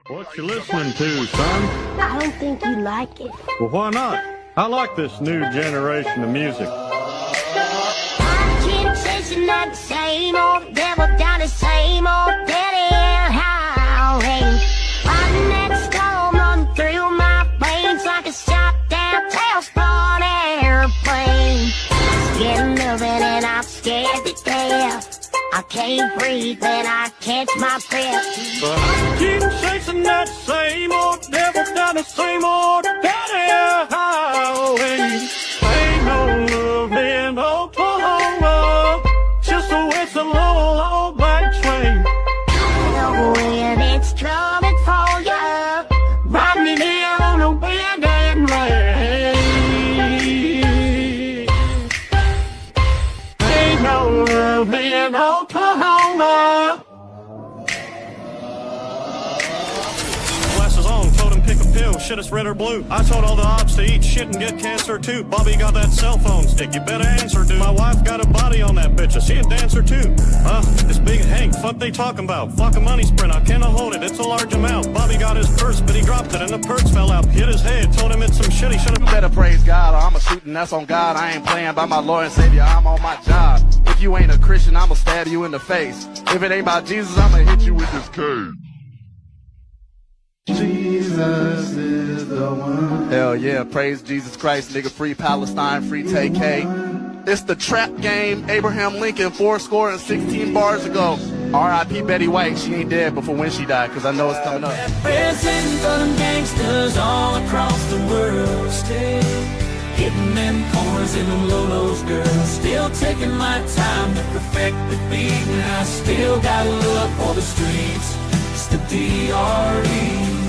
What you listening to, son? I don't think you like it. Well, why not? I like this new generation of music. I keep chasing that same old devil down the same old dead-end highway. Riding that storm run through my veins like a shot-down tailspun airplane. Skin moving and I'm scared to death. I can't breathe and I catch my breath. But I keep chasing that same old devil down the same old dead-end highway. Ain't no love in Oklahoma, just a whistle on a old black train. The wind, it's coming for you, riding here on the wind and rain. Ain't no love in Oklahoma. Glasses on, told him pick a pill, shit it's red or blue. I told all the ops to eat shit and get cancer too. Bobby got that cell phone stick, you better answer, dude. My wife got a body on that bitch, is she a dancer too? It's Big Hank, fuck they talking about? Fuck a money sprint, I cannot hold it, it's a large amount. Bobby got his purse, but he dropped it and the purse fell out. Hit his head, told him it's some shit, he should've. You better praise God or I'm a shooting, that's on God. I ain't playing by my Lord and Savior, I'm on my job. If you ain't a Christian, I'ma stab you in the face. If it ain't about Jesus, I'ma hit you with this cane. Jesus is the one. Hell yeah, praise Jesus Christ, nigga. Free Palestine, free TK. It's the trap game. Abraham Lincoln, 416 bars ago. R.I.P. Betty White, she ain't dead before when she died, cause I know it's coming up. Representing for them gangsters all across the world. Still hitting them corners in them low-lows, girls. Still taking my time to perfect the beat. And I still got love for the streets. It's the D.R.E.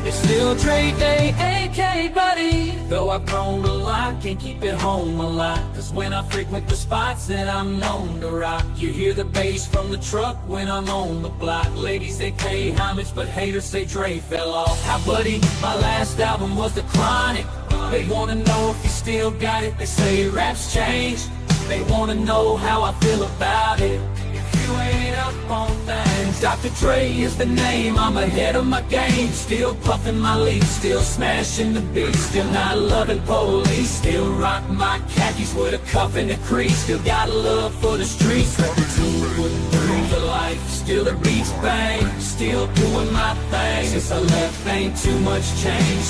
It's still Dre Day, AK buddy. Though I've grown a lot, can't keep it home a lot. Cause when I frequent the spots that I'm known to rock, you hear the bass from the truck when I'm on the block. Ladies say pay homage, but haters say Dre fell off. How buddy, my last album was The Chronic. They wanna know if you still got it. They say rap's changed. They wanna know how I feel about it. If you ain't up on things, Dr. Dre is the name. I'm ahead of my game. Still puffing my leaf, still smashing the beat. Still not loving police. Still rock my khakis with a cuff and a crease. Still got love for the streets. Through the life, still the beats bang. Still doing my thing. Since I left, ain't too much change.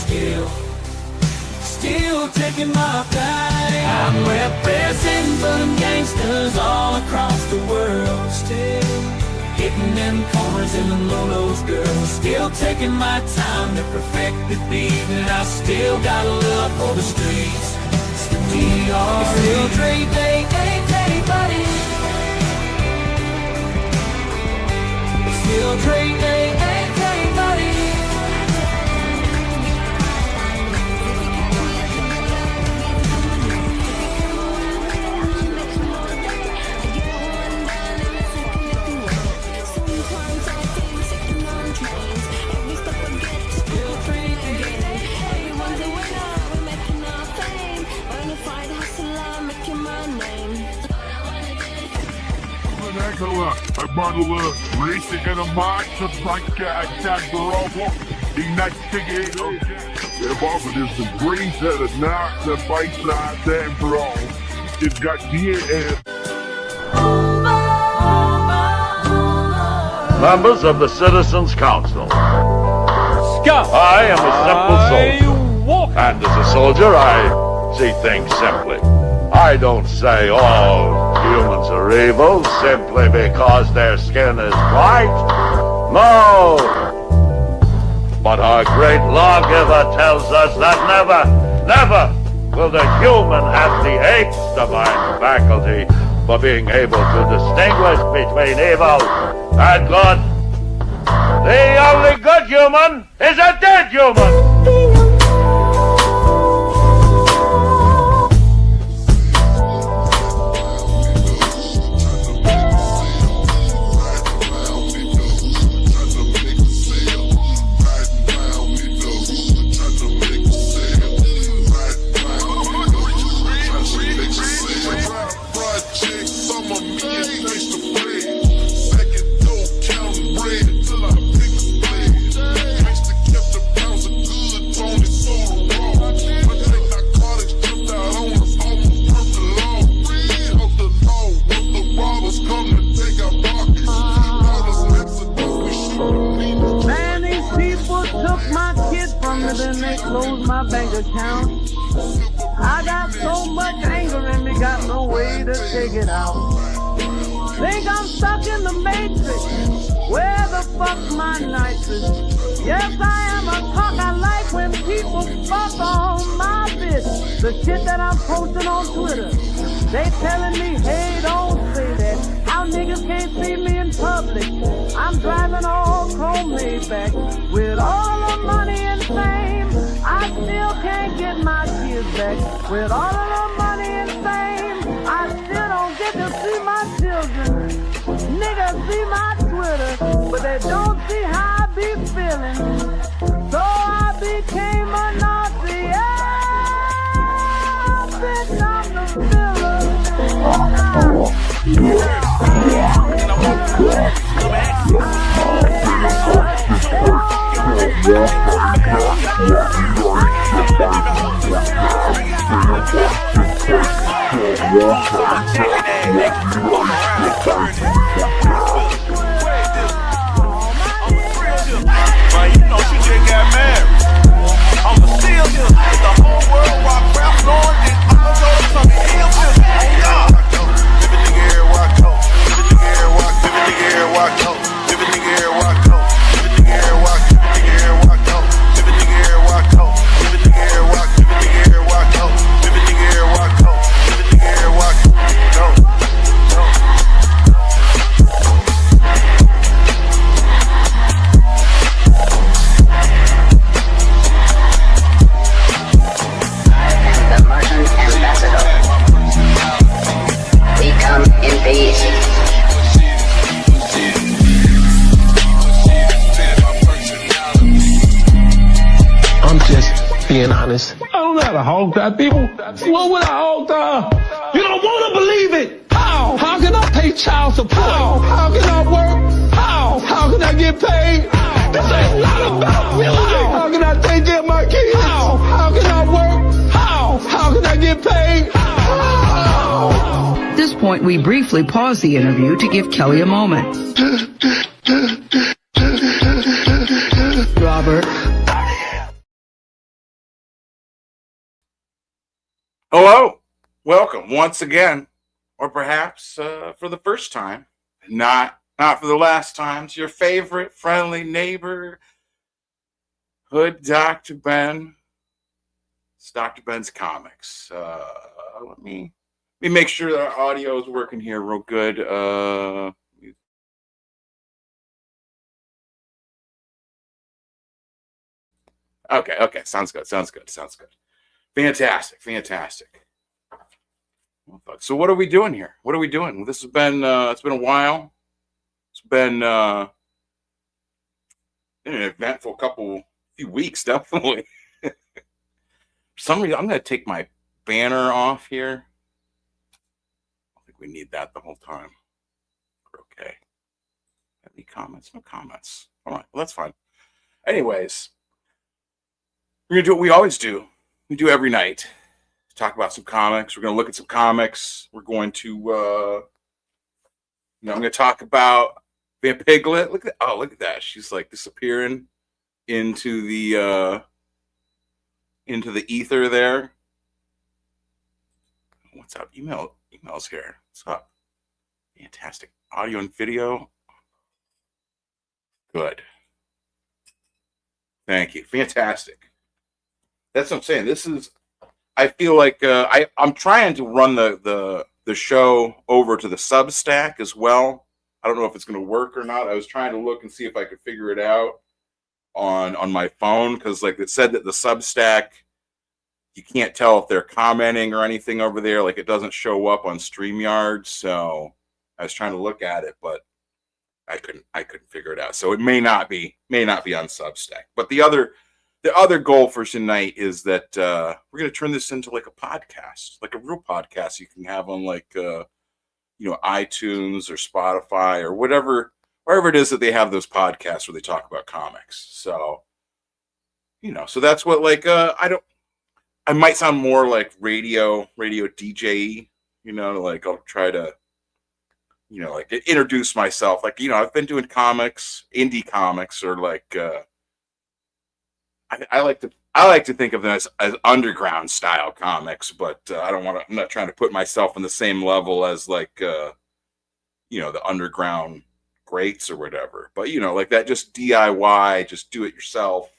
Still taking my thing. I'm representing for them gangsters all across the world. Still hitting them corners in them low-lows, girls. Still taking my time to perfect the beat. And I still got a love for the streets. It's the D.R.E. It's still Dre Day, AK buddy. It's still Dre Day, AK buddy. Hermano, racing in a marcha, tranca, attack, bravo, ignite, ticket. Yeah, Barbara, there's some greens that are not the bike side, damn, bro. It's got DNA. Members of the Citizens Council. Scout! I am a simple soldier. And as a soldier, I see things simply. I don't say all humans are evil simply because their skin is white. No! But our great lawgiver tells us that never will the human have the eighth divine faculty for being able to distinguish between evil and good. The only good human is a dead human! Second dope, counting bread till I pick a spade. sooner than they close my bank account. I got so much anger in me, got no way to take it out. Think I'm stuck in the matrix. Where the fuck's my nitrous? Yes, I am a cock. I like when people fuck on my bitch. The shit that I'm posting on Twitter. They telling me, hey, don't say that. How niggas can't see me in public. I'm driving all chrome Maybach. With all the money and fame, I still can't get my kids back. With all of the money and fame, I still don't get to see my children. Niggas see my Twitter, but they don't see how I be feeling. So I became a Nazi. Yeah, bitch, I'm the villain. Man, you know she just got married. I'ma steal this. The whole world rock rap knowing this. I'ma go to some heal this. Give a nigga here walk out. Give a nigga here walk. Give a nigga here walk out. Give a nigga here walk out. Give a nigga here walk. Give a nigga here walk out. Give a nigga here walk out. Give a nigga here walk. Give a nigga here walk out. Give a nigga here walk out. Give a nigga here walk. Go. The Merchant Ambassador. We come in peace. I'm just being honest. I don't know how to hog tie people. What would I hog tie? You don't want to believe it. How? How can I pay child support? How can I work? How can I get paid? This ain't not about music. How can I take care of my kids? How can I work? How can I get paid? At this point, we briefly pause the interview to give Kelly a moment. Robert. Hello, welcome once again, or perhaps for the first time, not for the last time, to your favorite friendly neighbor, Hood Dr. Ben. It's Dr. Ben's Comics. Let me make sure that our audio is working here real good. Okay, sounds good. Fantastic. So what are we doing here? This has been it's been a while. It's been an eventful few weeks, definitely. For some reason, I'm gonna take my banner off here. I don't think we need that the whole time. We're okay. Any comments? No comments. All right, well, that's fine. Anyways, we're gonna do what we always do. We do every night. Talk about some comics. We're gonna look at some comics. We're going to I'm gonna talk about Van Piglet. Look at that. She's like disappearing into the ether there. What's up? Emails here. What's up? Fantastic. Audio and video. Good. Thank you. Fantastic. That's what I'm saying. I feel like I'm trying to run the show over to the Substack as well. I don't know if it's going to work or not. I was trying to look and see if I could figure it out on my phone, because like it said that the Substack, you can't tell if they're commenting or anything over there. Like it doesn't show up on StreamYard. So I was trying to look at it, but I couldn't figure it out. So it may not be on Substack. But the other goal for tonight is that we're going to turn this into like a podcast, like a real podcast you can have on like iTunes or Spotify or wherever it is that they have those podcasts where they talk about comics. So so that's what I might sound more like radio DJ, like I'll try to like introduce myself, like I've been doing comics, indie comics, or like I like to I like to think of them as underground style comics, but I don't want to. I'm not trying to put myself on the same level as like the underground greats or whatever. But like that, just DIY, just do it yourself,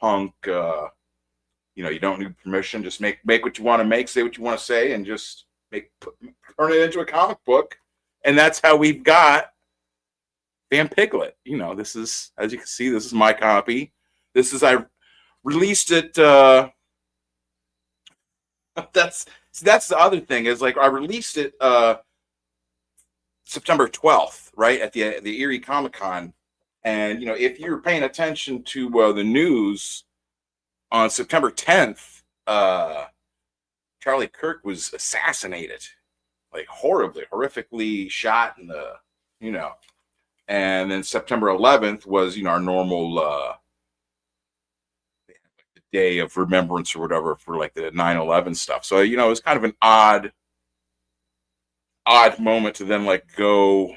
punk. You don't need permission. Just make what you want to make, say what you want to say, and just turn it into a comic book. And that's how we've got Van Piglet. This is, as you can see, this is my copy. I released it. That's the other thing is like I released it September 12th, right at the Erie Comic-Con. And if you're paying attention to the news on September 10th, Charlie Kirk was assassinated, like horrifically shot in the, and then September 11th was, our normal day of remembrance or whatever for like the 9/11 stuff. So, it was kind of an odd moment to then like go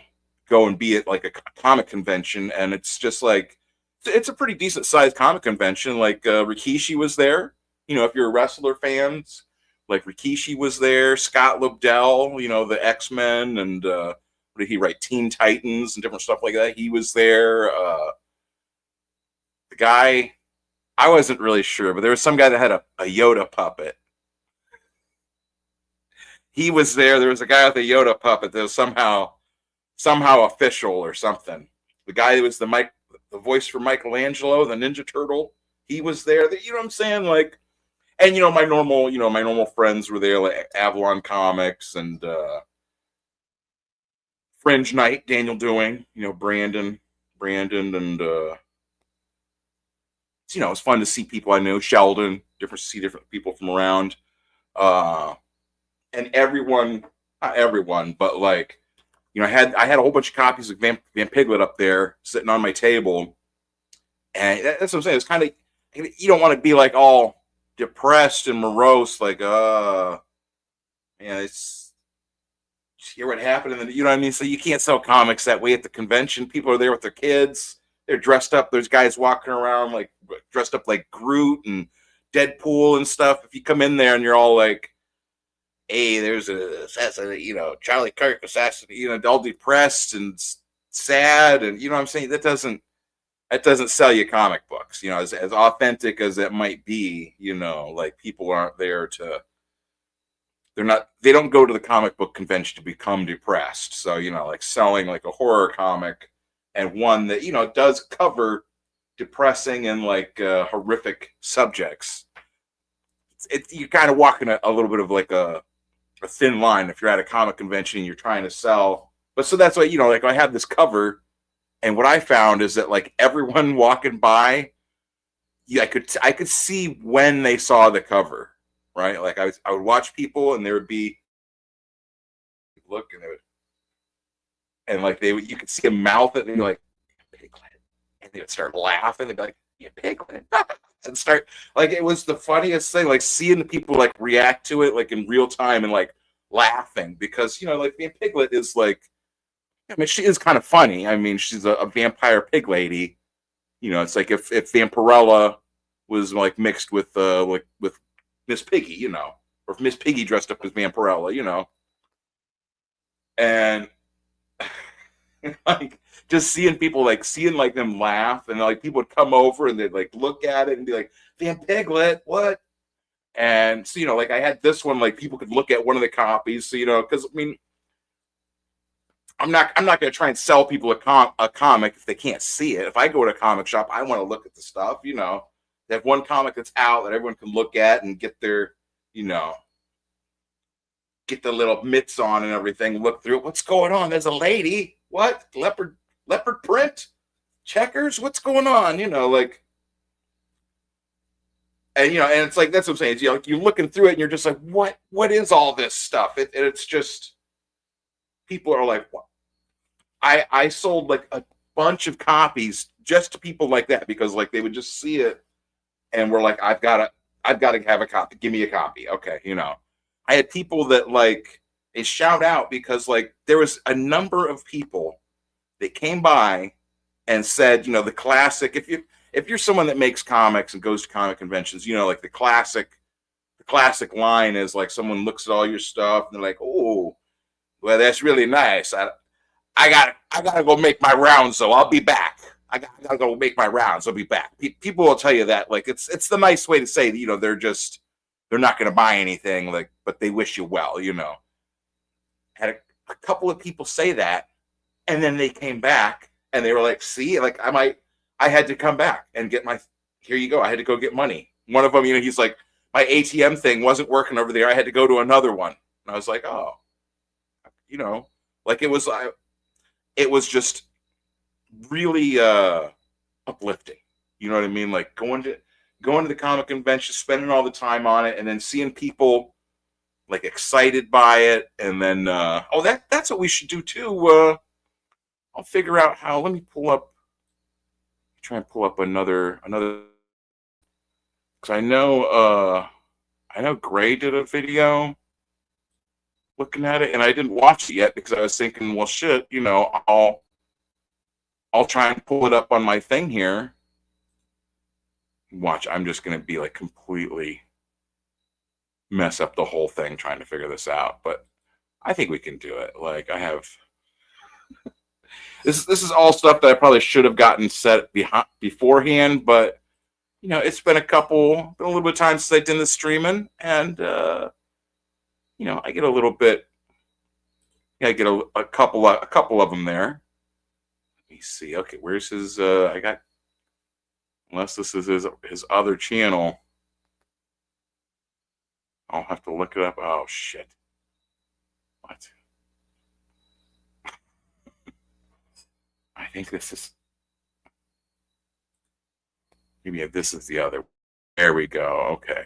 and be at like a comic convention. And it's just like, it's a pretty decent sized comic convention. Like Rikishi was there, if you're a wrestler fans, like Rikishi was there, Scott Lobdell, the X-Men, and what did he write, Teen Titans and different stuff like that. He was there. The guy, I wasn't really sure, but there was some guy that had a Yoda puppet. He was there. There was a guy with a Yoda puppet that was somehow official or something. The guy that was the voice for Michelangelo, the Ninja Turtle, he was there. You know what I'm saying? Like, and my normal friends were there, like Avalon Comics and Fringe Night, Daniel Doing, Brandon, and it's fun to see people I know, Sheldon, different people from around, and everyone, not everyone, but like, I had a whole bunch of copies of Van Piglet up there sitting on my table, and that's what I'm saying. It's kind of, you don't want to be like all depressed and morose, like it's hear what happened, and then, you know what I mean. So you can't sell comics that way at the convention. People are there with their kids. They're dressed up. There's guys walking around like dressed up like Groot and Deadpool and stuff. If you come in there and you're all like, hey, there's a assassin, Charlie Kirk assassin, all depressed and sad, and you know what I'm saying? That doesn't sell you comic books, as authentic as it might be, like people aren't there to, they don't go to the comic book convention to become depressed. So, like selling like a horror comic and one that, does cover depressing and like horrific subjects. You're kind of walking a little bit of like a thin line if you're at a comic convention and you're trying to sell. But so that's why, like I have this cover, and what I found is that like everyone walking by, I could see when they saw the cover, right? Like I would watch people and there would be look and like you could see a mouth and they'd be like, Piglet, and they would start laughing. They'd be like, yeah, Piglet. And start, like, it was the funniest thing, like seeing the people like react to it like in real time and like laughing, because like Van Piglet is like, I mean, she is kind of funny. I mean, she's a vampire pig lady. It's like if Vampirella was like mixed with Miss Piggy, or if Miss Piggy dressed up as Vampirella, and like just seeing people like them laugh, and like people would come over and they'd like look at it and be like, Van Piglet, what? And so, like I had this one, like people could look at one of the copies. So, because I mean, I'm not going to try and sell people a comic if they can't see it. If I go to a comic shop, I want to look at the stuff, They have one comic that's out that everyone can look at and get their, get the little mitts on and everything, look through it. What's going on? There's a lady. What? Leopard print? Checkers? What's going on? Like, and, and it's like, that's what I'm saying. It's, you're looking through it and you're just like, what is all this stuff? It's just, people are like, what? I sold like a bunch of copies just to people like that, because like they would just see it and we're like, I've got to have a copy. Give me a copy. Okay. I had people that like, they shout out because like there was a number of people that came by and said, the classic, if you're someone that makes comics and goes to comic conventions, you know, like the classic line is like someone looks at all your stuff and they're like, oh, well, that's really nice. I gotta go make my rounds though. I'll be back. I gotta go make my rounds. I'll be back. People will tell you that, like it's the nice way to say that, you know, they're not going to buy anything, like, but they wish you well, you know. Had a couple of people say that, and then they came back and they were like, see, like I had to come back and get here you go. I had to go get money. One of them, you know, he's like, my ATM thing wasn't working over there. I had to go to another one. And I was like, oh, you know, like it was just really uplifting. You know what I mean? Like going to the comic convention, spending all the time on it, and then seeing people like excited by it, and then that's what we should do too. I'll figure out how. Let me try and pull up another because I know Gray did a video looking at it, and I didn't watch it yet because I was thinking, well, shit, you know, I'll try and pull it up on my thing here. Watch, I'm just gonna be like completely mess up the whole thing trying to figure this out, but I think we can do it. Like I have this is all stuff that I probably should have gotten set beforehand, but you know, it's been a little bit of time since I did the streaming, and you know, I get a little bit. Yeah, I get a couple of them there. Let me see. Okay, where's his? I got. Unless this is his other channel, I'll have to look it up. Oh shit! What? I think this is. Maybe this is the other. There we go. Okay.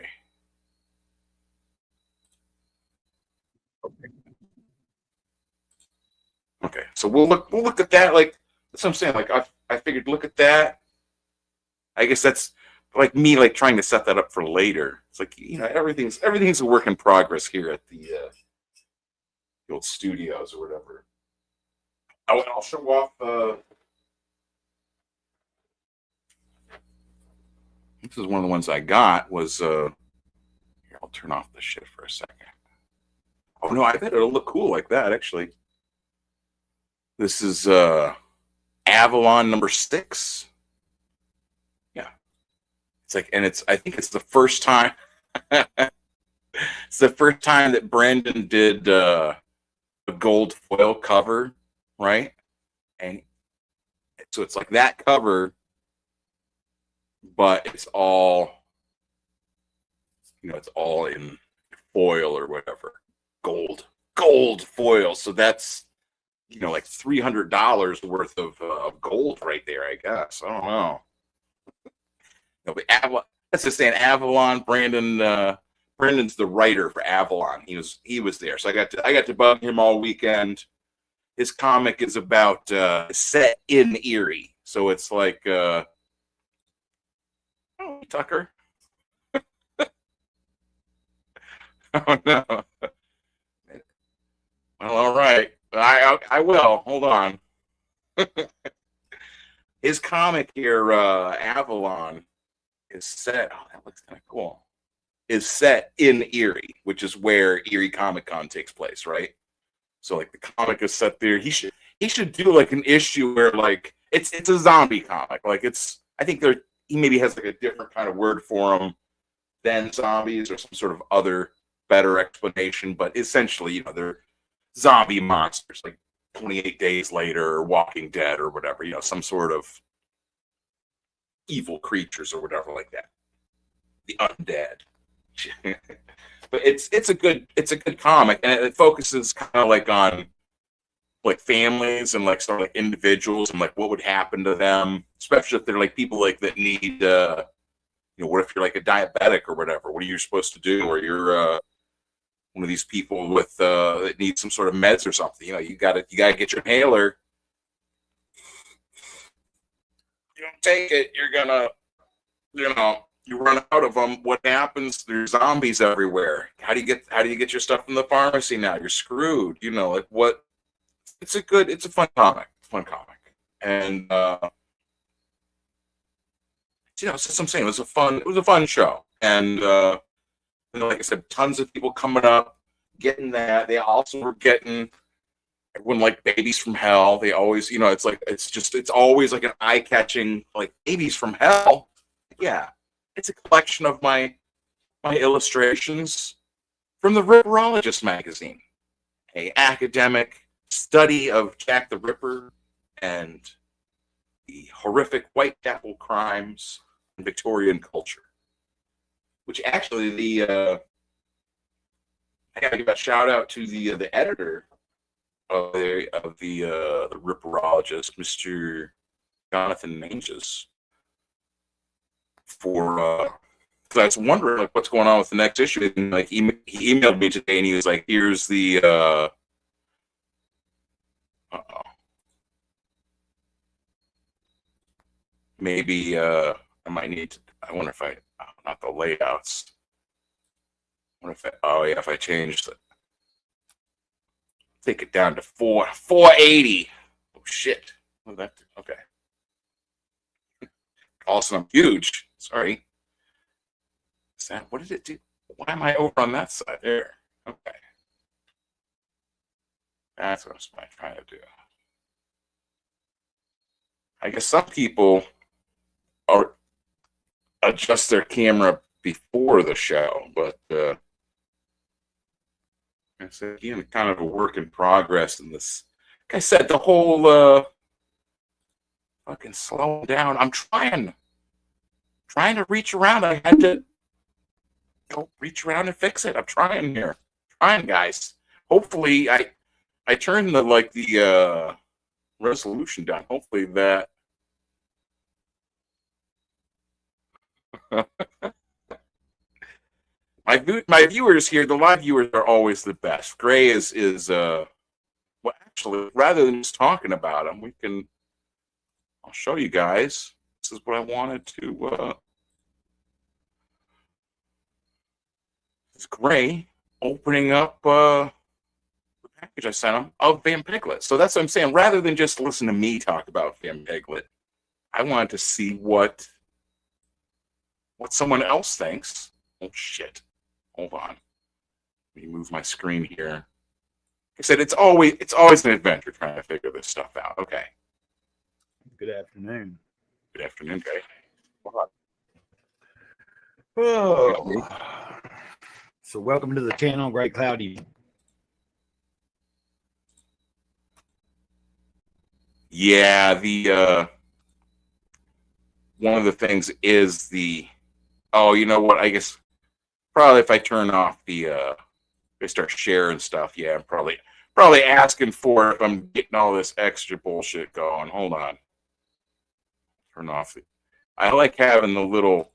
Okay. So we'll look at that. Like that's what I'm saying. Like I figured, look at that. I guess that's like me, like trying to set that up for later. It's like, you know, everything's a work in progress here at the old studios or whatever. I'll show off. This is one of the ones I got. Was here? I'll turn off the shit for a second. Oh no, I bet it'll look cool like that. Actually, this is Avalon number 6. It's like, and I think it's the first time. It's the first time that Brandon did a gold foil cover, right? And so it's like that cover, but it's all, you know, it's all in foil or whatever, gold foil. So that's, you know, like $300 worth of gold right there, I guess. I don't know. No, but that's just saying Avalon. Brandon's the writer for Avalon. He was there, so I got to bug him all weekend. His comic is about set in Erie, so it's like oh, Tucker. Oh no. Well, all right. I will. Hold on. His comic here, Avalon, is set. Oh, that looks kind of cool. Is set in Erie, which is where Erie Comic Con takes place, right? So like the comic is set there. He should do like an issue where like it's a zombie comic. Like I think he maybe has like a different kind of word for them than zombies or some sort of other better explanation. But essentially, you know, they're zombie monsters, like 28 Days Later or Walking Dead or whatever. You know, some sort of evil creatures or whatever like that, the undead. But it's a good comic, and it focuses kind of like on like families and like sort of like individuals and like what would happen to them, especially if they're like people like that need you know, what if you're like a diabetic or whatever, what are you supposed to do, or you're one of these people with that need some sort of meds or something, you know, you gotta get your inhaler. You don't take it, you're gonna, you know, you run out of them. What happens? There's zombies everywhere. How do you get your stuff from the pharmacy now? You're screwed. You know, like what? It's a fun comic. And you know, that's what I'm saying. It was a fun show. And like I said, tons of people coming up, getting that. They also were getting everyone like Babies from Hell. They always, you know, it's always like an eye-catching, like Babies from Hell. Yeah. It's a collection of my illustrations from the Ripperologist magazine, a academic study of Jack the Ripper and the horrific Whitechapel crimes in Victorian culture. Which actually, I gotta give a shout out to the editor of the Ripperologist, Mr. Jonathan Manges, for because I was wondering like what's going on with the next issue, and like he emailed me today, and he was like, "Here's the maybe I might need to. I wonder if not the layouts. I wonder if if I change it, take it down to 480. Oh shit! Oh, that okay. All of a sudden, I'm huge. Sorry. What did it do? Why am I over on that side? There. Okay. That's what I was trying to do. I guess some people adjust their camera before the show, but it's again kind of a work in progress in this. Like I said, the whole fucking slowing down. I'm trying to reach around. I had to go reach around and fix it. I'm trying here. Trying, guys. Hopefully I turned the resolution down. Hopefully that my viewers here, the live viewers are always the best. Gray is well, actually, rather than just talking about them, I'll show you guys. This is what I wanted to it's Gray opening up the package I sent him of Van Piglet. So that's what I'm saying. Rather than just listen to me talk about Van Piglet, I wanted to see what someone else thinks. Oh shit. Hold on. Let me move my screen here. Like I said, it's always an adventure trying to figure this stuff out. Okay. Good afternoon. Good afternoon, Gray. Oh. So welcome to the channel, Great Cloudy. Yeah, the one of the things is the you know what? I guess probably if I turn off I start sharing stuff. Yeah, I'm probably asking for it if I'm getting all this extra bullshit going. Hold on. Turn off I like having the little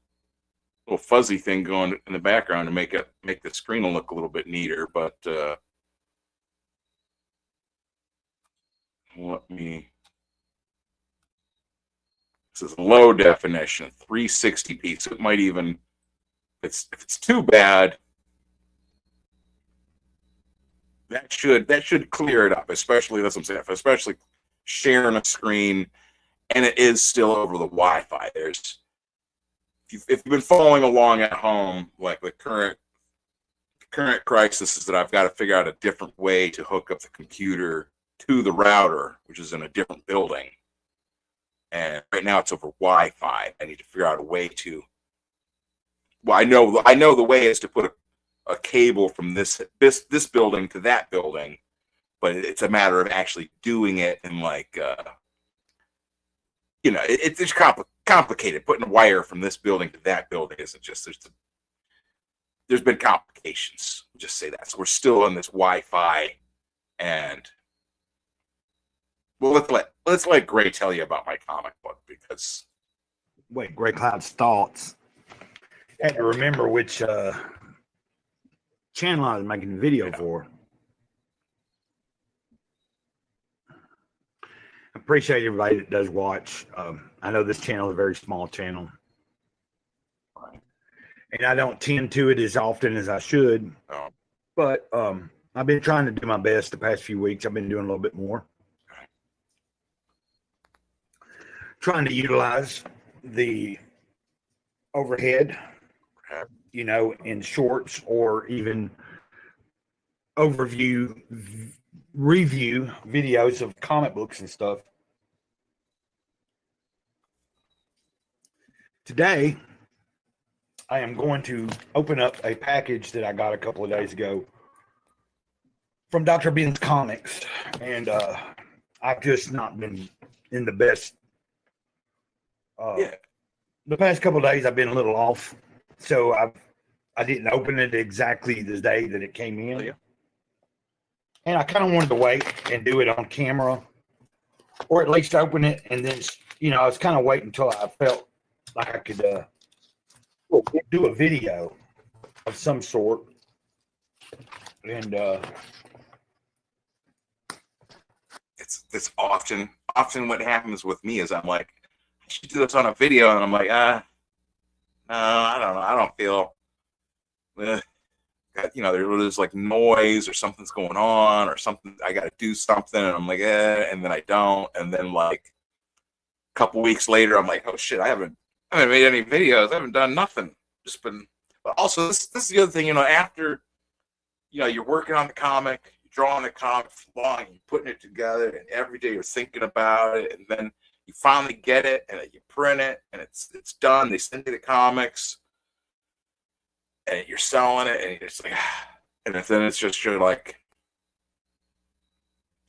fuzzy thing going in the background to make the screen look a little bit neater, but let me. This is low definition, 360p. So it might even, if it's too bad, that should clear it up. Especially that's what I'm saying. Especially sharing a screen, and it is still over the Wi-Fi. If you've been following along at home, like the current crisis is that I've got to figure out a different way to hook up the computer to the router, which is in a different building. And right now it's over Wi-Fi. I need to figure out a way to. Well, I know the way is to put a cable from this building to that building, but it's a matter of actually doing it and it's complicated. Putting a wire from this building to that building isn't just there's been complications. I'll just say that. So we're still on this Wi-Fi, and well, let's let Gray tell you about my comic book because. Wait, Gray Cloud's thoughts. I had to remember which channel I was making the video for. I appreciate everybody that does watch. I know this channel is a very small channel. And I don't tend to it as often as I should. Oh. But I've been trying to do my best the past few weeks. I've been doing a little bit more. Trying to utilize the overhead, you know, in shorts or even review videos of comic books and stuff. Today, I am going to open up a package that I got a couple of days ago from Dr. Ben's Comics, and I've just not been in the best. The past couple of days, I've been a little off, so I didn't open it exactly the day that it came in, and I kind of wanted to wait and do it on camera, or at least open it, and then, you know, I was kind of waiting until I felt like I could do a video of some sort, and it's often what happens with me is I'm like, I should do this on a video, and I'm like, no, I don't know, I don't feel, you know, there's like noise or something's going on or something, I got to do something, and I'm like, and then I don't, and then like a couple weeks later, I'm like, oh shit, I haven't made any videos, I haven't done nothing, just been. But also, this is the other thing, you know, after, you know, you're working on the comic, drawing the comic long, you're putting it together, and every day you're thinking about it, and then you finally get it, and you print it, and it's done. They send you the comics, and you're selling it, and you're just like, and then it's just you're like,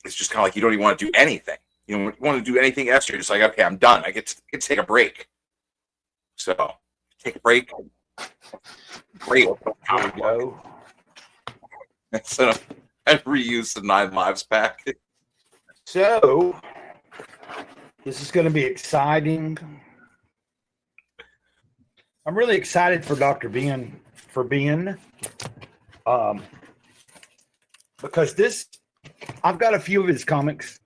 it's just kind of like you don't even want to do anything. You don't want to do anything extra. You're just like, okay, I'm done. I get to take a break. So take a break. Great. Here we go. So I reuse the 9 Lives pack. So this is going to be exciting. I'm really excited for Dr. Ben, because I've got a few of his comics,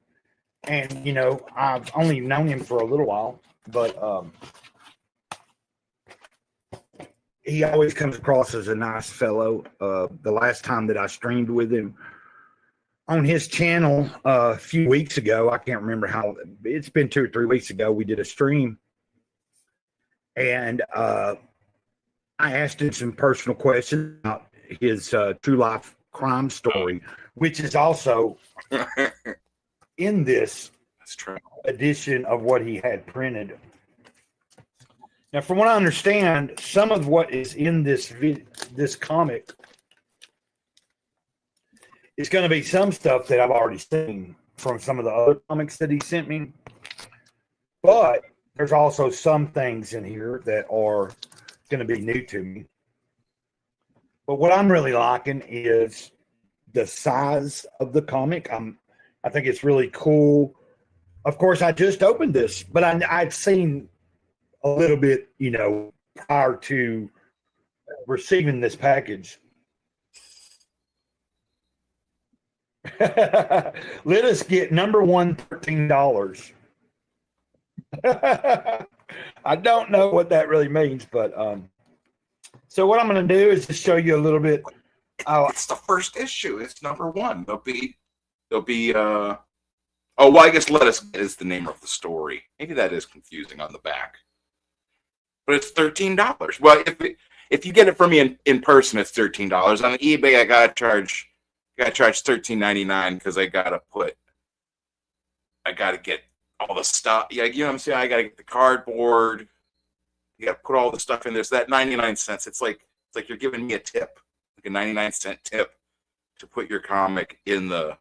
and you know, I've only known him for a little while, but he always comes across as a nice fellow. The last time that I streamed with him on his channel a few weeks ago, I can't remember how, it's been 2 or 3 weeks ago, we did a stream, and I asked him some personal questions about his true life crime story, which is also in this edition of what he had printed. Now, from what I understand, some of what is in this comic is going to be some stuff that I've already seen from some of the other comics that he sent me. But there's also some things in here that are going to be new to me. But what I'm really liking is the size of the comic. I think it's really cool. Of course, I just opened this, but I've seen a little bit, you know, prior to receiving this package. Let us get number one, $13. I don't know what that really means, but so what I'm going to do is just show you a little bit. It's the first issue. It's number 1. There'll be oh, well, I guess Let Us Get is the name of the story. Maybe that is confusing on the back. But it's $13. Well, if you get it from me in person, it's $13. On eBay, I gotta charge $13.99 because I gotta get all the stuff. Yeah, you know what I'm saying? I gotta get the cardboard. You gotta put all the stuff in there. So that 99 cents, it's like you're giving me a tip, like a 99-cent tip to put your comic in the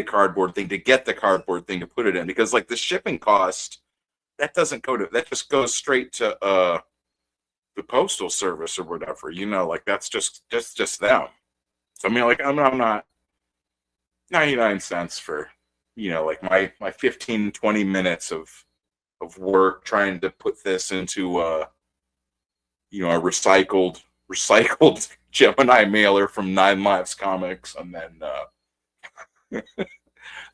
cardboard thing, to get the cardboard thing to put it in, because like the shipping cost, that just goes straight to the postal service or whatever, you know, like that's just them. So I mean, like I'm not 99 cents for, you know, like my 15, 20 minutes of work trying to put this into you know, a recycled Gemini mailer from 9 Lives Comics, and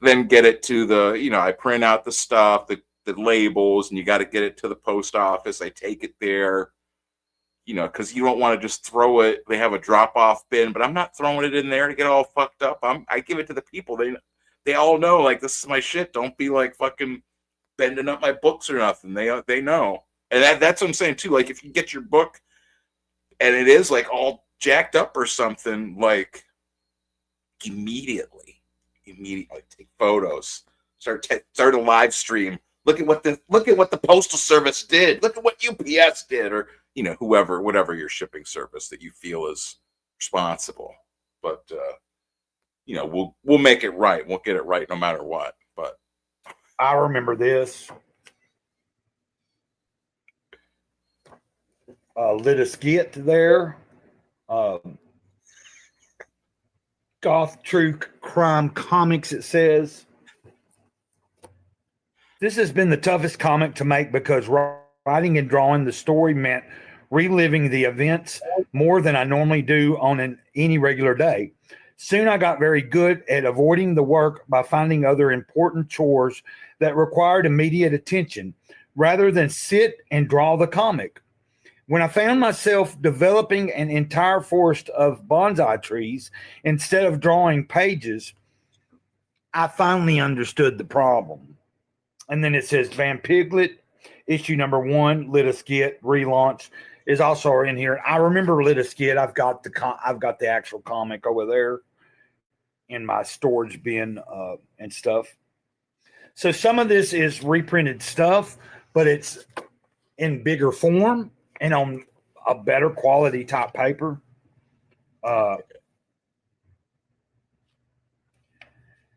then get it to the, you know, I print out the stuff, the labels, and you got to get it to the post office. I take it there, you know, because you don't want to just throw it. They have a drop-off bin, but I'm not throwing it in there to get all fucked up. I give it to the people. They all know, like, this is my shit. Don't be like fucking bending up my books or nothing. They know. And that's what I'm saying too. Like if you get your book and it is like all jacked up or something, like immediately take photos, start a live stream. Look at what the Postal Service did. Look at what UPS did, or whatever your shipping service that you feel is responsible. But we'll make it right. We'll get it right no matter what. But I remember this. Let us get there. Goth True Crime Comics, it says. This has been the toughest comic to make because writing and drawing the story meant reliving the events more than I normally do on any regular day. Soon I got very good at avoiding the work by finding other important chores that required immediate attention rather than sit and draw the comic. When I found myself developing an entire forest of bonsai trees instead of drawing pages, I finally understood the problem. And then it says Van Piglet, issue number 1, Let Us Get, relaunch, is also in here. I remember Let Us Get. I've got the actual comic over there in my storage bin and stuff. So some of this is reprinted stuff, but it's in bigger form and on a better quality type paper.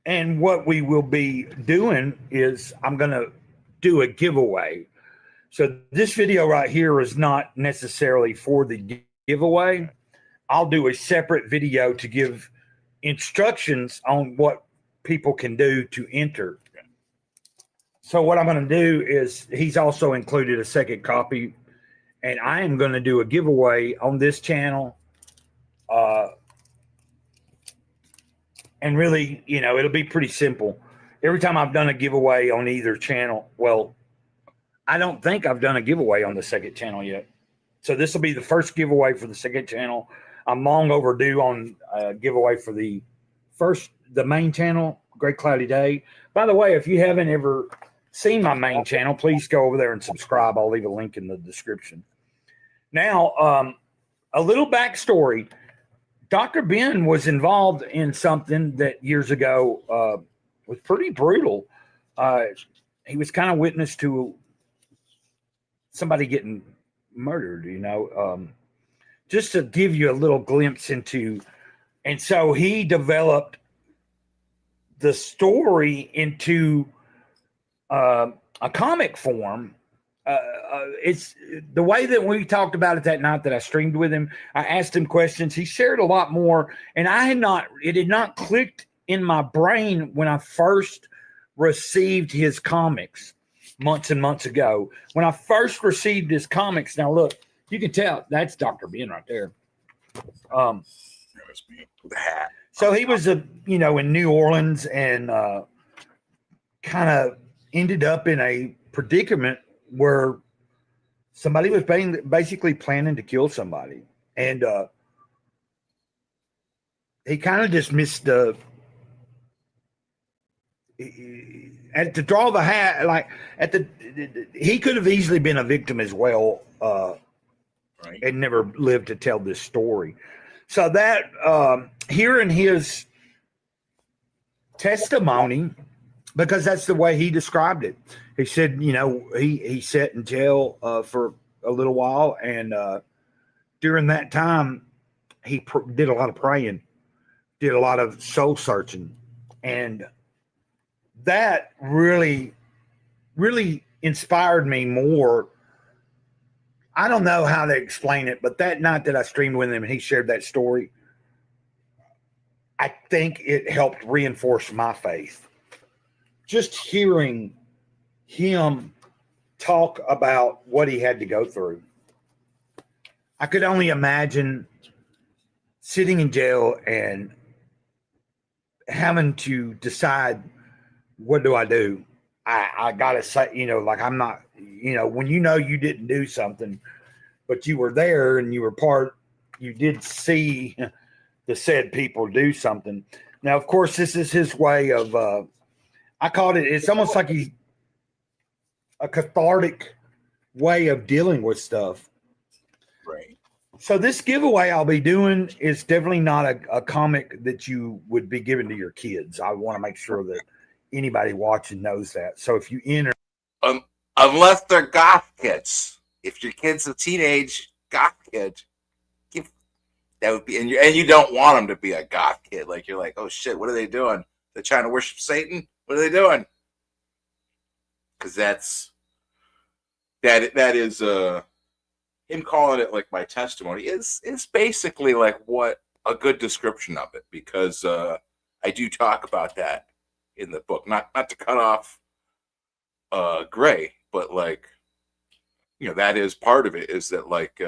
And what we will be doing is I'm going to do a giveaway. So this video right here is not necessarily for the giveaway. I'll do a separate video to give instructions on what people can do to enter. So what I'm going to do is he's also included a second copy, and I am going to do a giveaway on this channel. And really, it'll be pretty simple. Every time I've done a giveaway on either channel, well, I don't think I've done a giveaway on the second channel yet. So this will be the first giveaway for the second channel. I'm long overdue on a giveaway for the main channel, Great Cloudy Day. By the way, if you haven't ever seen my main channel, please go over there and subscribe. I'll leave a link in the description. Now, a little backstory. Dr. Ben was involved in something that years ago was pretty brutal. He was kind of witness to somebody getting murdered, just to give you a little glimpse into. And so he developed the story into a comic form. It's the way that we talked about it that night that I streamed with him. I asked him questions. He shared a lot more, and it had not clicked in my brain when I first received his comics months and months ago. When I first received his comics, now look, you can tell that's Dr. Ben right there. So he was in New Orleans and kind of ended up in a predicament where somebody was basically planning to kill somebody, and he kind of dismissed to draw the hat, like he could have easily been a victim as well, right, and never lived to tell this story. So that hearing his testimony, because that's the way he described it. He said, he sat in jail for a little while, and during that time, he did a lot of praying, did a lot of soul searching, and that really, really inspired me more. I don't know how to explain it, but that night that I streamed with him and he shared that story, I think it helped reinforce my faith. Just hearing him talk about what he had to go through. I could only imagine sitting in jail and having to decide, what do I do? I gotta say, I'm not, when you didn't do something, but you were there and you did see the said people do something. Now, of course, this is his way of, I called it, it's almost like he's a cathartic way of dealing with stuff. Right. So this giveaway I'll be doing is definitely not a comic that you would be giving to your kids. I want to make sure that anybody watching knows that. So if you enter, unless they're goth kids, if your kid's a teenage goth kid, that would be, and you don't want them to be a goth kid. Like you're like, oh shit, what are they doing? They're trying to worship Satan. What are they doing? Because that is him calling it like my testimony is basically like what a good description of it, because I do talk about that in the book. Not to cut off Gray, but like, you know, that is part of it, is that like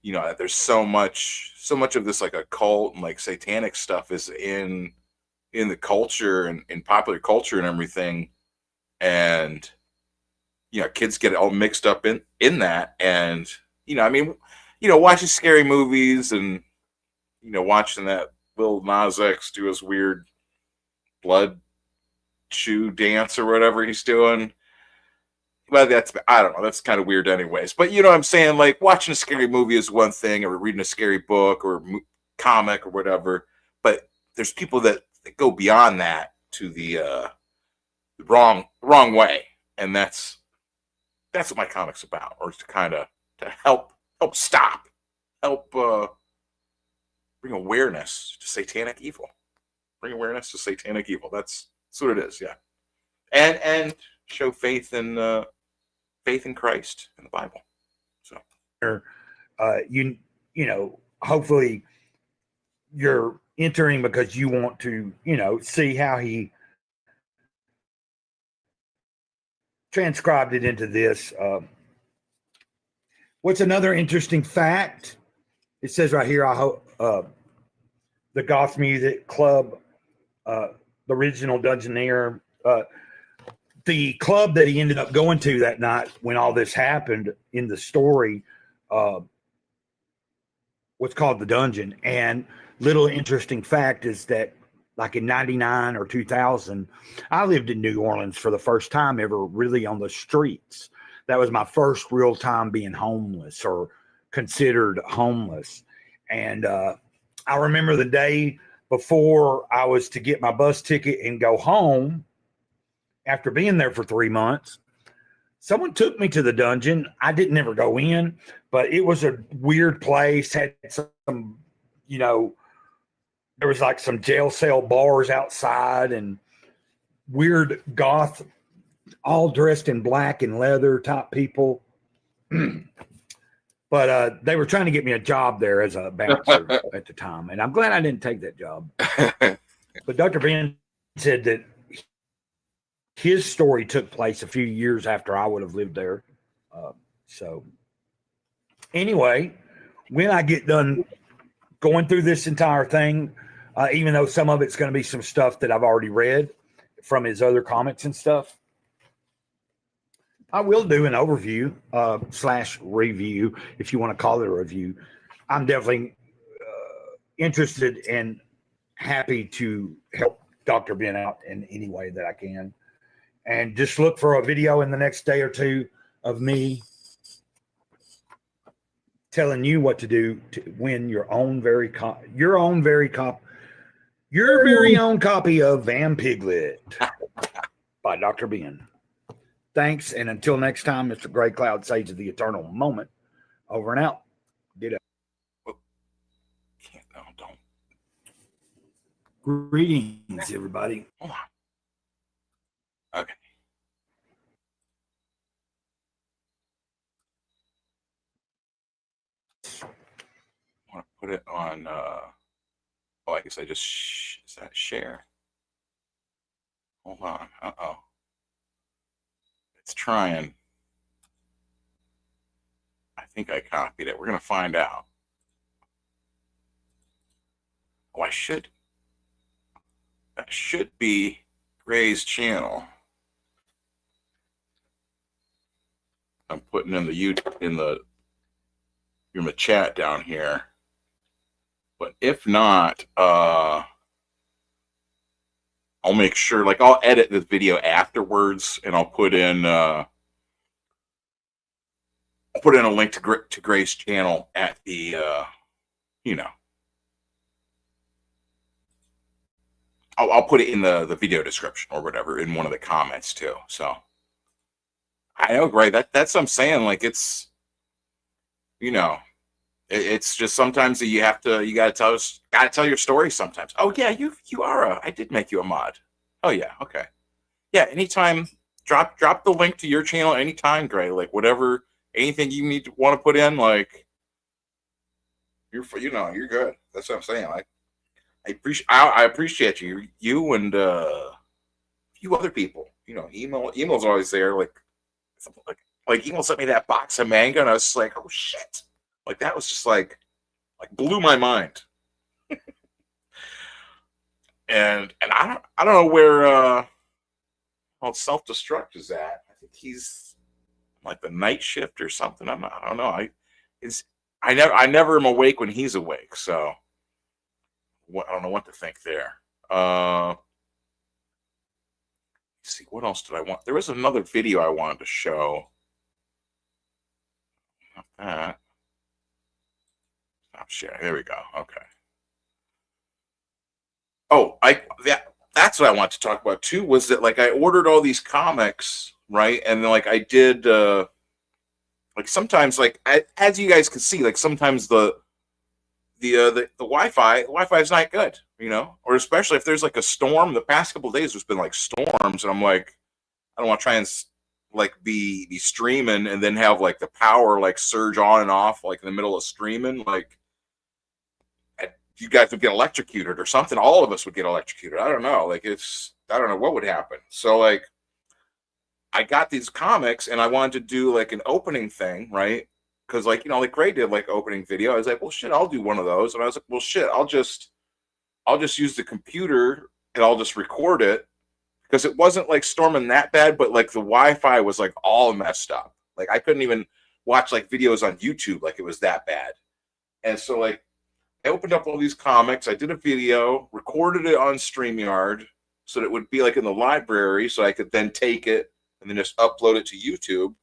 you know, there's so much of this like occult and like satanic stuff is in the culture and in popular culture and everything, and you know, kids get all mixed up in that. And you know, I mean, you know, watching scary movies and you know, watching that Lil Nas X do his weird blood shoe dance or whatever he's doing. Well, I don't know. That's kind of weird anyways. But you know what I'm saying? Like watching a scary movie is one thing, or reading a scary book or comic or whatever. But there's people that go beyond that to the wrong way. And that's what my comic's about, or to kind of to help stop, help bring awareness to satanic evil. Bring awareness to satanic evil. That's what it is, yeah. And show faith in Christ and the Bible. So you know, hopefully you're entering because you want to, you know, see how he transcribed it into this. What's another interesting fact? It says right here, I hope the Goth Music Club, the original Dungeoneer, the club that he ended up going to that night when all this happened in the story, what's called the Dungeon. And little interesting fact is that like in 99 or 2000, I lived in New Orleans for the first time ever really on the streets. That was my first real time being homeless or considered homeless. And I remember the day before I was to get my bus ticket and go home after being there for 3 months, someone took me to the dungeon. I didn't ever go in, but it was a weird place, had some, you know, there was like some jail cell bars outside and weird goth, all dressed in black and leather type people. But they were trying to get me a job there as a bouncer at the time. And I'm glad I didn't take that job. But Dr. Ben said that his story took place a few years after I would have lived there. So anyway, when I get done going through this entire thing, even though some of it's going to be some stuff that I've already read from his other comics and stuff, I will do an overview / review, if you want to call it a review. I'm definitely interested and happy to help Dr. Ben out in any way that I can. And just look for a video in the next day or two of me telling you what to do to win your very own copy of Van Piglet by Dr. Ben. Thanks, and until next time, Mr. Gray Cloud Sage of the Eternal Moment. Over and out. Ditto. No, don't. Greetings, everybody. Hold on. Okay. I want to put it on. I guess I just is that share? Hold on. It's trying. I think I copied it. We're gonna find out. Oh, that should be Gray's channel. I'm putting in the chat down here. But if not, I'll make sure, like I'll edit this video afterwards and I'll put in put in a link to Gray's channel at the, I'll put it in the video description or whatever in one of the comments too. So I know, Gray, that's what I'm saying. Like it's, it's just sometimes that you gotta tell your story sometimes. Oh yeah, you are I did make you a mod. Oh yeah, okay. Yeah, anytime, drop the link to your channel anytime, Gray. Like whatever, anything you want to put in, like you're good. That's what I'm saying. Like I appreciate you and a few other people. Email's always there. Like Email sent me that box of manga, and I was just like, oh shit! Like that was just like blew my mind. and I don't know where self-destruct is at. I think he's like the night shift or something. I don't know. I never am awake when he's awake, so I don't know what to think there. Let's see, what else did I want? There was another video I wanted to show. Not that. Stop sharing. There we go. Okay. Oh, that's what I want to talk about too, was that like I ordered all these comics, right? And then like I did like sometimes like as you guys can see, like sometimes the Wi-Fi is not good, or especially if there's like a storm. The past couple of days there's been like storms, and I'm like, I don't want to try and like be streaming and then have like the power like surge on and off like in the middle of streaming. Like you guys would get electrocuted or something. All of us would get electrocuted. I don't know. Like I don't know what would happen. So like I got these comics and I wanted to do like an opening thing, right? Because like like Gray did like opening video. I was like, well shit, I'll do one of those. And I was like, well shit, I'll just use the computer and I'll just record it, because it wasn't like storming that bad, but like the Wi-Fi was like all messed up. Like I couldn't even watch like videos on YouTube, like it was that bad. And so like I opened up all these comics, I did a video, recorded it on StreamYard so that it would be like in the library, so I could then take it and then just upload it to YouTube.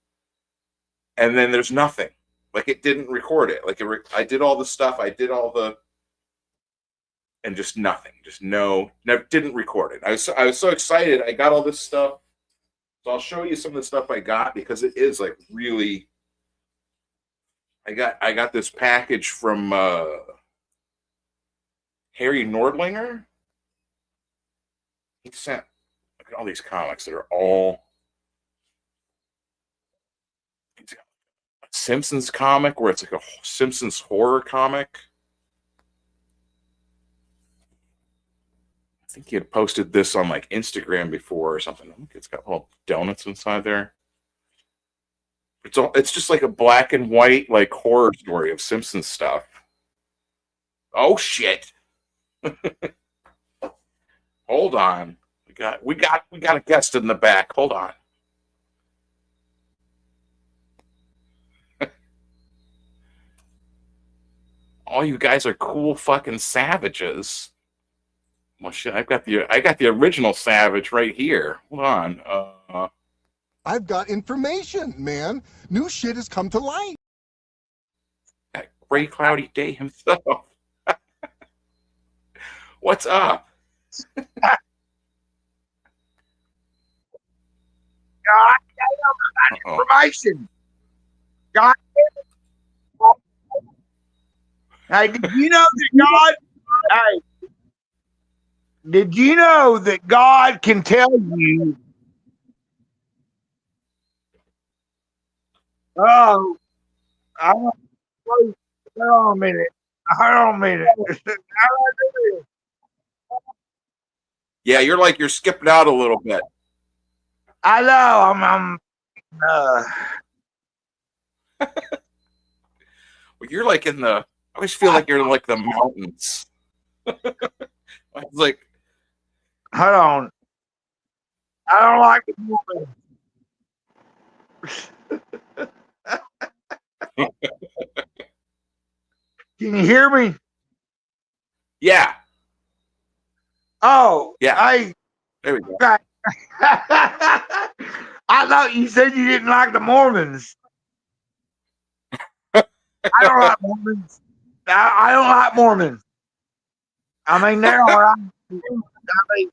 And then there's nothing. Like it didn't record it. Like I did all the stuff, and just nothing. Just never didn't record it. I was so excited. I got all this stuff. So I'll show you some of the stuff I got, because it is like really. I got this package from Harry Nordlinger. He sent all these comics that are all Simpsons comic, where it's like a Simpsons horror comic. I think he had posted this on like Instagram before or something. Look, it's got little donuts inside there. It's just like a black and white like horror story of Simpsons stuff. Oh shit. Hold on. We got a guest in the back. Hold on. All you guys are cool fucking savages. Well, shit, I got the original Savage right here. Hold on. I've got information, man. New shit has come to light. That Gray Cloudy Day himself. What's up? God damn, information. God damn. Hey, did you know that God? Hey, did you know that God can tell you? Oh, hold on a minute. Hold on a minute. How do I do this? Yeah, you're skipping out a little bit. I know. Well, you're like in the. I always feel like you're in like the mountains. It's like. Hold on. I don't like the movie. Can you hear me? Yeah. Oh, yeah. There we go. I thought you said you didn't like the Mormons. I don't like Mormons. I don't like Mormons. I mean, they're all right. I mean,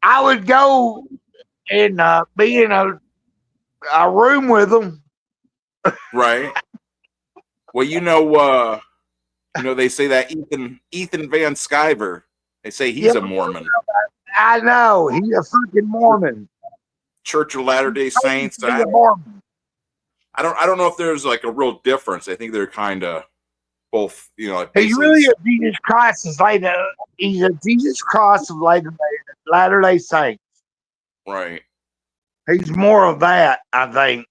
I would go and be in a room with them. Right. Well, they say that Ethan Van Sciver. They say he's a Mormon. I know he's a freaking Mormon. Church of Latter-day Saints. He's a Mormon. I don't know if there's like a real difference. I think they're kind of both. Like He's really a Jesus Christ is like he's a Jesus Christ of Latter-day Saints. Right. He's more of that, I think.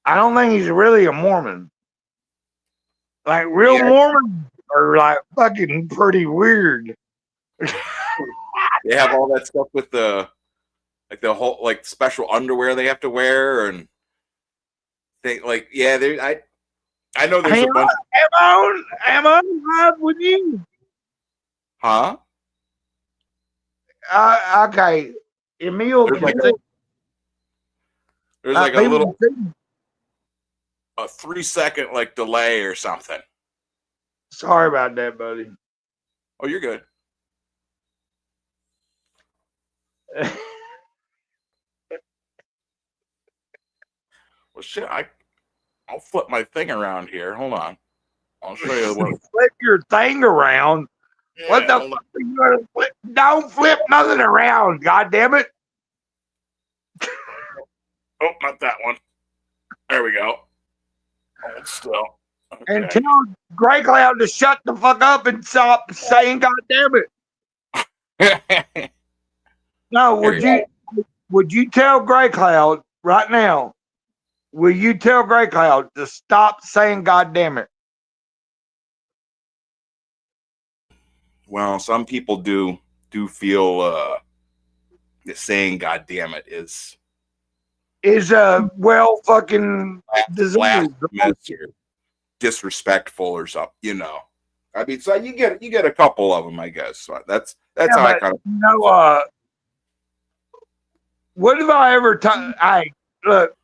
I don't think he's really a Mormon. Like real Mormons are like fucking pretty weird. They have all that stuff with the whole like special underwear they have to wear, and they like I know there's a bunch. Am I live with you? Huh? Okay. Emil, there's like a little 3-second like delay or something. Sorry about that, buddy. Oh, you're good. Well, shit, I'll flip my thing around here. Hold on. I'll show you what. Flip your thing around. Yeah, What the fuck are you gonna flip? Don't flip nothing around, god damn it. Oh, not that one. There we go. Hold still. Okay. And tell Grey Cloud to shut the fuck up and stop saying god damn it. No, would you tell Grey Cloud right now? Will you tell Grey Cloud to stop saying god damn it? Well, some people do feel that saying "God damn it" is well fucking blasphemous or disrespectful or something. I mean, so you get a couple of them, I guess. So that's how I kind of. What have I ever look?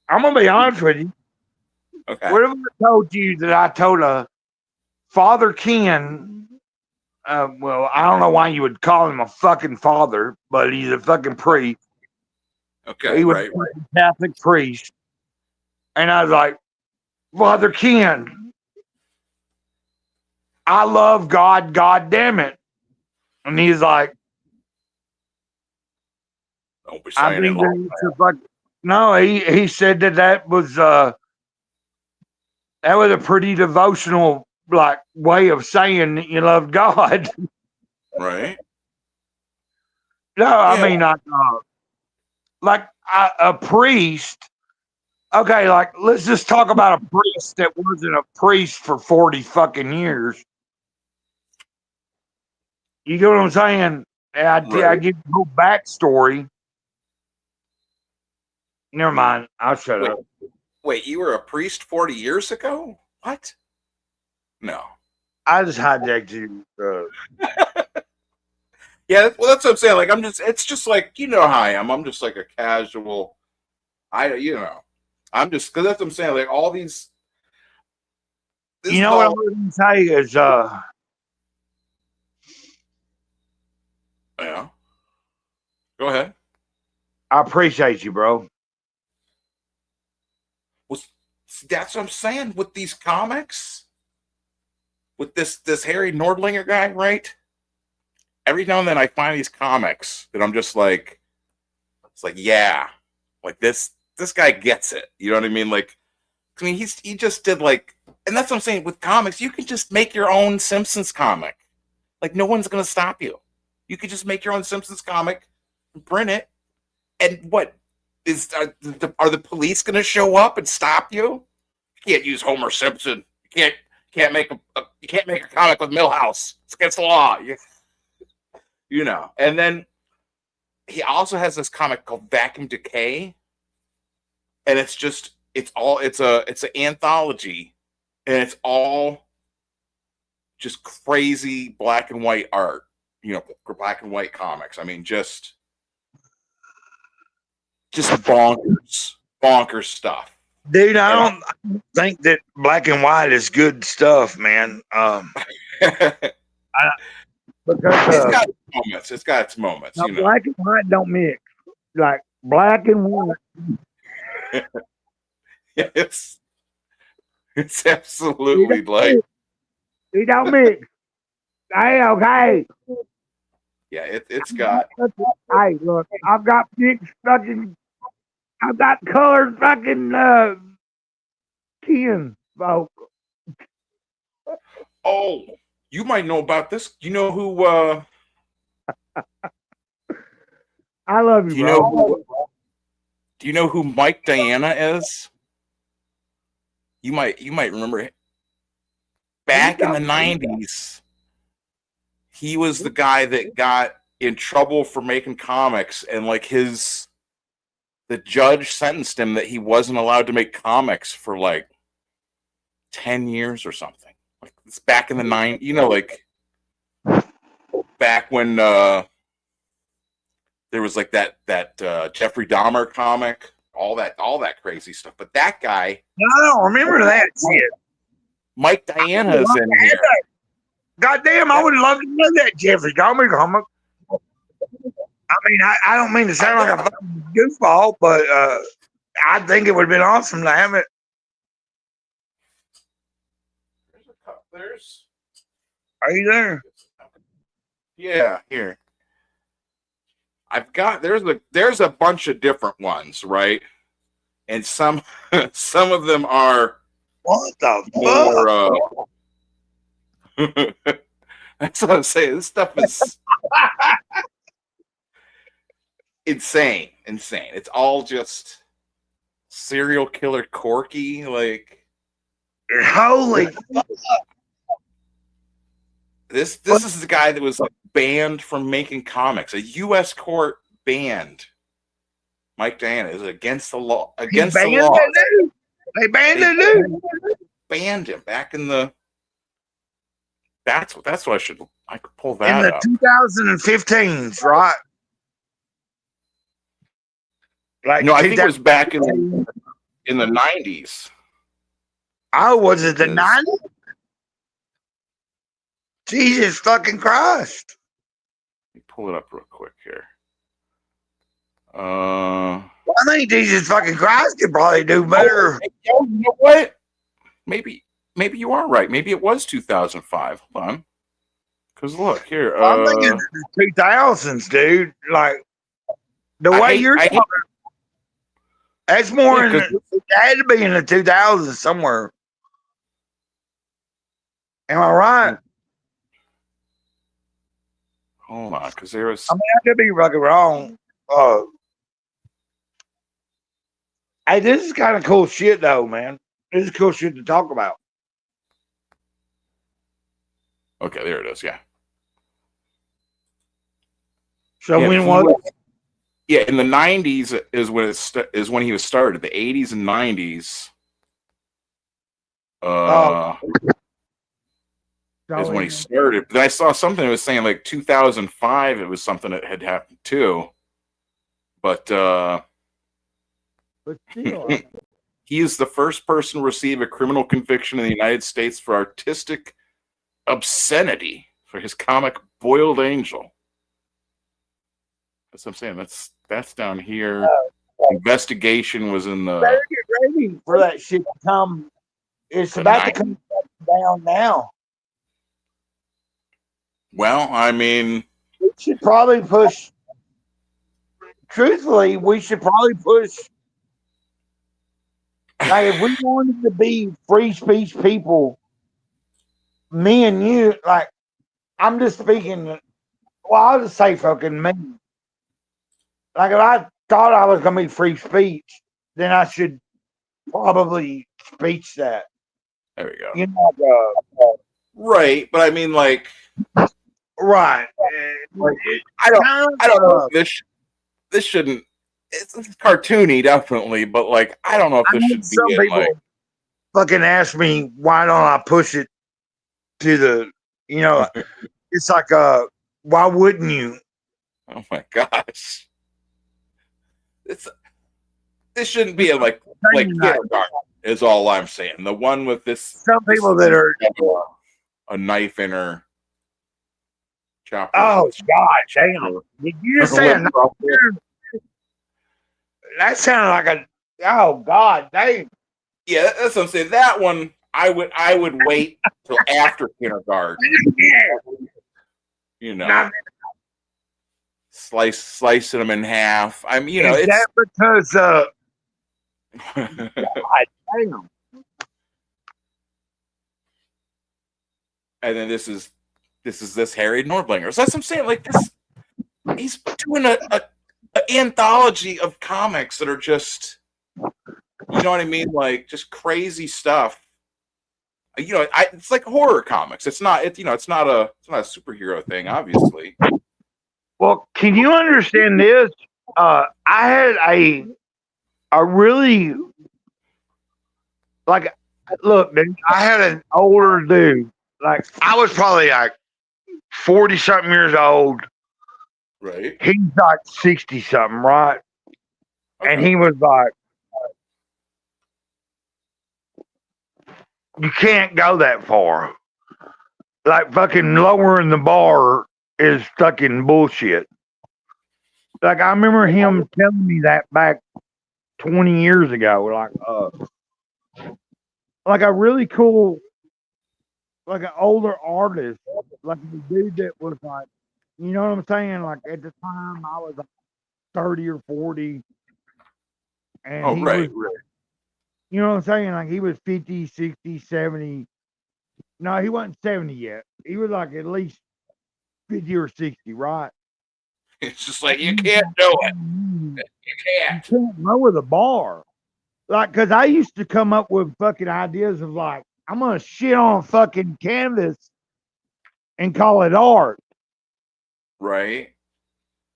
I'm gonna be honest with you. Okay. What have I told you that I told Father Ken? Well, I don't know why you would call him a fucking father, but he's a fucking priest. Okay, he was right. a Catholic priest. And I was like, Father Ken, I love God, god damn it. And he's like, don't be saying it. No, he said that was a pretty devotional like way of saying that you love God. Right. No, I mean not like a priest. Okay, like let's just talk about a priest that wasn't a priest for 40 fucking years. You get what I'm saying? I give you a whole backstory. Never mind. I'll shut up. Wait, you were a priest 40 years ago? What? No. I just hijacked you. Yeah, well, that's what I'm saying. Like, it's just like, how I am. I'm just like a casual, I'm just, because that's what I'm saying. Like, all these. What I'm going to say is, yeah. Go ahead. I appreciate you, bro. Well, that's what I'm saying with these comics. With this Harry Nordlinger guy, right? Every now and then I find these comics that I'm just like, it's like, yeah, like this guy gets it. You know what I mean? Like, I mean, he just did like, and that's what I'm saying with comics. You can just make your own Simpsons comic. Like, no one's gonna stop you. You could just make your own Simpsons comic, print it, and what are the police gonna show up and stop you? You can't use Homer Simpson. You can't make a comic with Milhouse. It's against the law. And then he also has this comic called Vacuum Decay, and it's an anthology, and it's all just crazy black and white art, black and white comics. I mean, just bonkers stuff. Dude, I don't think that black and white is good stuff, man. Because It's got its moments. It's got its moments, now you know. black and white don't mix. Like black and white. It's absolutely like It don't mix. Hey, okay. yeah, it's got Hey, look, I've got mixed fucking. I've got colored fucking skin, folks. oh, you might know about this. You know who I love you, bro. Do you know who Mike Diana is? You might remember it. Back in the 90s, he was the guy that got in trouble for making comics, and like the judge sentenced him that he wasn't allowed to make comics for like 10 years or something. Like it's back in the 90s, you know, like back when there was like that Jeffrey Dahmer comic, all that crazy stuff. But that guy, No, I don't remember that shit. Mike Diana is in here. Goddamn, I would love to know that Jeffrey Dahmer comic. I mean, I don't mean to sound like a fucking goofball, but I think it would have been awesome to have it. There's Are you there? Yeah, here. I've got there's a bunch of different ones, right? And some of them are what the fuck? That's what I'm saying. This stuff is insane. It's all just serial killer Corky, like holy fuck. This is the guy that was banned from making comics. A U.S. court banned Mike Diana. Is against the law. Against the law. They banned the dude. Banned him back in the. That's what I could pull that in the up. 2015s, right? Like no, I think it was back in the 90s. Oh, was it the 90s? Jesus fucking Christ. Let me pull it up real quick here. I think Jesus fucking Christ could probably do better. You know what? Maybe you are right. Maybe it was 2005. Hold on. Because look here. I'm thinking the 2000s, dude. Like the way you're talking. That's more in it had to be in the 2000s somewhere. Am I right? Hold on, because there was. I mean, I could be fucking wrong. Hey, this is kind of cool shit, though, man. This is cool shit to talk about. Okay, there it is. Yeah. So when was? Yeah, in the 90s is when he was started. The 80s and 90s. Is when he started. But then I saw something that was saying like 2005. It was something that had happened too. But still, he is the first person to receive a criminal conviction in the United States for artistic obscenity for his comic Boiled Angel. That's what I'm saying. That's down here. Investigation was in the. Better get ready for that shit to come. It's about to come down now. Well, I mean, we should probably push. Truthfully, we should probably push. Like, if we wanted to be free speech people, me and you, like, I'm just speaking. Well, I'll just say fucking me. Like, if I thought I was going to be free speech, then I should probably speech that. There we go. You know, right, but I mean, like, right. I don't know if this shouldn't. It's cartoony, definitely, but like, I don't know if this should some be. People like, fucking ask me why don't I push it to the? You know, it's like why wouldn't you? Oh my gosh! This shouldn't be like kindergarten. Is all I'm saying. The one with this. Some people that are a knife in her. Chopper. Oh God, damn! Did you just say a knife? That sounded like a. Oh God, damn! Yeah, that's what I'm saying. That one, I would wait till after kindergarten. You know, slicing them in half. I mean, you know, is it's that because God damn. And then this Harry Nordlinger. So that's what I'm saying. Like this, he's doing a anthology of comics that are just, you know what I mean, like just crazy stuff. You know, it's like horror comics. It's not. It's not a superhero thing, obviously. Well, can you understand this? I had a really like look, man, I had an older dude. Like I was probably like 40 something years old. Right. He's like 60 something, right? Okay. And he was like, you can't go that far. Like fucking lowering the bar is fucking bullshit. Like I remember him telling me that back 20 years ago. Like a really cool, like an older artist, like a dude that was like, you know what I'm saying? Like at the time I was like 30 or 40. And he was, you know what I'm saying? Like he was 50, 60, 70. No, he wasn't 70 yet. He was like at least 50 or 60, right? It's just like, you can't do it. You can't. You can't lower the bar. Like, because I used to come up with fucking ideas of like, I'm going to shit on fucking canvas and call it art. Right.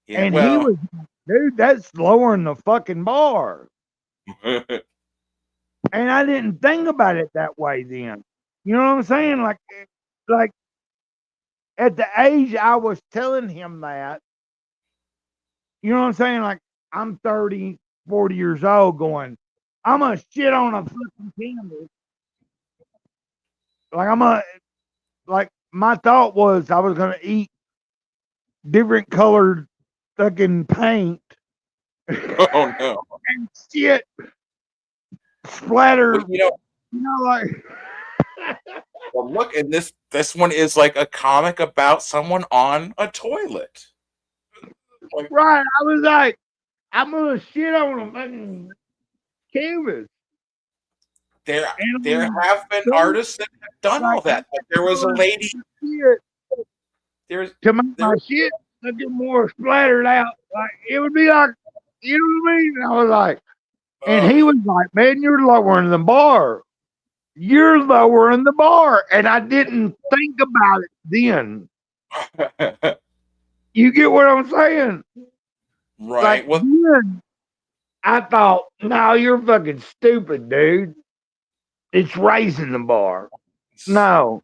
Yeah, and he was, dude, that's lowering the fucking bar. And I didn't think about it that way then. You know what I'm saying? Like at the age I was telling him that, you know what I'm saying? Like I'm 30, 40 years old going, I'm going to shit on a fucking canvas. Like my thought was I was going to eat different colored fucking paint. Oh no. And shit splatter. But, you know, like well, look, and this one is like a comic about someone on a toilet. Like, right. I was like, I'm gonna shit on a fucking canvas. There have been artists that have done all that. Like there was a lady. To make my shit get more splattered out. Like it would be like, you know what I mean? And I was like, and he was like, man, you're lowering the bar. You're lowering the bar. And I didn't think about it then. You get what I'm saying? Right. Like, then I thought, no, you're fucking stupid, dude. It's raising the bar. No.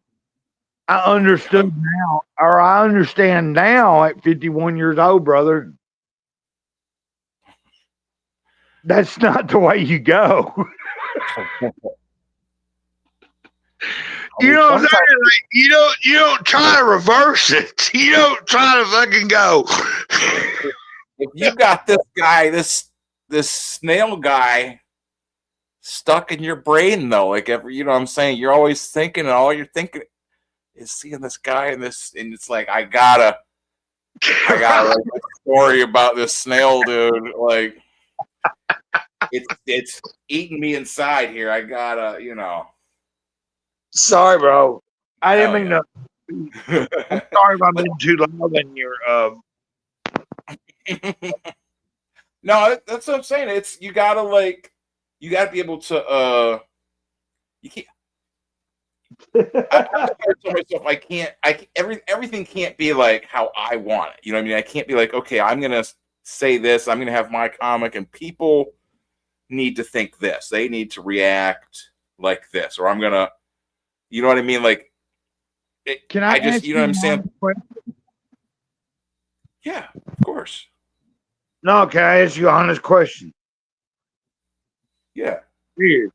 I understood now, or I understand now at 51 years old, brother. That's not the way you go. You know what I'm saying? Like, you don't try to reverse it. You don't try to fucking go. If you got this guy, this snail guy stuck in your brain though, like you know what I'm saying? You're always thinking, and all you're thinking is seeing this guy and this, and it's like I gotta write a story about this snail dude. Like it's eating me inside here. I gotta, you know. Sorry, bro. I didn't mean to. I'm sorry if I'm being too loud in your. No, that's what I'm saying. It's you gotta be able to. You can't. I tell myself everything can't be like how I want it. You know what I mean? I can't be like, okay, I'm gonna say this. I'm gonna have my comic, and people need to think this. They need to react like this, or I'm gonna. You know what I mean? Like, can I just, you know what I'm saying? Yeah, of course. No, can I ask you a honest question? Yeah. Years.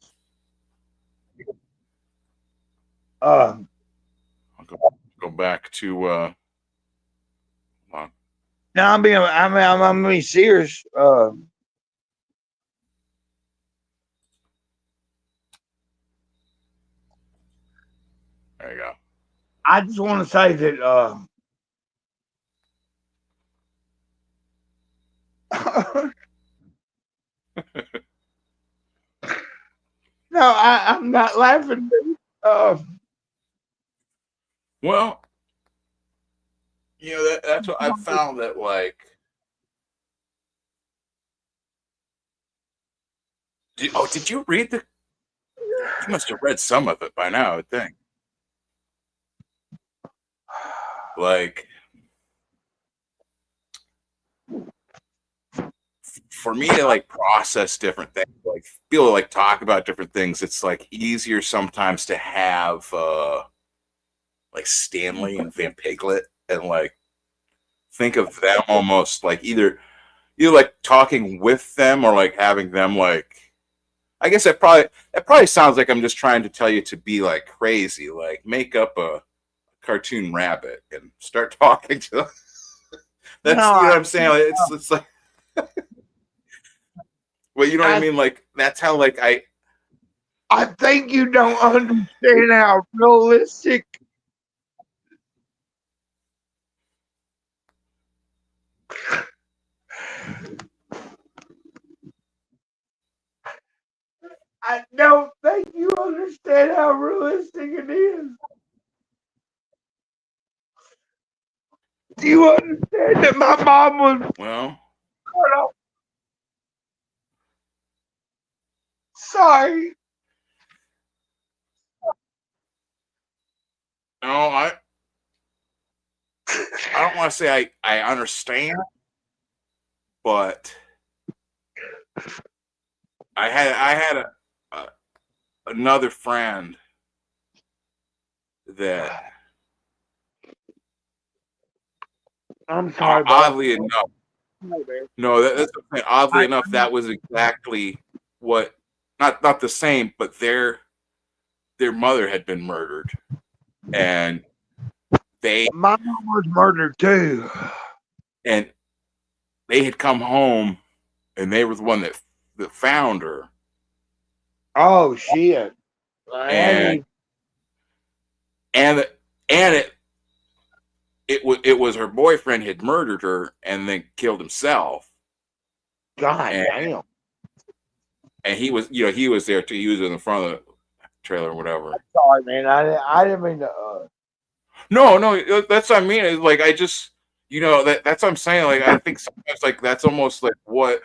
I'll go back to hold on. No, I'm being serious. There you go. I just want to say that no, I'm not laughing. Well, you know that's what I've found that like. Did you read the? You must have read some of it by now, I would think. Like, for me to like process different things, like feel like talk about different things, it's like easier sometimes to have like Stanley and Van Piglet and like think of them almost like either like talking with them or like having them like. I guess that probably sounds like I'm just trying to tell you to be like crazy, like make up a cartoon rabbit and start talking to them. That's No, you know what I'm saying. Like, it's like, well, you know what I mean. Like that's how like I think you don't understand how realistic. I don't think you understand how realistic it is. Do you understand that my mom was well. cut off? Sorry. No, I don't want to say I understand, but I had another friend that I'm sorry, oddly enough. No, that's oddly enough that was exactly what not the same, but their mother had been murdered, and my mom was murdered too, and they had come home, and they were the one that found her. Oh shit! And it was her boyfriend had murdered her and then killed himself. God damn! And he was there too. He was in the front of the trailer or whatever. Sorry, man. I didn't mean to. No, that's what I mean. It's like I just, that's what I'm saying. Like I think sometimes like that's almost like what.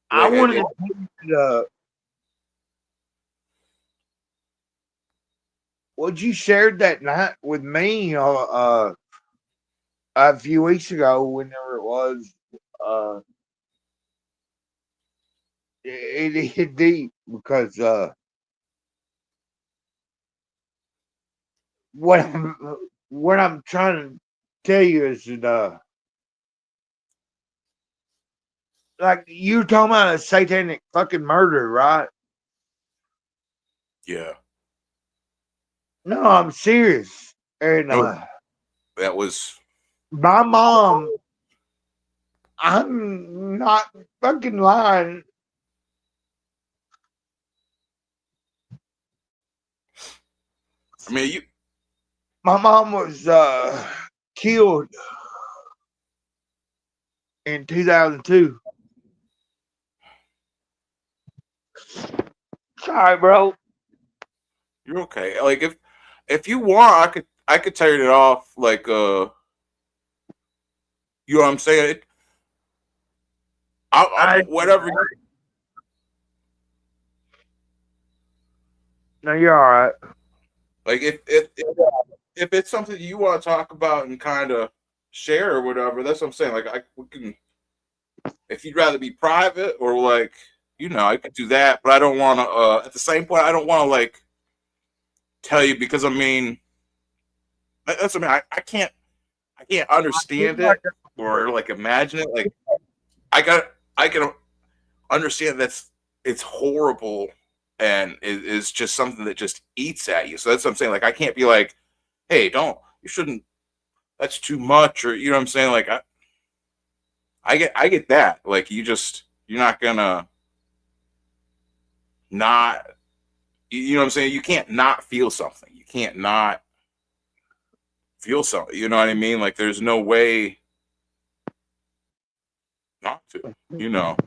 Like, I wanted to tell you what you shared that night with me a few weeks ago, whenever it was. It hit deep because what I'm trying to tell you is that like you talking about a satanic fucking murder, right? Yeah. No, I'm serious. And that was my mom. I'm not fucking lying. I mean, my mom was killed in 2002. Sorry, bro. You're okay. Like if you want, I could turn it off. Like you know what I'm saying? I'll whatever. No, you're all right. Like if it's something you want to talk about and kind of share or whatever, that's what I'm saying. Like we can, if you'd rather be private or like, I could do that, but I don't want to. At the same point, I don't want to like tell you because I mean, that's what I mean. I can't understand it or like imagine it. Like I can understand that's it's horrible, and it's just something that just eats at you. So that's what I'm saying. Like, I can't be like, hey, you shouldn't, that's too much, or you know what I'm saying? Like, I get that. Like, you're not gonna not, you know what I'm saying? You can't not feel something. You can't not feel something. You know what I mean? Like, there's no way not to, you know?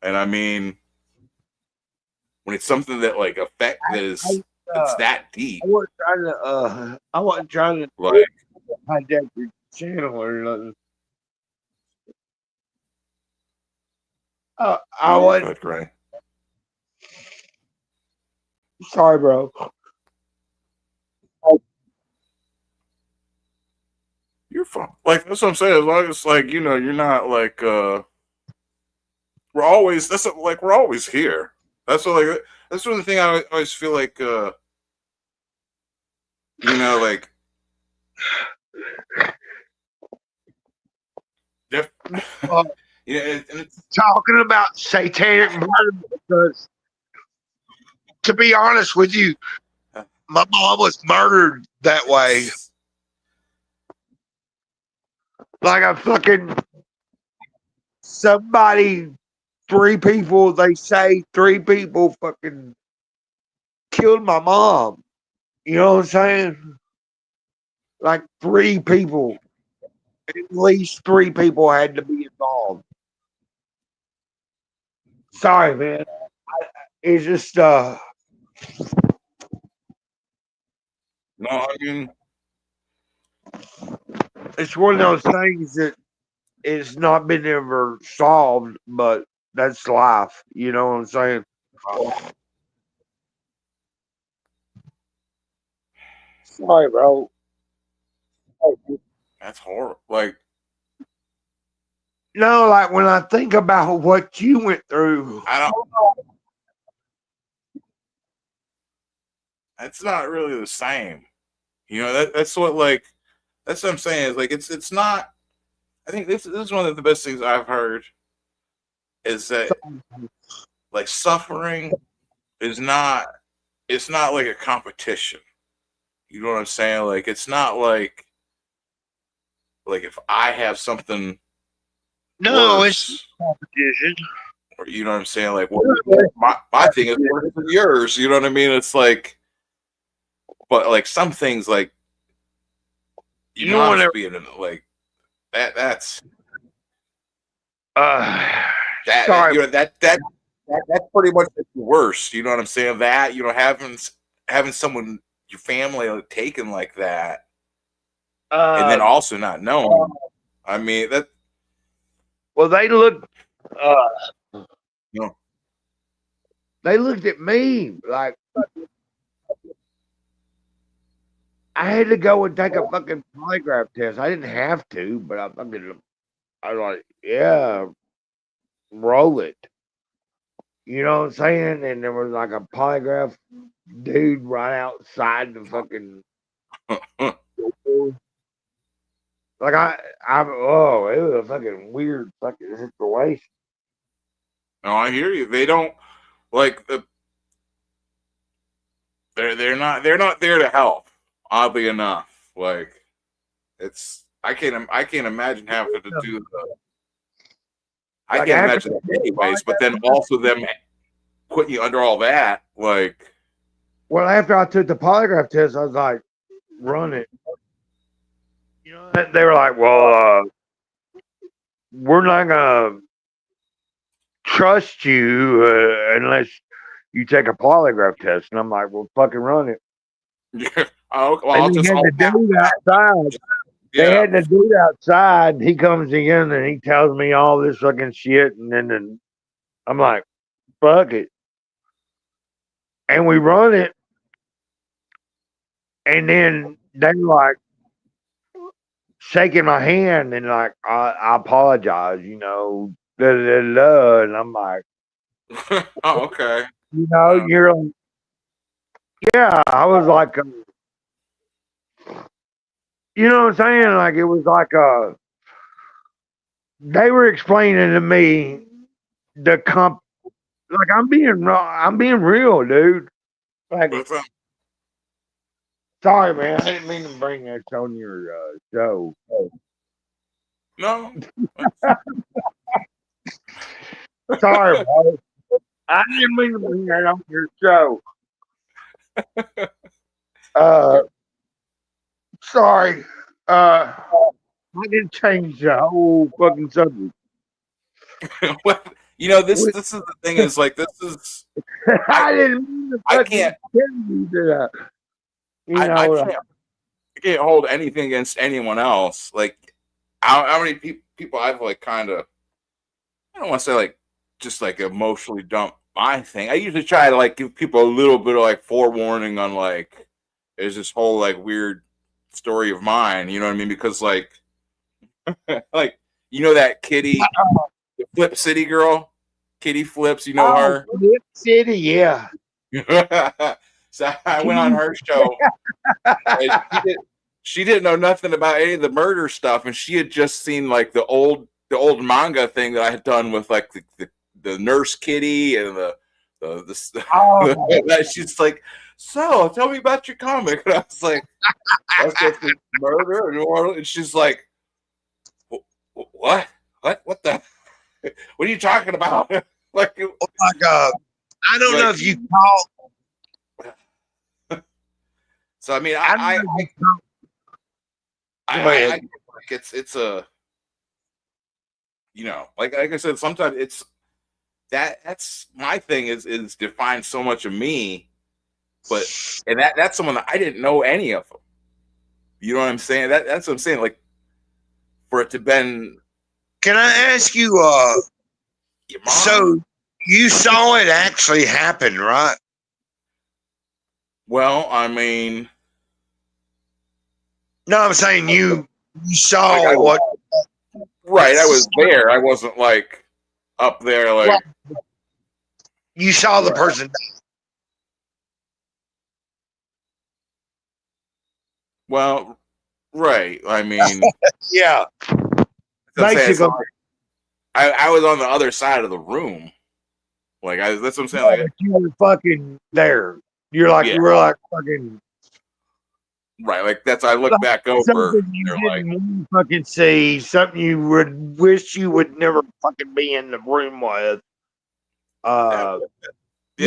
And I mean, when it's something that like it's that deep. I wasn't trying to Like, hijack your channel or nothing. I wasn't. Gray. Sorry, bro. You're fine. Like, that's what I'm saying. As long as, like, you know, you're not like we're always we're always here. That's what, like, that's one of the thing I always feel like you know, like you know, and it's Talking about satanic murder, because to be honest with you, my mom was murdered that way. Like a fucking somebody, they say 3 people fucking killed my mom. You know what I'm saying? Like 3 people. At least 3 people had to be involved. Sorry, man. It's just no, I mean, it's one of those things that it's not been ever solved, but that's life. You know what I'm saying? Sorry, bro. that's horrible. Like, No, like when I think about what you went through, I don't. It's not really the same. You know, that's what, like, that's what I'm saying. Is like, it's not. I think this is one of the best things I've heard. Is that, like, suffering is not. It's not like a competition. You know what I'm saying? Like, it's not like if I have something no, worse, it's competition. or you know what I'm saying? Like, well, my thing is worse than yours. You know what I mean? It's like, but like some things, like, you know, I'm just being like that. That's sorry. you know, that's pretty much the worst. You know what I'm saying? That, you know, having someone, your family, like, taken like that, and then also not knowing. I mean, that. Well, they looked. You know, They looked at me like I had to go and take a fucking polygraph test. I didn't have to, but I was like, yeah, roll it. You know what I'm saying? And there was like a polygraph dude right outside the fucking. Like it was a fucking weird fucking situation. no, I hear you. They don't like the. They're not there to help. Oddly enough, like, it's I can't imagine having to do the. I Like, can't imagine that anyways. But then also them putting you under all that, like. Well, after I took the polygraph test, I was like, run it. You know, they were like, well, we're not gonna trust you unless you take a polygraph test. And I'm like, well, fucking run it. Yeah. Well, And they had to do it outside. Yeah. They had to do it outside. He comes in and he tells me all this fucking shit, and then I'm like, fuck it. And we run it, and then they like shaking my hand and like, I apologize, you know, da, da, da, da. And I'm like, Oh, okay. you know, you're like, yeah. I was like, you know what I'm saying? Like, it was like they were explaining to me the like I'm being real, dude. Like, sorry, man, I didn't mean to bring this on your show. No. Sorry, bro. I didn't mean to bring that on your show. Sorry. I didn't change the whole fucking subject. You know, this is the thing is like this is I didn't mean to I fucking can't tell you that. I can't hold anything against anyone else. Like how many people I've like kind of I don't want to say like just like emotionally dump my thing. I usually try to like give people a little bit of like forewarning on like there's this whole like weird story of mine. You know what I mean? Because like like you know that Kitty, the Flip City girl, Kitty Flips. You know her. Flip City, yeah. So I went on her show. And she didn't know nothing about any of the murder stuff, and she had just seen like the old manga thing that I had done with like the nurse Kitty and she's like, so tell me about your comic. And I was like, that's just murder and she's like, what the what are you talking about? Like, oh my God, I don't know if you call. So I mean, it's a, you know, like I said, sometimes it's that's my thing is define so much of me, but and that's someone that I didn't know any of them. You know what I'm saying? That's what I'm saying. Like for it to been. Can I ask you? So you saw it actually happen, right? Well, I mean, no, I'm saying you saw like what. Right, I was there. I wasn't like up there. Like you saw the person die. Well, right. I mean, yeah. Basically, I was on the other side of the room. Like that's what I'm saying. Like you were fucking there. You're like you were like fucking. Right, like that's I look back over. Something you didn't fucking see, something you would wish you would never fucking be in the room with. You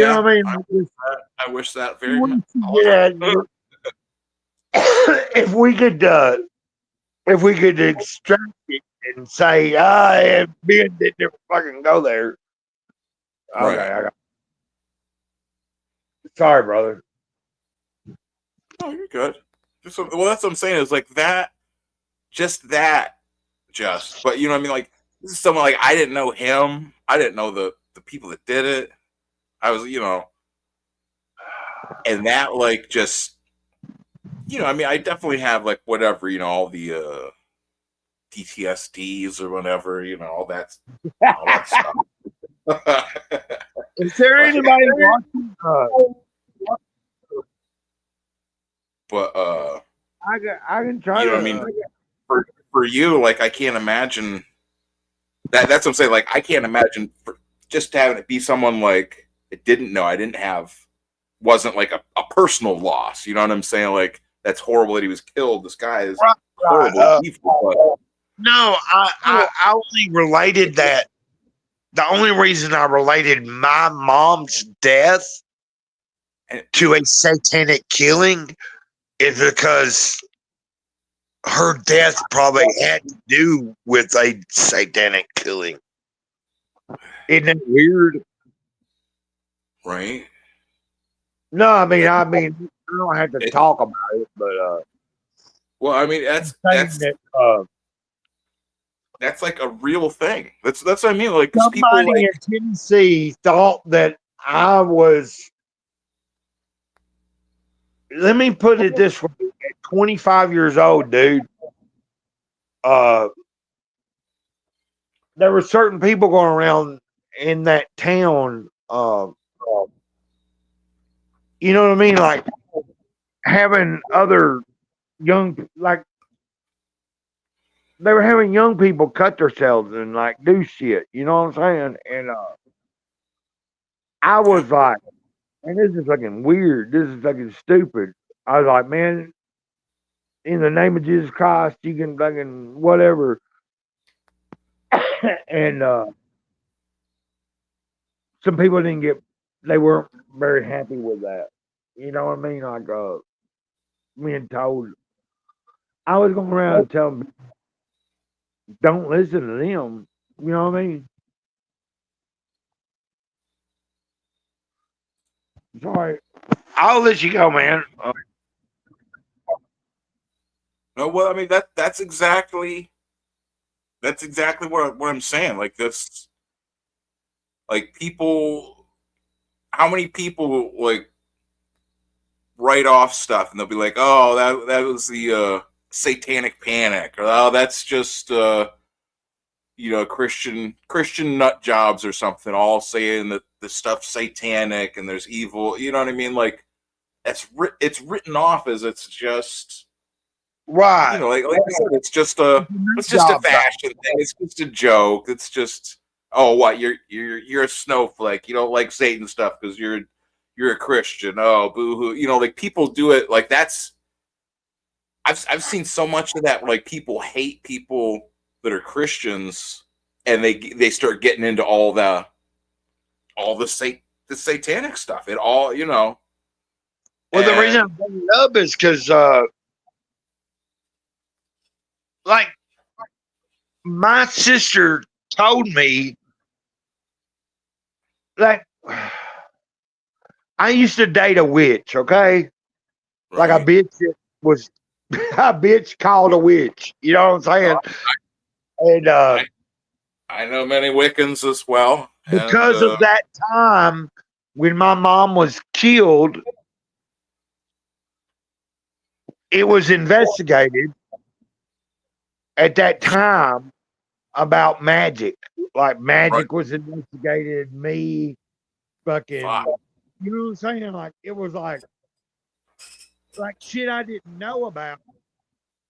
know what I mean? I wish that very much. Yeah. If we could extract it and say, Ben didn't ever fucking go there. Okay, right. I got. Sorry, brother. No, you're good. That's what I'm saying is like that, but you know what I mean? Like this is someone like I didn't know him. I didn't know the people that did it. I was, you know, and that like just, you know, I mean, I definitely have like whatever, you know, all the PTSDs or whatever, you know, all that stuff. Is there anybody watching? But I can try you know to. What I mean, for you, like I can't imagine that. That's what I'm saying. Like I can't imagine just having it be someone like it didn't know. I didn't have wasn't like a personal loss. You know what I'm saying? Like that's horrible that he was killed. This guy is horrible. No, I only related that. The only reason I related my mom's death to a satanic killing is because her death probably had to do with a satanic killing. Isn't that weird? Right. No, I mean, I don't have to talk about it, but well, I mean, that's like a real thing. That's what I mean. Like somebody people like, in Tennessee thought that I was. Let me put it this way: at 25 years old, dude, there were certain people going around in that town. You know what I mean? Like having other young, like they were having young people cut themselves and like do shit. You know what I'm saying? And I was like, man, this is fucking weird. This is fucking stupid. I was like, man, in the name of Jesus Christ, you can fucking whatever. And some people they weren't very happy with that. You know what I mean? Like, being told. I was going around and telling them, don't listen to them. You know what I mean? Sorry. I'll let you go, man. No, well, I mean that's exactly what I'm saying. Like this, like people, how many people like write off stuff and they'll be like, oh, that was the satanic panic, or oh, that's just Christian nut jobs or something, all saying that the stuff's satanic and there's evil. You know what I mean? Like it's written off as it's just. Right. You know, like I said, it's just a fashion thing. It's just a joke. It's just, oh, what you're a snowflake. You don't like Satan stuff because you're a Christian. Oh, boo-hoo. You know, like people do it like that's. I've seen so much of that. Like people hate people that are Christians, and they start getting into all the satanic stuff. It all, you know. Well, the reason I'm bringing it up is because. Like, my sister told me, like, I used to date a witch, okay? Like a bitch that was a bitch called a witch. You know what I'm saying? And I know many Wiccans as well. Because of that time when my mom was killed, it was investigated at that time about magic. Like magic was investigated, me fucking, you know what I'm saying? Like it was like shit I didn't know about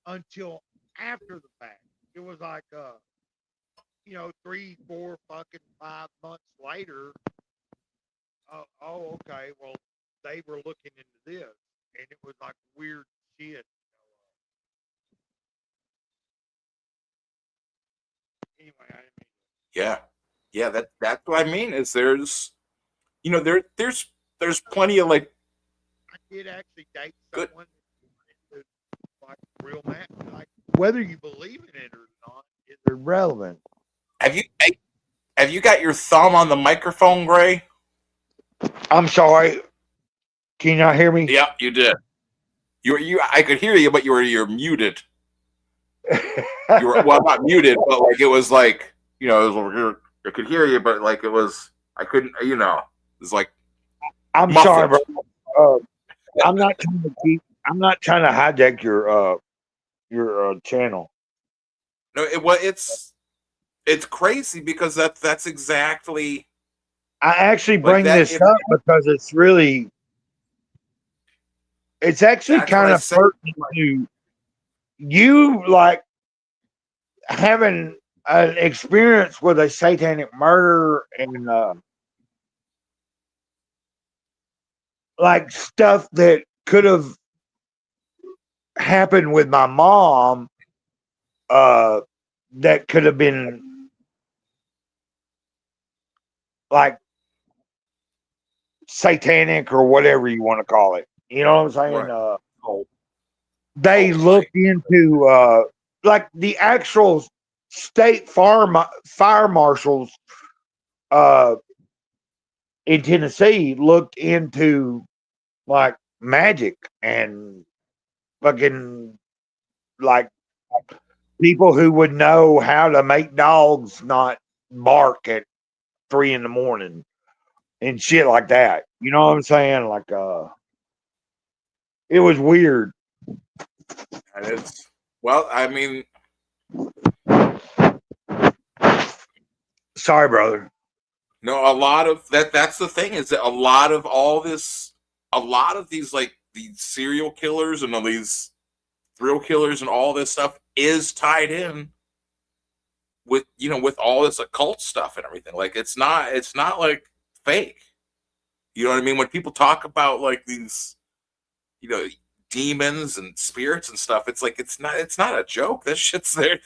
until after the fact. It was like 3, 4, fucking 5 months later. Oh, okay. Well, they were looking into this, and it was like weird shit. Anyway, Yeah, that's what I mean. Is there's plenty of like. I did actually date someone like real man. Like whether you believe in it or not is irrelevant. Have you got your thumb on the microphone, Gray? I'm sorry. Can you not hear me? Yeah, you did. I could hear you, but you're muted. You were not muted, but like it was like it was over here. I could hear you, but like it was I couldn't. It was like. I'm sorry, bro. I'm not trying to hijack your channel. No, it's crazy because that's exactly. I actually bring this up because it's actually kind of pertinent to you, like having an experience with a satanic murder and like stuff that could have happened with my mom that could have been like satanic or whatever you want to call it. You know what I'm saying? Right. They looked into like the actual state fire marshals in Tennessee looked into like magic and fucking like people who would know how to make dogs not bark at 3 a.m. and shit like that. You know what I'm saying? Like it was weird. And it's I mean, sorry, brother. No, a lot of that's the thing is that a lot of these like these serial killers and all these thrill killers and all this stuff is tied in with with all this occult stuff and everything. Like it's not like fake. You know what I mean? When people talk about like these, you know, demons and spirits and stuff, it's like it's not a joke. That shit's there.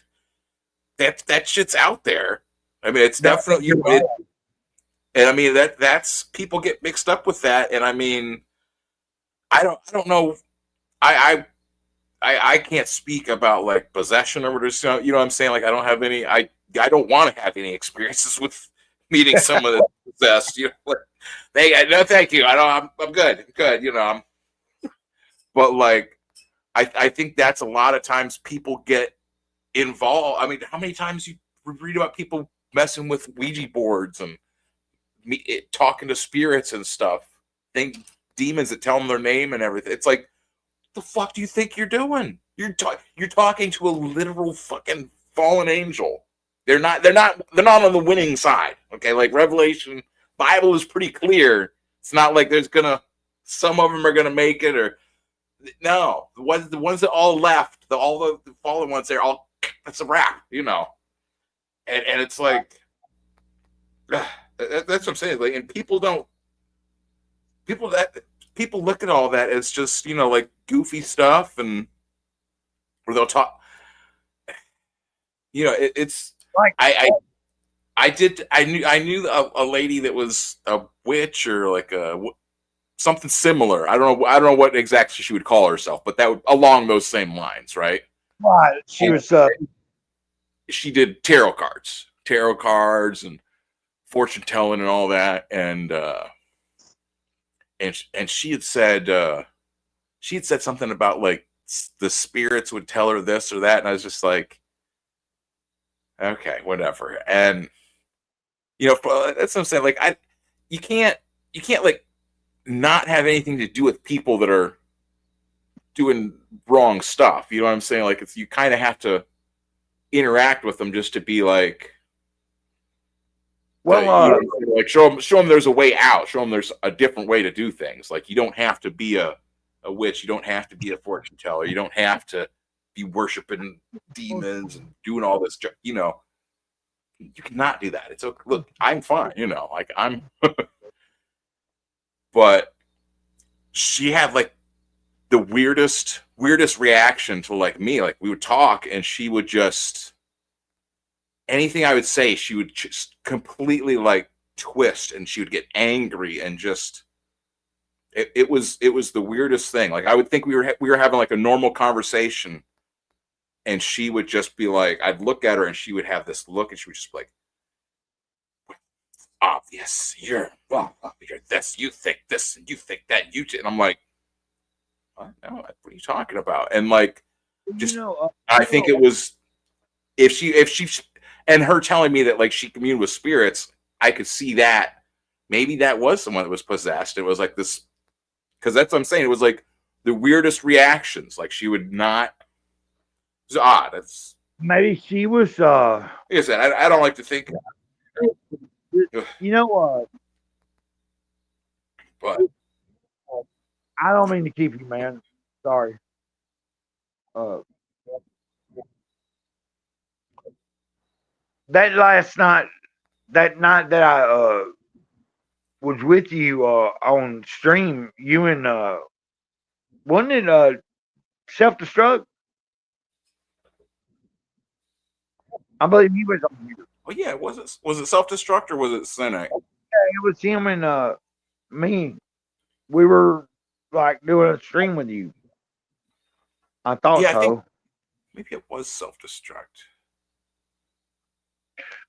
That shit's out there. I mean, it's definitely and I mean that's people get mixed up with that. And I mean, I don't know. I can't speak about like possession or whatever. You know what I'm saying? Like I don't have any. I don't want to have any experiences with meeting someone that's possessed. You know, like, no, thank you. I don't. I'm good. I'm good. You know. But like, I think that's a lot of times people get involved. I mean, how many times you read about people messing with Ouija boards and talking to spirits and stuff? Demons that tell them their name and everything. It's like, the fuck do you think you're doing? You're talking to a literal fucking fallen angel. They're not on the winning side. Okay, like Revelation Bible is pretty clear. It's not like there's some of them are gonna make it, or no, the ones that all left, all the fallen ones, they're all, that's a wrap, you know. And it's like, that's what I'm saying. Like, and people look at all that as just, you know, like goofy stuff, and or they'll talk, you know, it's like I knew a lady that was a witch or like something similar. I don't know what exactly she would call herself, but that would, along those same lines, right? Right. She did tarot cards and fortune telling and all that, and she had said something about like the spirits would tell her this or that, and I was just like, okay, whatever. And you know, that's what I'm saying. Like, you can't like not have anything to do with people that are doing wrong stuff. You know what I'm saying? Like, you kind of have to interact with them just to be like, well, you know, like show them there's a way out. Show them there's a different way to do things. Like, you don't have to be a witch. You don't have to be a fortune teller. You don't have to be worshiping demons and doing all this. You know, you cannot do that. It's okay. Look, I'm fine. You know, like I'm. But she had like the weirdest reaction to like me. Like, we would talk and she would just, anything I would say, she would just completely like twist, and she would get angry, and just it was the weirdest thing. Like, I would think we were having like a normal conversation, and she would just be like, I'd look at her and she would have this look, and she would just be like, obvious, you're this, you think this, and you think that, and I'm like, what are you talking about? And like, just, I think it was, if she and her telling me that like she communed with spirits, I could see that maybe that was someone that was possessed. It was like this, because that's what I'm saying. It was like the weirdest reactions. Like, she would not. It was odd. It's maybe she was. Like I said, I don't like to think. You know what? But I don't mean to keep you, man. Sorry. That last night, that I was with you on stream, you and wasn't it self-destruct? I believe he was on here. Oh yeah, was it self-destruct or was it Cynic? Yeah, it was him and me. We were like doing a stream with you. I thought yeah, so. I think maybe it was self-destruct.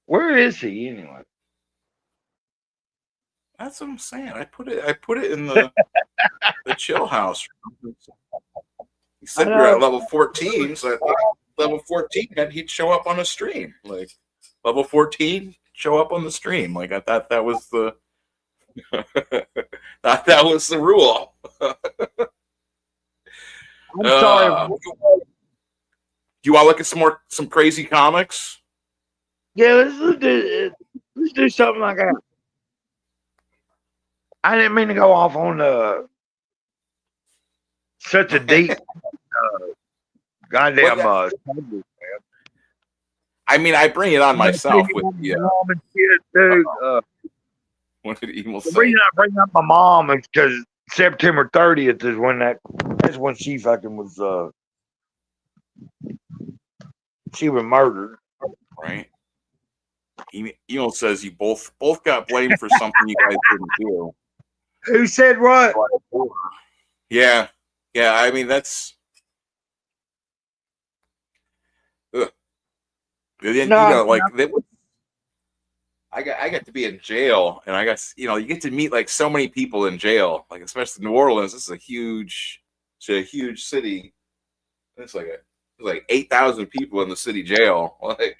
Where is he anyway? That's what I'm saying. I put it in the the chill house. He said we were at level 14, so I thought level 14 meant he'd show up on a stream. Like, level 14, show up on the stream. Like, I thought that was the that was the rule. I'm sorry. Do you want to look at some crazy comics? Yeah, let's do something like that. I didn't mean to go off on such a deep goddamn subject, man. I mean, I bring it on myself with you. Dude, What did Emil The say? reason I bring up my mom is because September 30th is when that's when she fucking was she was murdered. Right. Emil says you both got blamed for something you guys didn't do. Who said what? Yeah. Yeah, I mean that's ugh. Then, like that was, I got to be in jail, and I got you get to meet like so many people in jail, like especially New Orleans. This is a huge city. It's like 8,000 people in the city jail. Like,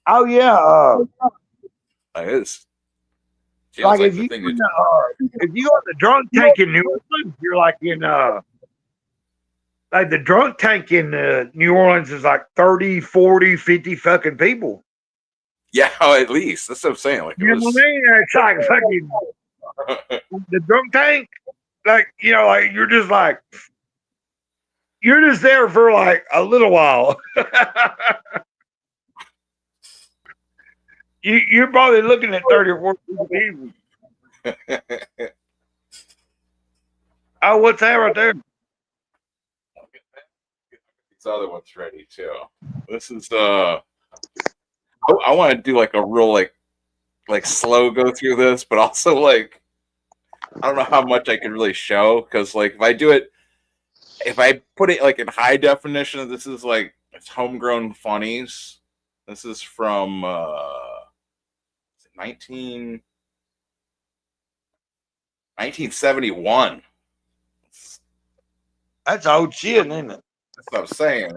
oh yeah, it is. Like if you if you go to the drunk tank in New Orleans, you're like in like the drunk tank in New Orleans is like 30, 40, 50 fucking people. Yeah, at least that's what I'm saying. Like, you know what I mean? It's like fucking the drunk tank. Like like you're just there for like a little while. You're probably looking at 30 or 40 people. Oh, what's that right there? These other ones ready too. This is I want to do like a real like slow go through this, but also like I don't know how much I can really show because like if I put it like in high definition, this is like it's homegrown funnies. This is from 1971. That's old shit, isn't it? That's what I'm saying.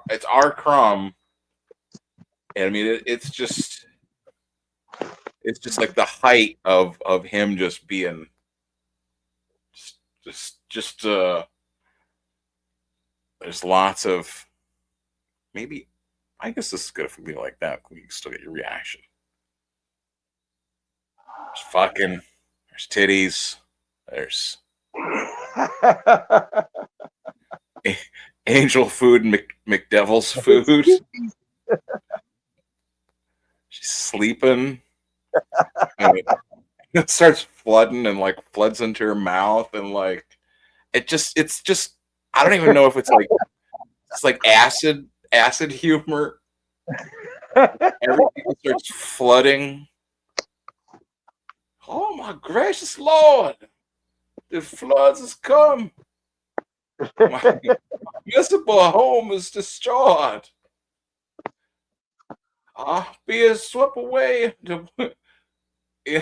It's R. Crumb, and I mean it's just like the height of him just being just there's lots of maybe I guess this is good if we be like that. We can still get your reaction. There's fucking, there's titties, there's angel food, McDevil's food. She's sleeping. And it starts flooding and like floods into her mouth and like it's just I don't even know if it's like acid humor. Everything starts flooding. Oh my gracious Lord! The floods has come. My miserable home is destroyed. I'll be swept away in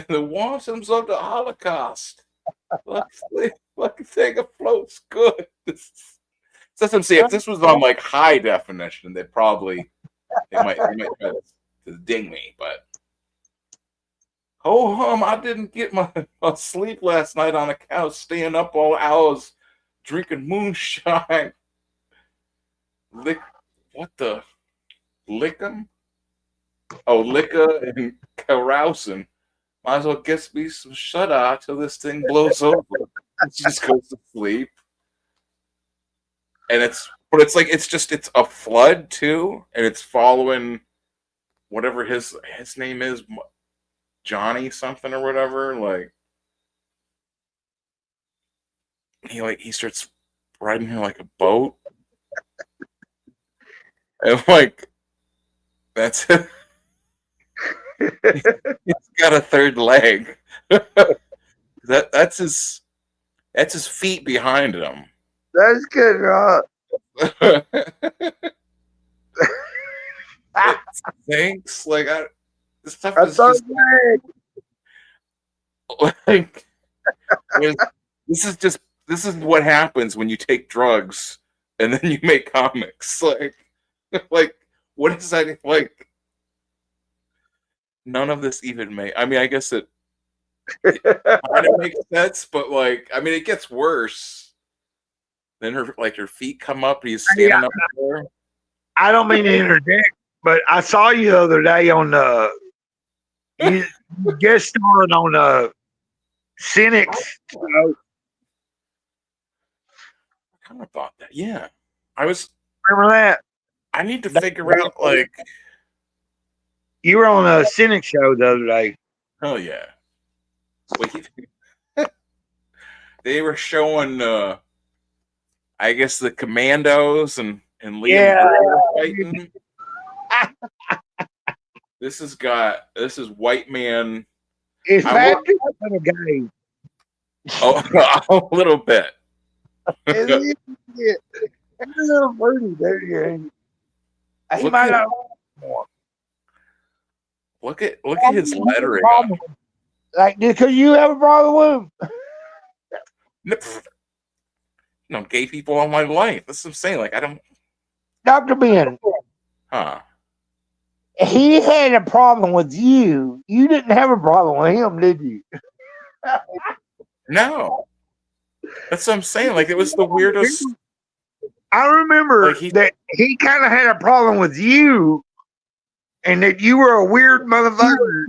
the wantons of the Holocaust. Like thing afloats good. That's what I'm saying. If this was on like high definition, they might try to ding me, but I didn't get my sleep last night on account of staying up all hours drinking moonshine. What the? Lickum? Oh, liquor and carousing. Might as well get me some shut-eye till this thing blows over. She just goes to sleep. And it's a flood too, and it's following whatever his name is, Johnny something or whatever. Like he starts riding here like a boat, and like that's it. He's got a third leg. That's his feet behind him. That's good, right? Thanks. Like this stuff is just like this is what happens when you take drugs and then you make comics. Like what is that like? None of this even I mean, I guess it kind of makes sense, but like, I mean, it gets worse. Then her feet come up, and he's standing up there. I don't mean to interject, but I saw you the other day on you guest starring on Cynics. I kind of thought that. Yeah, I was. Remember that? I need to figure out like you were on a Cynic show the other day. Oh yeah. They were showing, I guess, the Commandos and Liam Brewer fighting. This is white man. Is Patrick a gay? Oh, a little bit. It's a little fruity, dude. He might not more. Look at his lettering. Like, because you have a problem with him? No, gay people all my life. That's what I'm saying. Like, I don't. Dr. Ben. Huh. He had a problem with you. You didn't have a problem with him, did you? No. That's what I'm saying. Like, it was the weirdest. I remember that he kind of had a problem with you, and that you were a weird motherfucker.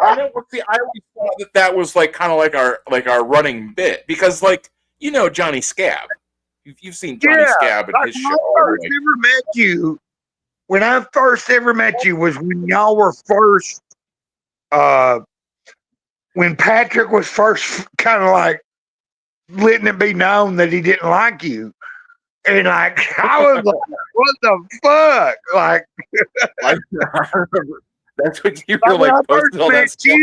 I always thought that was like kind of like our running bit, because like, you know, Johnny Scab. You've seen Johnny Scab and his show. When I first ever met you was when y'all were first, when Patrick was first kind of like letting it be known that he didn't like you. And like, I was like, what the fuck? Like, I remember, that's what you were like posting all that stuff.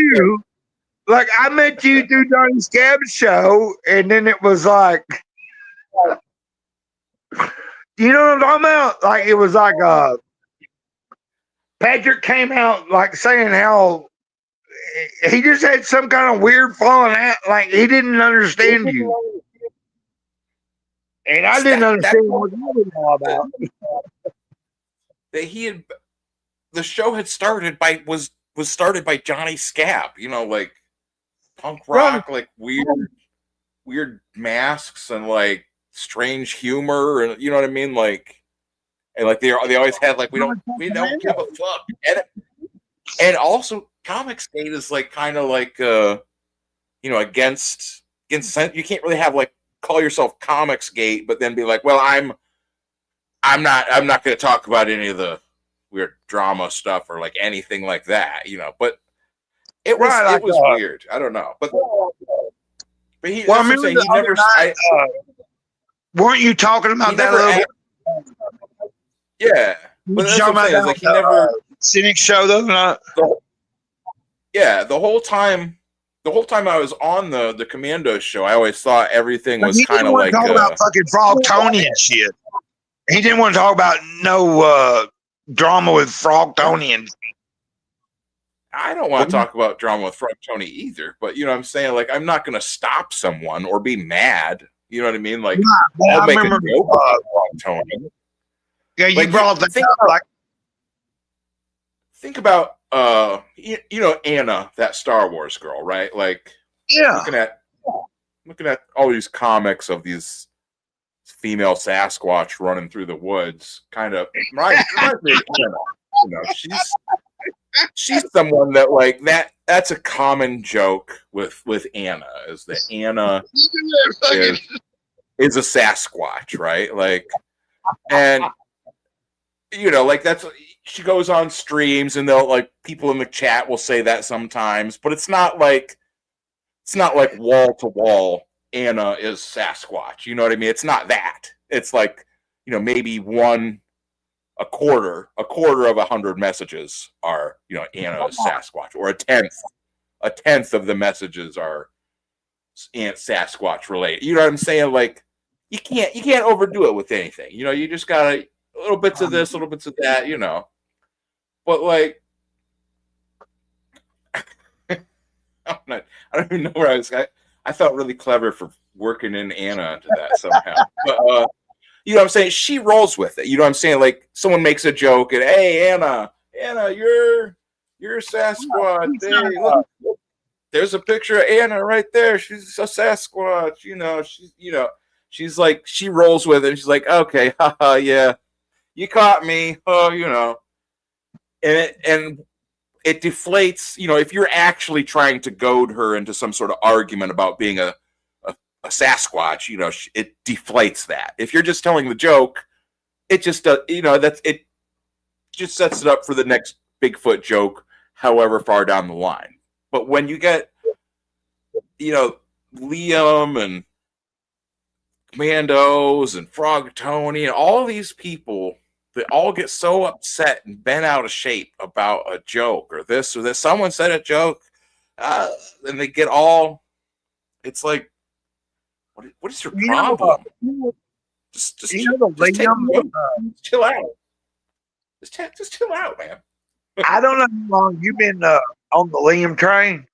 Like, I met you through Johnny Scab's show, and then it was like, you know what I'm talking about? Like, it was like, Patrick came out like saying how he just had some kind of weird falling out, like he didn't understand you. And I didn't understand what you were all about. That the show had started by was started by Johnny Scab, you know, like punk rock, like weird masks and like strange humor, and you know what I mean, like, and like they always had like we don't give a fuck, and also Comix Gate is like kind of like you know, against you can't really have like call yourself Comix Gate but then be like, well, I'm not going to talk about any of the weird drama stuff or like anything like that, you know. But it was weird. I don't know, but he. Well, I mean, he never. Weren't you talking about that little? Yeah, but that's what I'm saying. Like he never cynic show though. Not. Yeah, the whole time I was on the Commando show, I always thought everything was kind of like talk about fucking Frog Tony and shit. He didn't want to talk about no drama with Frog Tony and. I don't want to talk about drama with Frog Tony either, but you know what I'm saying? Like, I'm not going to stop someone or be mad. You know what I mean? Like, I'll make a joke about Frog Tony. Yeah, you like, brought that up. Like, think about, you know, Anna, that Star Wars girl, right? Like, yeah, looking at all these comics of these female Sasquatch running through the woods, kind of reminds me of Anna. You know, she's someone that like that's a common joke with Anna, is that Anna is a Sasquatch, right? Like, and you know, like that's, she goes on streams and they'll like, people in the chat will say that sometimes, but it's not like wall to wall Anna is Sasquatch. You know what I mean? It's not that. It's like, you know, maybe a quarter of 100 messages are, you know, Anna is Sasquatch, or a tenth of the messages are Sasquatch related. You know what I'm saying? Like, you can't overdo it with anything. You know, you just gotta little bits of this, little bits of that, you know. But like, I don't even know where I was. I felt really clever for working in Anna into that somehow. But you know what I'm saying? She rolls with it. You know what I'm saying? Like, someone makes a joke and, hey, Anna, you're Sasquatch. Hey, look, there's a picture of Anna right there. She's a Sasquatch. She's like, she rolls with it. And she's like, okay, haha, yeah, you caught me. Oh, you know, and it deflates. You know, if you're actually trying to goad her into some sort of argument about being a Sasquatch, you know, it deflates that. If you're just telling the joke, it just does, you know, it just sets it up for the next Bigfoot joke. however far down the line. But when you get, Liam and Commandos and Frog Tony and all these people that all get so upset and bent out of shape about a joke or this or that. Someone said a joke, and they get all. It's like, what is your problem? Just take a joke. Just chill out. Just chill out, man. I don't know how long you've been on the Liam train,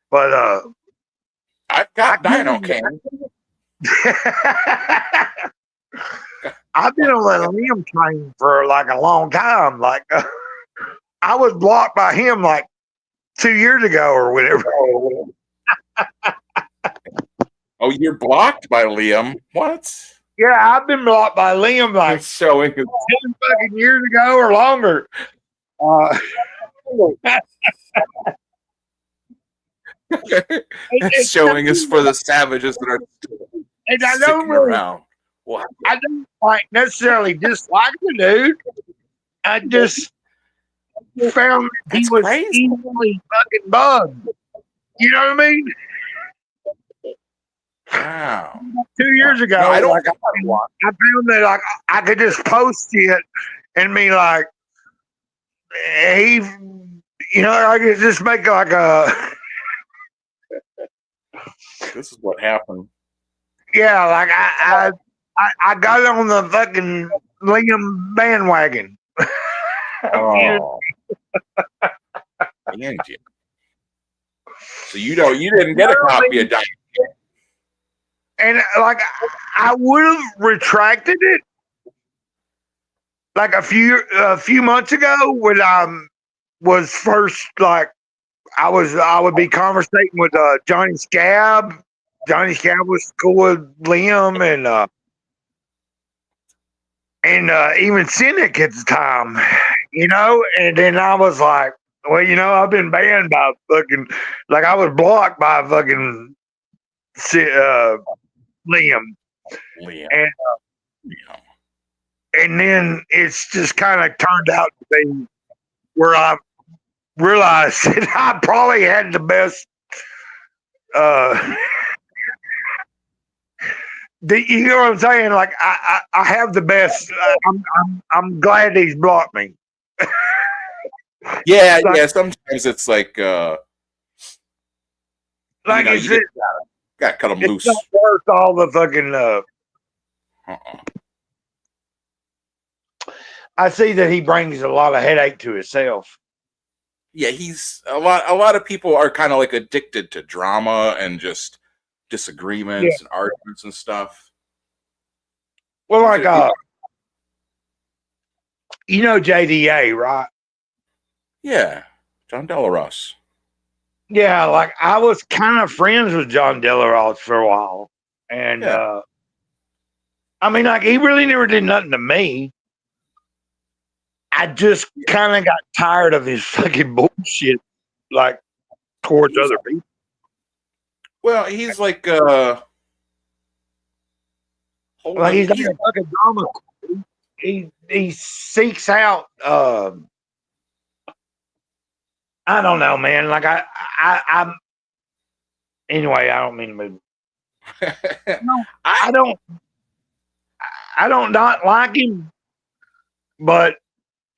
but I've got Dino Can. I've been on the Liam train for like a long time. Like I was blocked by him like 2 years ago or whatever. Oh, you're blocked by Liam? What? Yeah, I've been blocked by Liam like It's showing 10 fucking years ago or longer. It's showing us for the savages that are and I sticking don't really, around. What? I don't like necessarily dislike the dude. I just found that he was easily fucking bugged. You know what I mean? Wow. 2 years ago, No, I don't. like I found that like I could just post it and be like, he, I could just make like a. This is what happened. Yeah, like I got on the fucking Liam bandwagon. Oh. So you didn't get a copy of Dino. And like I would have retracted it like a few months ago when I was first like I would be conversating with Johnny Scab. Johnny Scab was cool with Liam and even Cynic at the time, and then I was like, well, I've been banned by fucking like I was blocked by fucking Liam. And then it's just kind of turned out to be where I realized that I probably had the best. You know what I'm saying? Like I have the best. I'm glad he's blocked me. Yeah. Sometimes it's like it's you gotta cut them loose. It's not worth all the fucking. I see that he brings a lot of headache to himself. Yeah, he's a lot of people are kind of like addicted to drama and just disagreements and arguments and stuff. Well, like JDA, right? Yeah, John Delaros. Yeah, like I was kind of friends with John Delaros for a while, and I mean, like he really never did nothing to me. I just kind of got tired of his fucking bullshit, like towards other people. Well, he's like, he's like a fucking drama. He seeks out. I don't know, man. Like I'm. Anyway, I don't mean to move. No, I don't not like him, but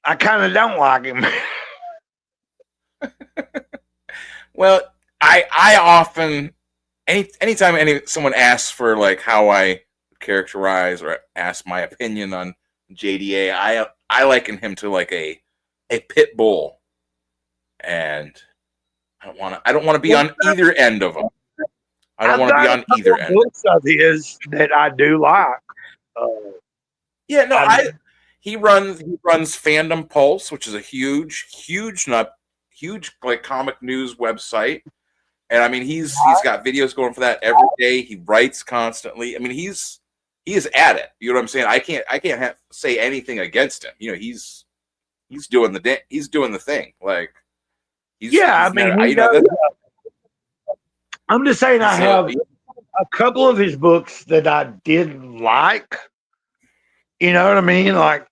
I kind of don't like him. Well, I often anytime someone asks for like how I characterize or ask my opinion on JDA, I liken him to like a pit bull, and I don't want to be on either end of him. I don't want to be on either end. Books of his that I do like. He runs Fandom Pulse, which is a huge like comic news website, and I mean he's got videos going for that every day. He writes constantly. I mean he is at it. You know what I'm saying? I can't say anything against him. He's doing the thing. Like I'm just saying I have a couple of his books that I did like. You know what I mean? Like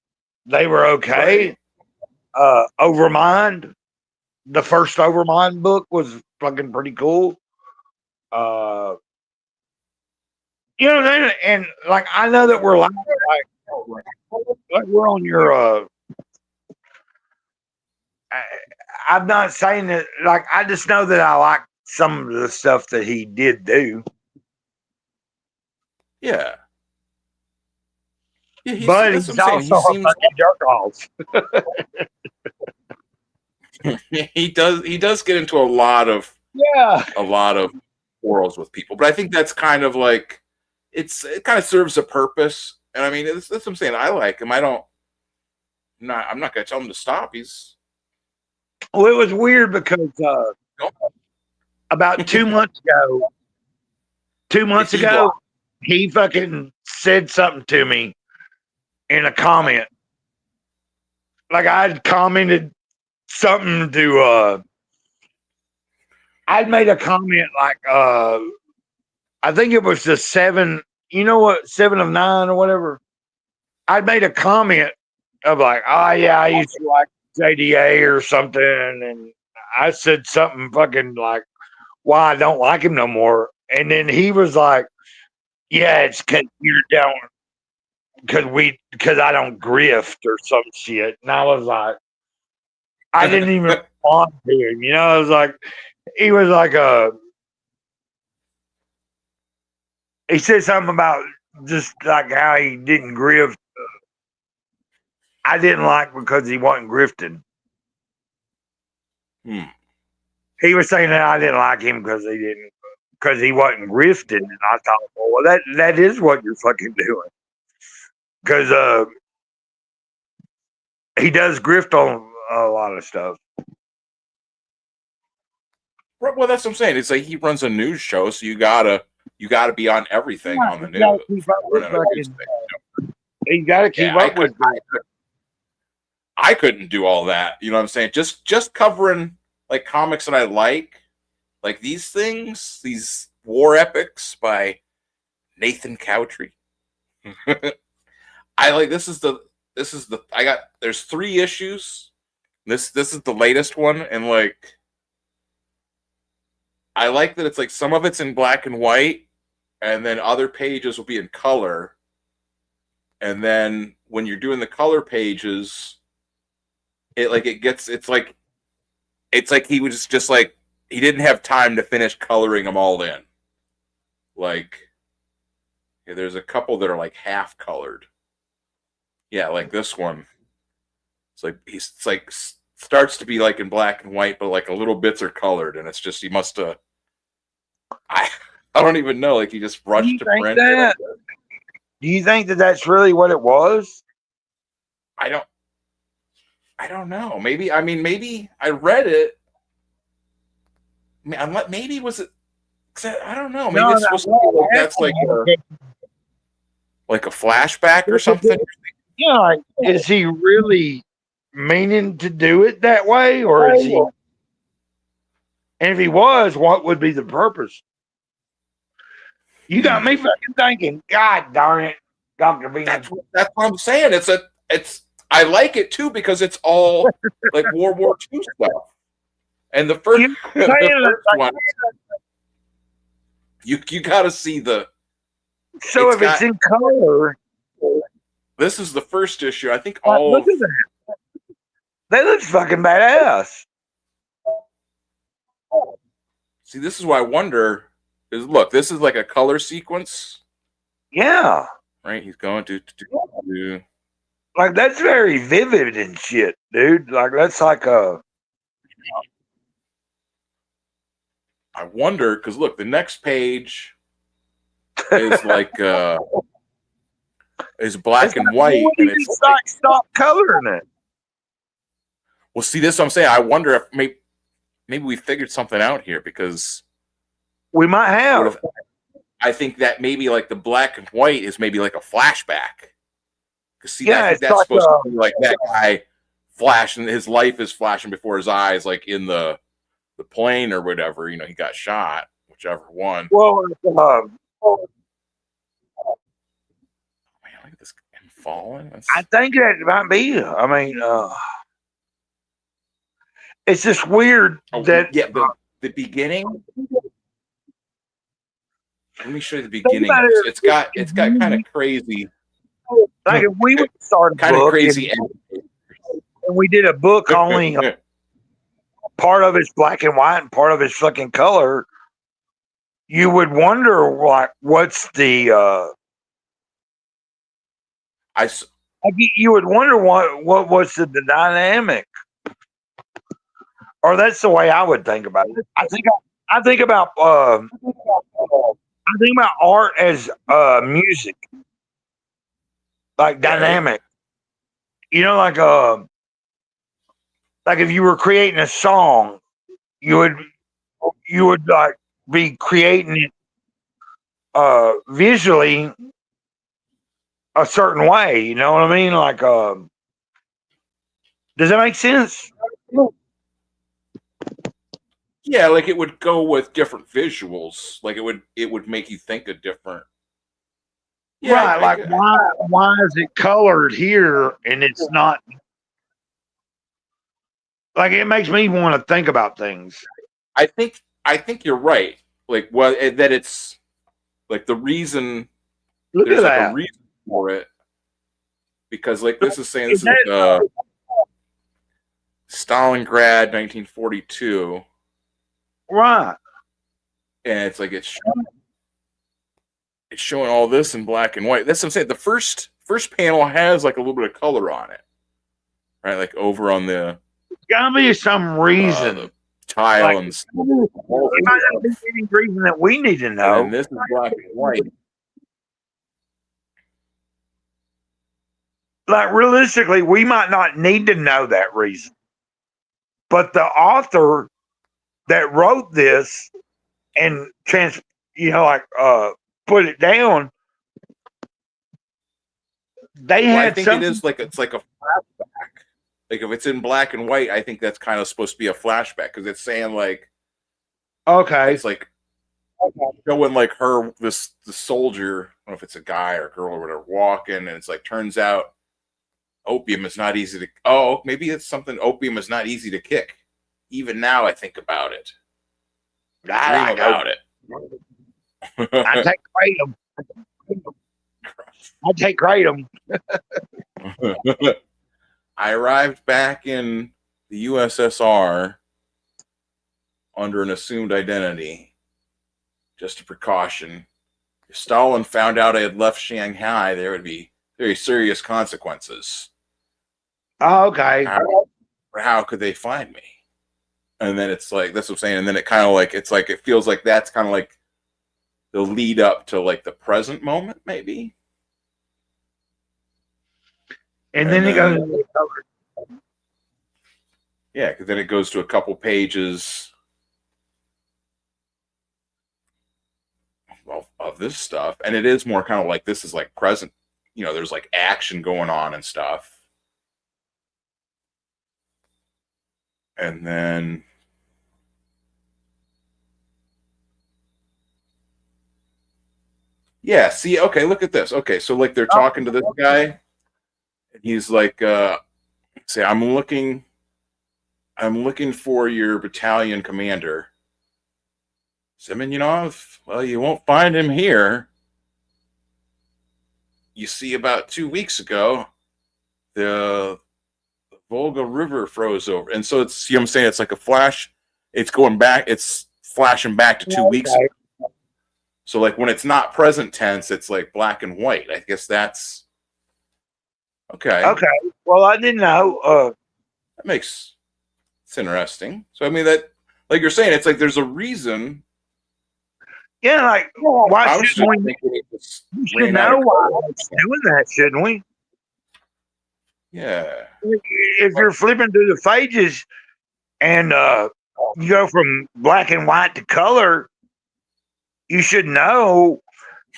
they were okay. Overmind. the first Overmind book was fucking pretty cool. You know, and like I know that we're like we're on your. I'm not saying that. Like I just know that I like some of the stuff that he did do. Yeah. Yeah, But that's what he's I'm saying. He also a seems fucking jerk off. he does get into a lot of quarrels with people, but I think that's kind of like it kind of serves a purpose. And I mean, that's what I'm saying. I like him. I'm not going to tell him to stop. Well, it was weird because about 2 months ago, he fucking said something to me in a comment. Like I had commented something to I'd made a comment like I think it was the 7, you know what, 7 of 9 or whatever. I'd made a comment of like, oh yeah, I used to like JDA or something, and I said something fucking like why I don't like him no more. And then he was like, yeah, it's because you're down because I don't grift or some shit. And I was like, I didn't even respond to him. You know, I was like, he was like he said something about just like how he didn't grift. I didn't like because he wasn't grifting. He was saying that I didn't like him because he wasn't grifting, and I thought, well, that is what you're fucking doing, because he does grift on a lot of stuff. Well, that's what I'm saying. It's like he runs a news show, so you gotta be on everything on the news. You gotta keep up with. I couldn't do all that. You know what I'm saying? Just covering like comics that I like these things, these war epics by Nathan Cowtrey. I like this is the there's 3 issues. This is the latest one, and like I like that it's like some of it's in black and white, and then other pages will be in color. And then when you're doing the color pages, it's like he was just like he didn't have time to finish coloring them all in. Like there's a couple that are like half colored. Yeah, like this one. It's like starts to be like in black and white, but like a little bits are colored, and it's just he must have. I don't even know. Like he just rushed to print it. Do you think that that's really what it was? I don't know. Maybe I read it. Maybe was it? I don't know. Maybe it's supposed to be like that's like a flashback or something. Yeah, like, is he really meaning to do it that way, or is he? And if he was, what would be the purpose? You got me fucking thinking. God darn it, Dr. Bean. That's what I'm saying. I like it too because it's all like World War II stuff. And the first one, you got to see the. So if it's in color, this is the first issue. I think all. Look at that. That looks fucking badass. See, this is why I wonder. Look, this is like a color sequence. Yeah. Right. He's going to. Like that's very vivid and shit, dude. Like that's like a. I wonder because look, the next page is like is black and white, and it's like stop coloring it. Well, see, this is what I'm saying. I wonder if maybe we figured something out here because we might have. I think that maybe like the black and white is maybe like a flashback. Because see, I think that's like supposed to be like that guy flashing. His life is flashing before his eyes, like in the plane or whatever. You know, he got shot, whichever one. Well, man, look at this him falling. I think that might be. I mean, it's just weird that the beginning. Let me show you the Think beginning. about it. It's got kind of crazy. Like if we would start a Kind of book crazy. and we did a book only part of it's black and white and part of it's fucking color, you would wonder what's the you would wonder what was the dynamic, or that's the way I would think about it. I think about art as music, like dynamic. You know, like if you were creating a song, you would like be creating it visually a certain way. You know what I mean? Like, does that make sense? Yeah, like it would go with different visuals. Like it would make you think of different. Yeah, right. Like why is it colored here and it's not? Like it makes me want to think about things. I think you're right. Like that it's like the reason. Look there's at like that. a reason for it. Because like this is saying this is Stalingrad 1942. Right. And it's like it's showing all this in black and white. That's what I'm saying. The first panel has like a little bit of color on it. Right? Like over on the gotta be some reason. The tile and stuff. It might not be any reason that we need to know. And then this is black and white. Like realistically, we might not need to know that reason. But the author that wrote this and put it down, they had I think something. it is like it's like a flashback. Like if it's in black and white, I think that's kind of supposed to be a flashback because it's saying like, okay, it's like showing like the soldier. I don't know if it's a guy or girl or whatever walking, and it's like turns out opium is not easy to. Oh, maybe it's something. Opium is not easy to kick. Even now, I think about it. Dream about it. I take kratom. I take kratom. I arrived back in the USSR under an assumed identity, just a precaution. If Stalin found out I had left Shanghai, there would be very serious consequences. Oh, okay. How could they find me? And then it's like, that's what I'm saying. And then it kind of like, it's like, it feels like that's kind of like the lead up to like the present moment, maybe. And then it goes into the color. Yeah, because then it goes to a couple pages of this stuff. And it is more kind of like, this is like present, there's like action going on and stuff. And then yeah, see, okay, look at this. Okay, so like they're talking to this guy, and he's like, say, I'm looking for your battalion commander. Semyonov, well, you won't find him here. You see, about 2 weeks ago, the Volga River froze over. And so it's, I'm saying, it's like a flash. It's going back, it's flashing back to 2 weeks ago. So like when it's not present tense, it's like black and white. I guess that's okay. Okay. Well, I didn't know. It's interesting. So I mean that, like you're saying, it's like there's a reason. Yeah, like why shouldn't we? We should know why it's doing that, shouldn't we? Yeah. If you're flipping through the pages and you go from black and white to color, you should know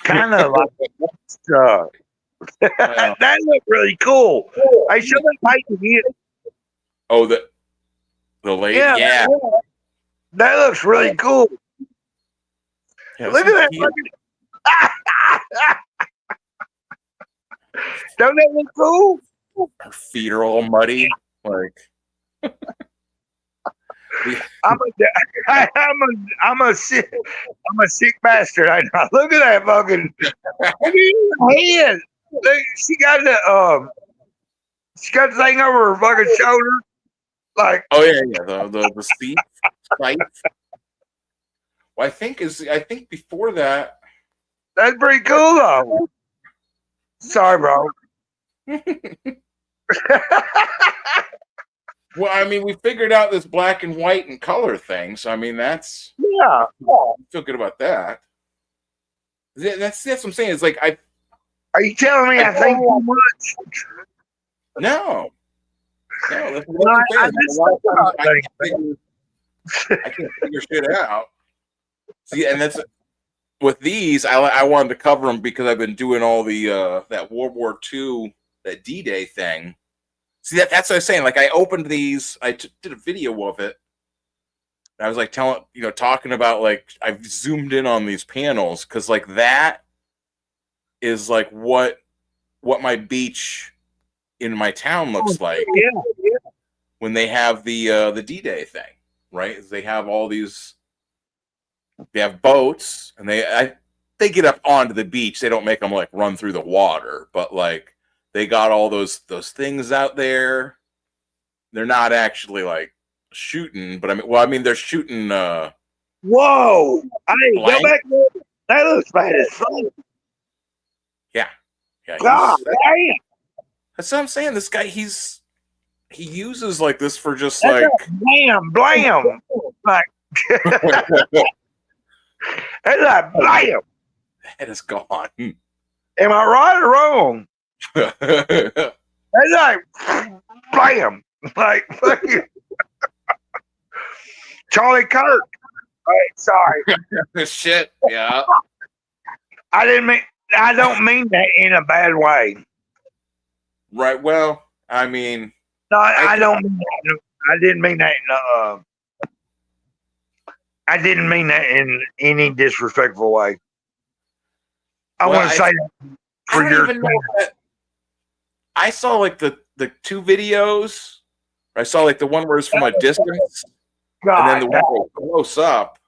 kind of like that looked really cool. I should have page again. Oh, the lady, yeah. That looks really cool. Yeah, look at that. Don't that look cool? Her feet are all muddy. Like I'm a sick bastard. I know. Look at that fucking. Look at her head. Look, she got the thing over her fucking shoulder. Like, oh yeah, the seat sight. Well, I think before that. That's pretty cool though. Sorry, bro. Well, I mean, we figured out this black and white and color thing, so I mean, that's yeah. I feel good about that. That's what I'm saying. It's like Are you telling me I think too much? No. That's what I'm saying. I can't figure shit out. See, and that's with these. I wanted to cover them because I've been doing all the that World War II, that D-Day thing. See, that's what I was saying. Like, I opened these, I did a video of it. And I was like talking about, like, I've zoomed in on these panels because, like, that is like what my beach in my town looks like. Yeah. When they have the D-Day thing, right? They have all these. They have boats, and they get up onto the beach. They don't make them like run through the water, but like. They got all those things out there. They're not actually like shooting, but I mean they're shooting. Whoa! Hey, go back. That looks bad as fuck. Yeah. God damn! That's what I'm saying. This guy, he uses like this for just That's like blam. Like that's like blam. Head is gone. Am I right or wrong? That's like blam, like fucking Charlie Kirk. Right, sorry. Shit. Yeah. I don't mean that in a bad way. Right. Well, I mean. No, I don't. I didn't mean that. I didn't mean that in any disrespectful way. I want to say that for your. I saw like the two videos. I saw like the one where it's from a distance, and then the one that was close up.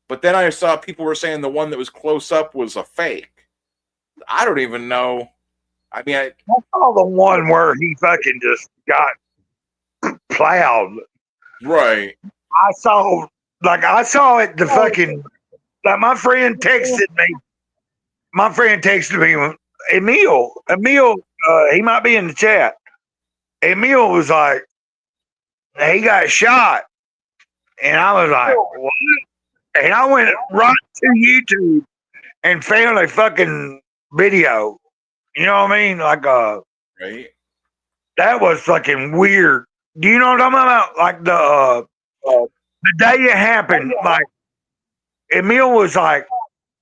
But then I saw people were saying the one that was close up was a fake. I don't even know. I mean, I saw the one where he fucking just got plowed. Right. I saw it. The fucking like my friend texted me. My friend texted me. Emil, he might be in the chat. Emil was like, he got shot. And I was like, what? And I went right to YouTube and found a fucking video. You know what I mean? Like, right. That was fucking weird. Do you know what I'm talking about? Like the day it happened, like, Emil was like,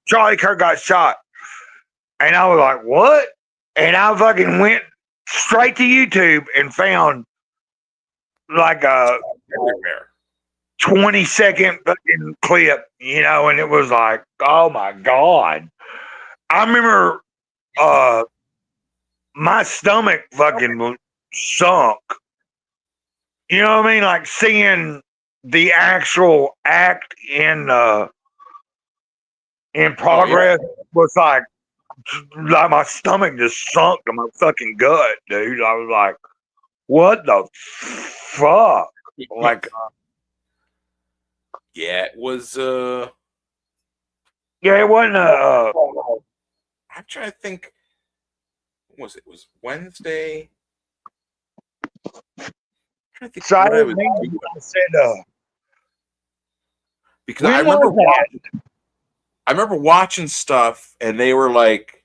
Charlie Kirk got shot. And I was like, what? And I fucking went straight to YouTube and found like a 20-second fucking clip, and it was like, oh my God. I remember my stomach fucking sunk. You know what I mean? Like seeing the actual act in progress was like my stomach just sunk to my fucking gut, dude. I was like, what the fuck? Like, yeah, it was. Yeah, it wasn't. I'm trying to think. What was it? It was Wednesday. I'm trying to think what I was doing. I said, because I remember watching stuff, and they were like.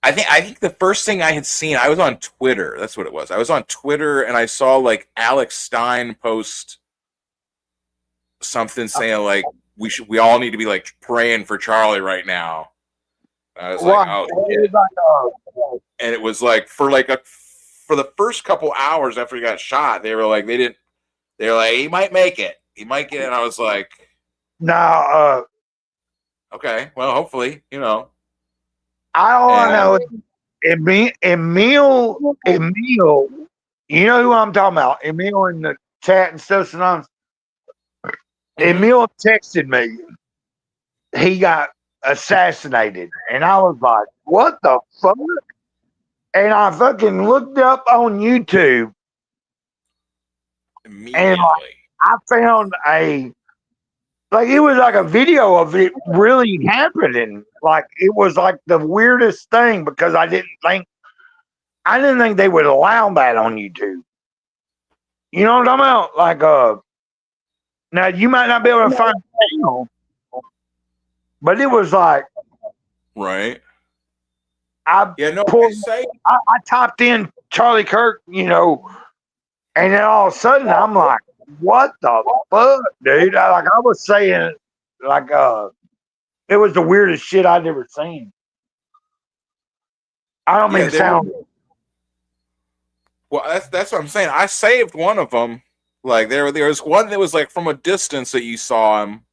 I think the first thing I had seen, I was on Twitter. That's what it was. I was on Twitter, and I saw like Alex Stein post something saying like we all need to be like praying for Charlie right now. I was like, oh, shit. And it was like for the first couple hours after he got shot, they were like they were like he might make it, and I was like, no, okay, well, hopefully, all I know is Emil, you know who I'm talking about? Emil in the chat and stuff sometimes. Emil texted me. He got assassinated, and I was like, "What the fuck?" And I fucking looked up on YouTube, and like, I found it was like a video of it really happening. Like it was like the weirdest thing because I didn't think they would allow that on YouTube. You know what I'm talking about? Like now you might not be able to find the channel, but it was like Right. I typed in Charlie Kirk, and then all of a sudden I'm like, what the fuck, dude? I was saying, it was the weirdest shit I'd ever seen. I don't mean to sound. Well, that's what I'm saying. I saved one of them. Like there was one that was like from a distance that you saw him.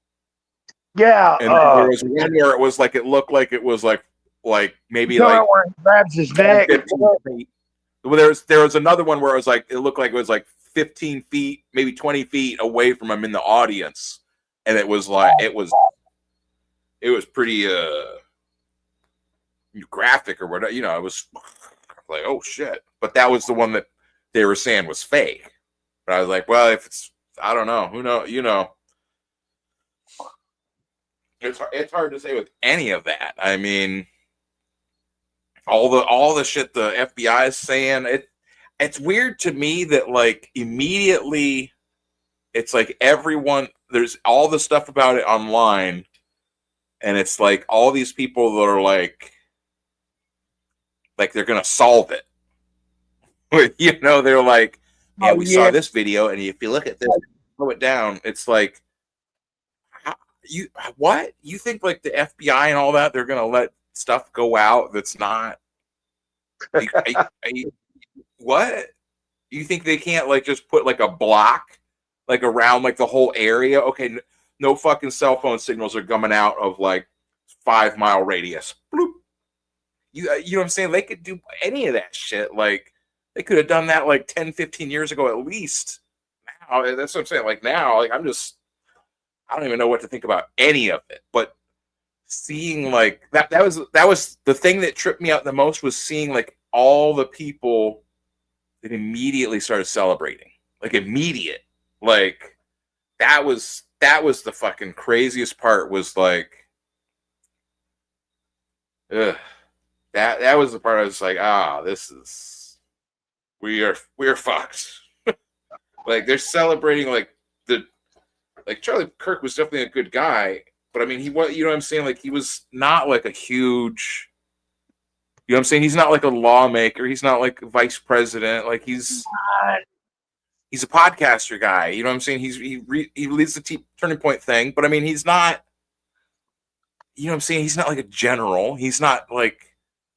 Yeah. And there was one where it was like it looked like it was like maybe like where he grabs his neck. Well, there was another one where it was like it looked like it was like 15 feet, maybe 20 feet away from him in the audience, and it was like it was pretty graphic or whatever. It was like, oh shit. But that was the one that they were saying was fake. But I was like, well, if it's, I don't know, who knows, it's hard to say with any of that. I mean, all the shit the FBI is saying, it's weird to me that like immediately it's like everyone, there's all the stuff about it online, and it's like all these people that are like they're gonna solve it. They're like, yeah, we saw this video, and if you look at this, slow it down. It's like, what? You think like the FBI and all that, they're gonna let stuff go out that's not? What? You think they can't like just put like a block like around like the whole area? Okay, no fucking cell phone signals are coming out of like 5-mile radius. Bloop. You know what I'm saying? They could do any of that shit. Like they could have done that like 10, 15 years ago at least. Now that's what I'm saying. Like now, like I don't even know what to think about any of it. But seeing like that was the thing that tripped me out the most, was seeing like all the people that immediately started celebrating. Like immediate. Like that was the fucking craziest part, was like ugh. That was the part I was like, we're fucked. Like they're celebrating like Charlie Kirk was definitely a good guy, but I mean he was, you know what I'm saying? Like he was not like a huge, you know what I'm saying? He's not like a lawmaker. He's not like a vice president. Like he's a podcaster guy. You know what I'm saying? He leads the Turning Point thing, but I mean he's not, you know what I'm saying? He's not like a general. He's not like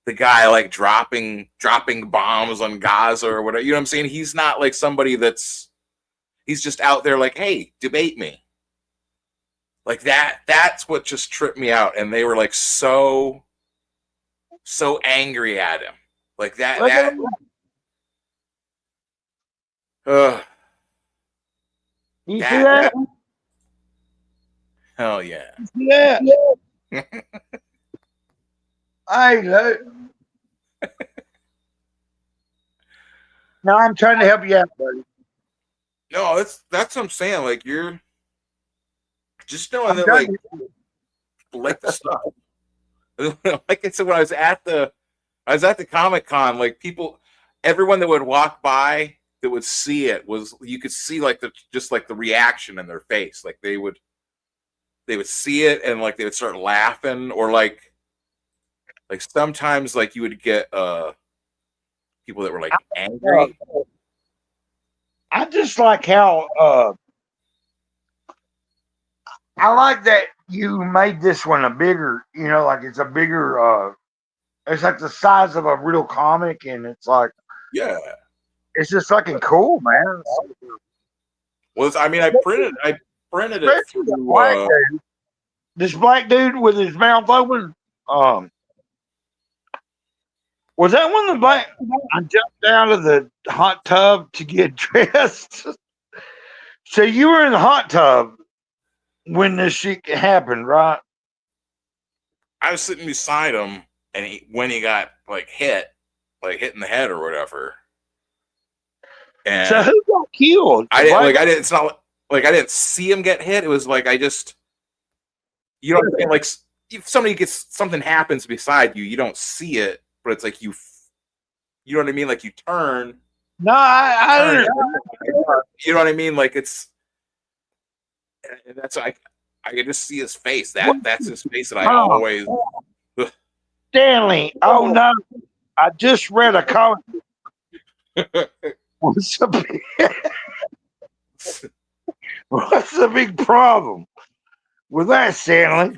the guy like dropping bombs on Gaza or whatever. You know what I'm saying? He's not like somebody he's just out there like, hey, debate me. Like that's what just tripped me out. And they were like so angry at him. Like that. You see that? Hell yeah. Yeah. Hey, look. No, I'm trying to help you out, buddy. No, that's what I'm saying. Like you're just knowing that like the stuff. Like I said, when I was at the Comic-Con, like everyone that would walk by that would see it, you could see like the reaction in their face. Like they would see it and like they would start laughing, or like sometimes like you would get people that were like angry. I just like how I like that you made this one a bigger, like it's a bigger it's like the size of a real comic, and it's like, yeah, it's just fucking cool, man. Well, I mean, I printed it through, this black dude with his mouth open. Was that one I jumped out of the hot tub to get dressed? So you were in the hot tub when this shit happened, right? I was sitting beside him, and when he got like hit in the head or whatever. And so who got killed? I didn't like. I didn't. It's not like I didn't see him get hit. It was like I just, you know what I'm saying? Like if somebody gets something happens beside you, you don't see it, but it's like you know what I mean? Like you turn. No, I you know what I mean? Like that's I can just see his face. That's his face that I always. Stanley. Oh no, I just read a comment. What's the big problem with that, Stanley?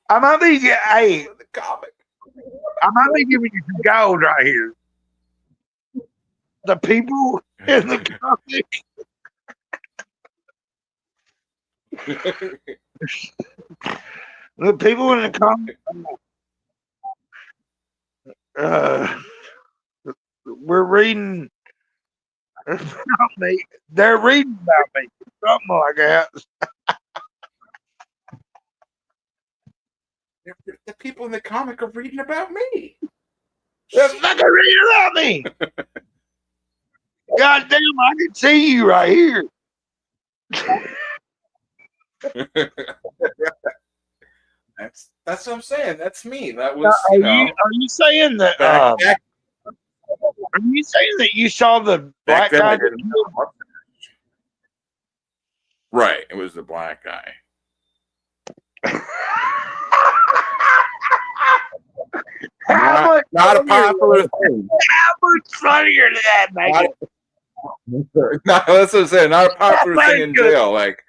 I might be hey, I might be giving you some gold right here. The people in the comic. The people in the comic. We're reading about me. They're reading about me. Something like that. The people in the comic are reading about me. They're fucking reading about me. God damn, I can see you right here. That's what I'm saying. That's me. That was. Are you saying that? Are you saying that you saw the black guy? Right. It was the black guy. Not a popular thing. How much funnier did that make it? No, that's what I'm saying. Not a popular thing in jail. Like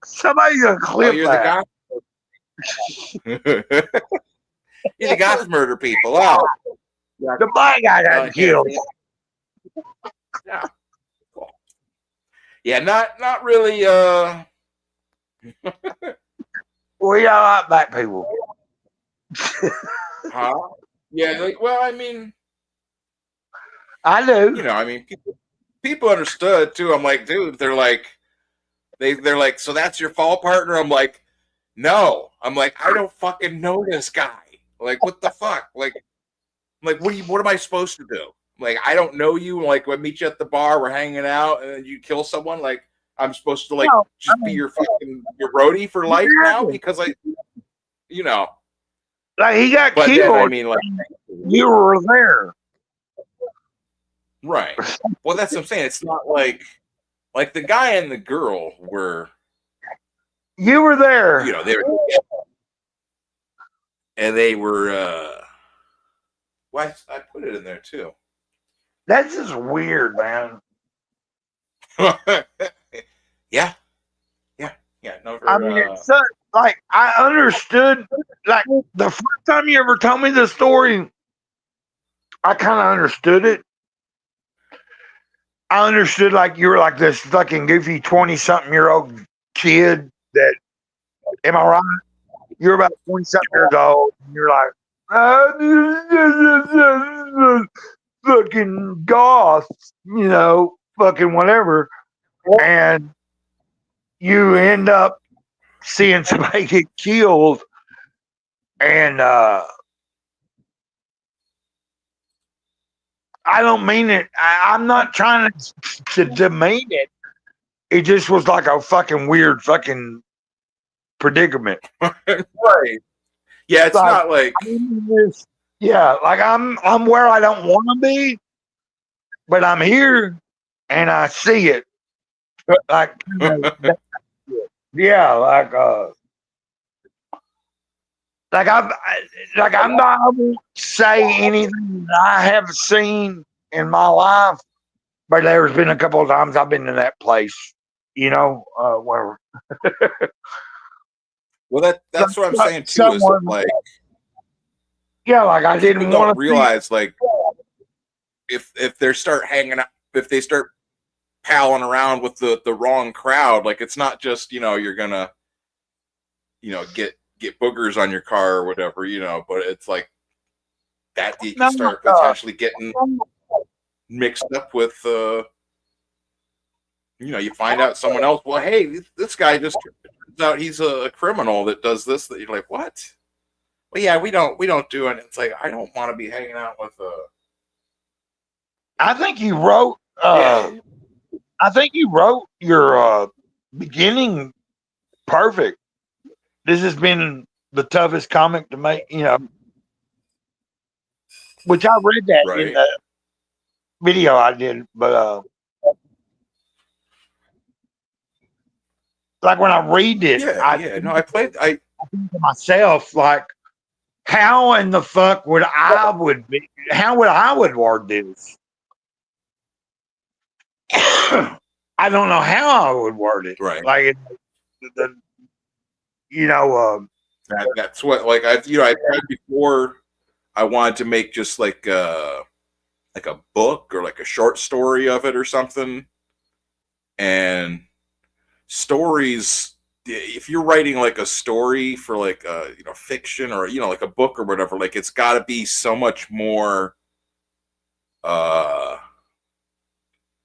somebody's gonna clip that. You're the guy to murder people. Wow. The black guy got killed. Yeah. Cool. Yeah, not really We don't like black people. Huh? Yeah, like, well, I mean, I do. You know, I mean, people understood too. I'm like, dude, they're like, they're like, so that's your fall partner? I'm like, no. I'm like, I don't fucking know this guy. Like, what the fuck? Like, what am I supposed to do? Like, I don't know you. Like, I meet you at the bar, we're hanging out, and then you kill someone. Like, I'm supposed to like just be your roadie for life now because you know. Like he got but killed. Then, I mean, like you were there, right? Well, that's what I'm saying. It's not like the guy and the girl were. You were there. You know, they were, and they were. Why I put it in there too. That's just weird, man. Yeah. No, I mean, it's like I understood. Like the first time you ever told me the story, I kind of understood it. I understood like you were like this fucking goofy 20-something-year-old kid. That am I right? You're about 20-something years old. And you're like, fucking goth, you know, fucking whatever, and you end up seeing somebody get killed, and I don't mean it. I'm not trying to demean it. It just was like a fucking weird fucking predicament. Right. Yeah, it's like, not like yeah, like I'm where I don't want to be, but I'm here and I see it. Like yeah, like I'm not I won't say anything that I have seen in my life, but there's been a couple of times I've been to that place, you know, where well that's what I'm saying too, is like yeah, like I didn't want to realize like if they start hanging out, if they start palling around with the wrong crowd, like it's not just, you know, you're gonna, you know, get boogers on your car or whatever, you know, but it's like that you can start potentially getting mixed up with, you find out someone else, well, hey, this guy just turns out he's a criminal that does this, that you're like, what? Well, yeah, we don't do it. It's like, I don't want to be hanging out with I think you wrote I think you wrote your beginning perfect. This has been the toughest comic to make, which I read that in the video I did, but like when I read it, I think to myself, like, how in the fuck would I word this? I don't know how I would word it. Right. Like, that's what, like, I've tried before. I wanted to make just like a book or like a short story of it or something. And stories, if you're writing like a story for like fiction or like a book or whatever, like it's got to be so much more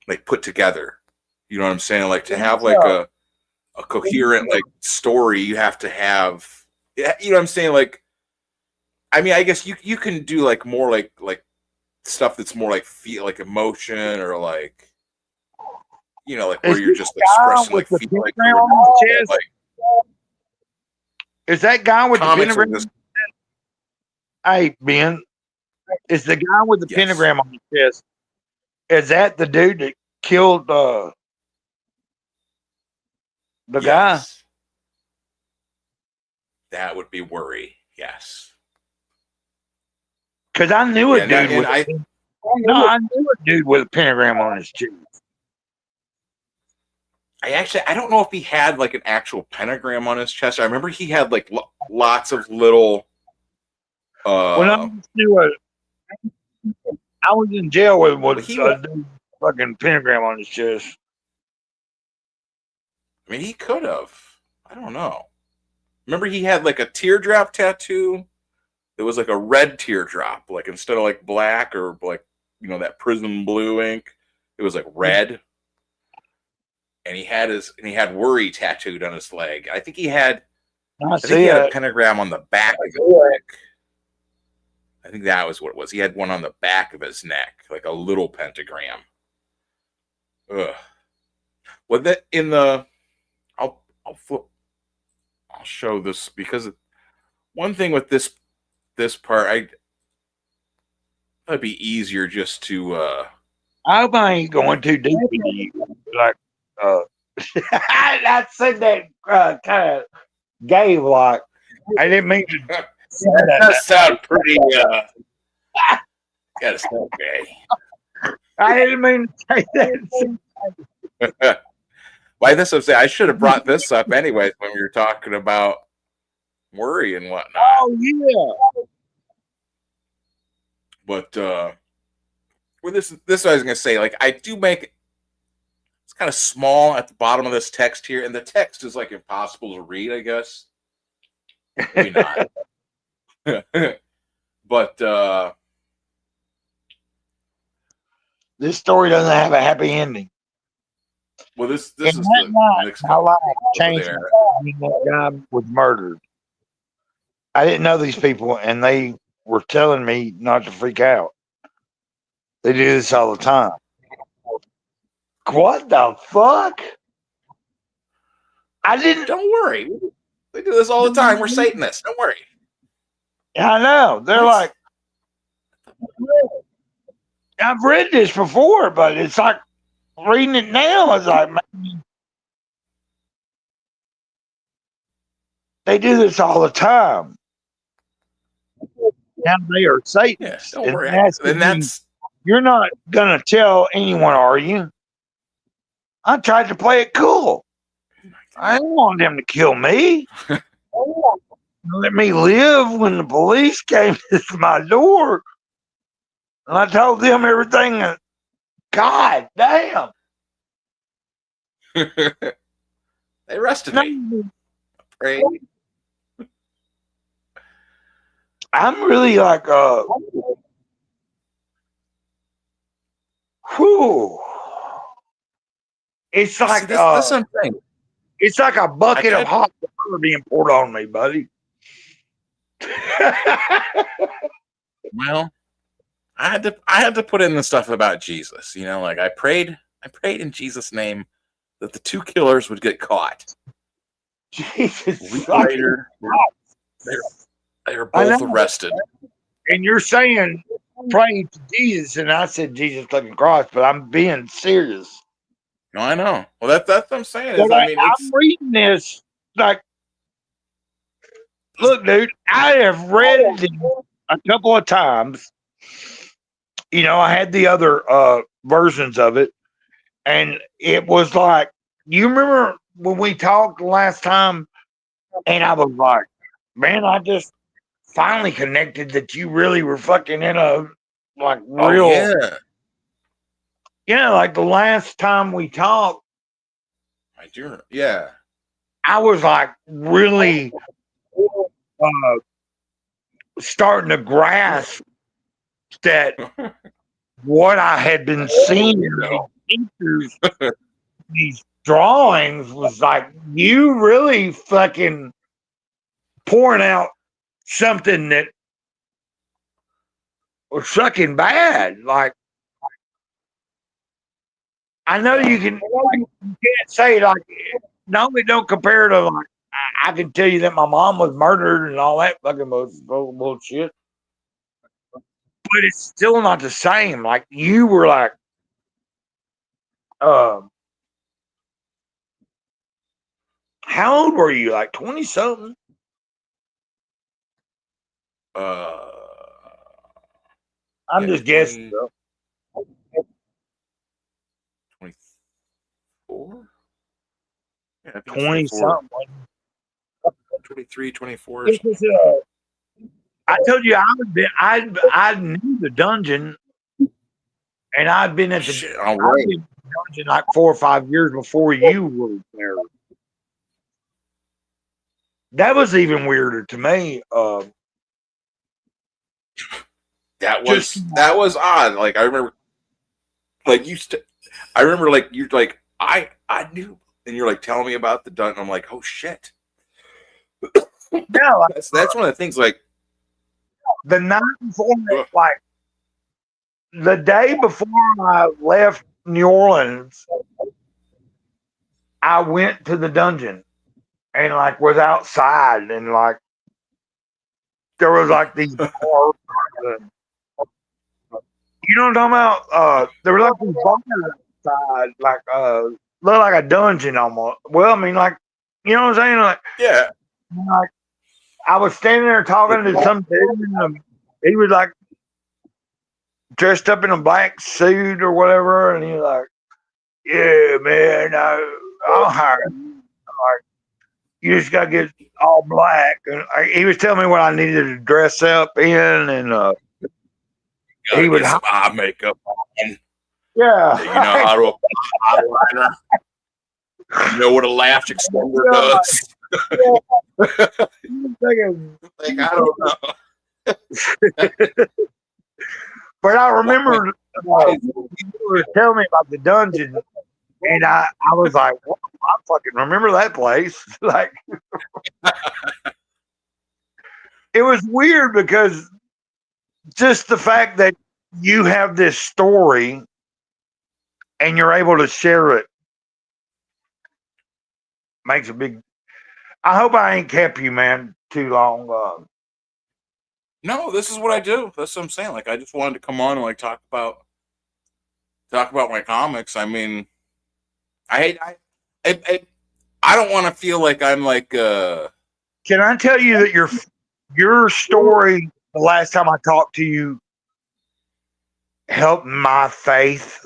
like put together. You know what I'm saying? Like to have like a coherent like story, you have to have, you know what I'm saying? Like, I mean, I guess you can do like more like stuff that's more like feel like emotion or like, like where you're just expressing like feeling like, is that guy with the Comics pentagram? Hey, Ben, is the guy with the pentagram on his chest? Is that the dude that killed the guy? That would be Worry. Yes. Because I knew a dude I knew a dude with a pentagram on his chest. I don't know if he had like an actual pentagram on his chest. I remember he had like lots of little. When I was in jail with a dude fucking pentagram on his chest. I mean, he could have. I don't know. Remember, he had like a teardrop tattoo. It was like a red teardrop, like instead of like black or like that prism blue ink, it was like red. And he had Worry tattooed on his leg. I think he had a pentagram on the back of his neck. I think that was what it was. He had one on the back of his neck, like a little pentagram. Ugh. Well, that in the, I'll show this because one thing with this part, it'd be easier just to. I hope I ain't going too deep into you. Like, I said that kind of gay, like, I didn't mean to. That does sound pretty. Gotta sound gay. I didn't mean to say that. Why this? I'm saying I should have brought this up anyways when we were talking about Worry and whatnot. Oh yeah. But well, this I was gonna say. Like, I do make it's kind of small at the bottom of this text here, and the text is like impossible to read. I guess maybe not. But this story doesn't have a happy ending. Well, this is the next my life changed. That guy was murdered. I didn't know these people, and they were telling me not to freak out. They do this all the time. What the fuck? I didn't. Don't worry. We do this all the time. We're Satanists. Don't worry. I know. They're like, I've read this before, but it's like reading it now. It's like, man, they do this all the time. Now they are Satanists. Don't worry. That's you're not gonna tell anyone, are you? I tried to play it cool. I didn't want them to kill me. Let me live when the police came to my door. And I told them everything. God damn. They arrested me. Pray. I'm really like Whew. It's like that's something. It's like a bucket of hot water being poured on me, buddy. Well, I had to put in the stuff about Jesus. You know, like I prayed in Jesus' name that the two killers would get caught. Jesus. A week later, they were both arrested. And you're saying pray to Jesus, and I said Jesus fucking Christ, but I'm being serious. No, I know. Well, that's what I'm saying. Is, But I mean, I'm reading this like, look, dude, I have read it a couple of times. You know, I had the other versions of it, and it was like, you remember when we talked last time, and I was like, man, I just finally connected that you really were fucking in a like real. Oh, yeah. Yeah, like the last time we talked, I do. Yeah. I was like really starting to grasp that what I had been seeing in these pictures, these drawings, was like you really fucking pouring out something that was fucking bad. Like, I know you can, like, you can't say like, no, we don't compare to like. I can tell you that my mom was murdered and all that fucking bullshit. But it's still not the same. Like you were like, how old were you? Like 20 something? I'm just guessing. 24? Yeah, 20 something. 23, 24. I told you I knew the dungeon, and I'd been at the dungeon like 4 or 5 years before you were there. That was even weirder to me. That was odd. Like I remember, like I remember like you're like I knew, and you're like telling me about the dungeon. I'm like, oh shit. Yeah, that's one of the things. Like the night before, like the day before I left New Orleans, I went to the dungeon and like was outside, and like there was like these bars. You know what I'm talking about? There were like these bars outside, like looked like a dungeon almost. Well, I mean, like, you know what I'm saying? Like, yeah. Like, I was standing there talking to some dude, and he was like dressed up in a black suit or whatever, and he was like, "Yeah, man, I'll hire you. Like, you just gotta get all black." And he was telling me what I needed to dress up in, and he would some eye makeup on. Yeah, you know how to apply eyeliner. You know what a lash extender does. Like I don't know. But I remember you were telling me about the dungeon, and I was like, well, I fucking remember that place. Like, it was weird because just the fact that you have this story and you're able to share it makes a big. I hope I ain't kept you, man, too long. No, this is what I do. That's what I'm saying. Like, I just wanted to come on and like talk about my comics. I mean, I don't want to feel like I'm like. Can I tell you that your story the last time I talked to you helped my faith?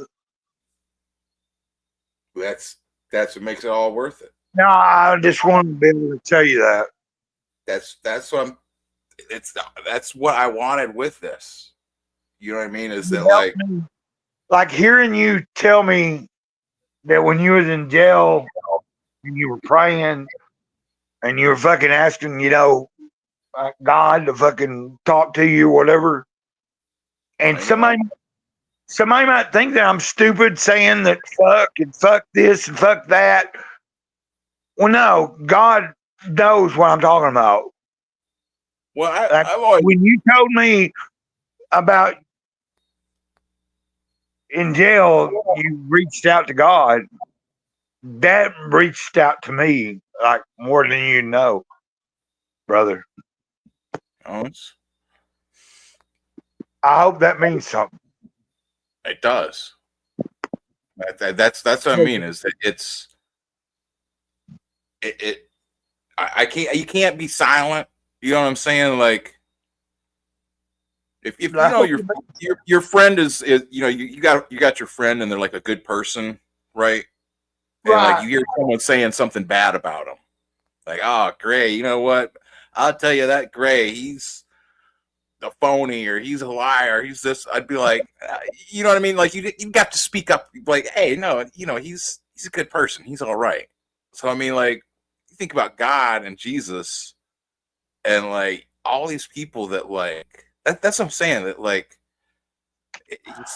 That's what makes it all worth it. No, I just wanted to be able to tell you that. That's what I'm. That's what I wanted with this. You know what I mean? Is that like hearing you tell me that when you was in jail and you were praying and you were fucking asking, you know, God to fucking talk to you or whatever, and somebody Somebody might think that I'm stupid saying that fuck and fuck this and fuck that. Well, no, God knows what I'm talking about. Well, Like, I've always when you told me about in jail, you reached out to God. That reached out to me like more than you know, brother. oh, I hope that means something. it does. That's what I mean. Is that I can't, you can't be silent. You know what I'm saying? Like if you know your friend is you know you got your friend and they're like a good person, right? And like you hear someone saying something bad about them, like, oh, Gray, you know what? I'll tell you that Gray, he's a phony or he's a liar. He's this. I'd be like, you know what I mean? Like you got to speak up. Like, hey, no, you know he's a good person. He's all right. So I mean, like you think about God and Jesus and like all these people that like that's what I'm saying. That like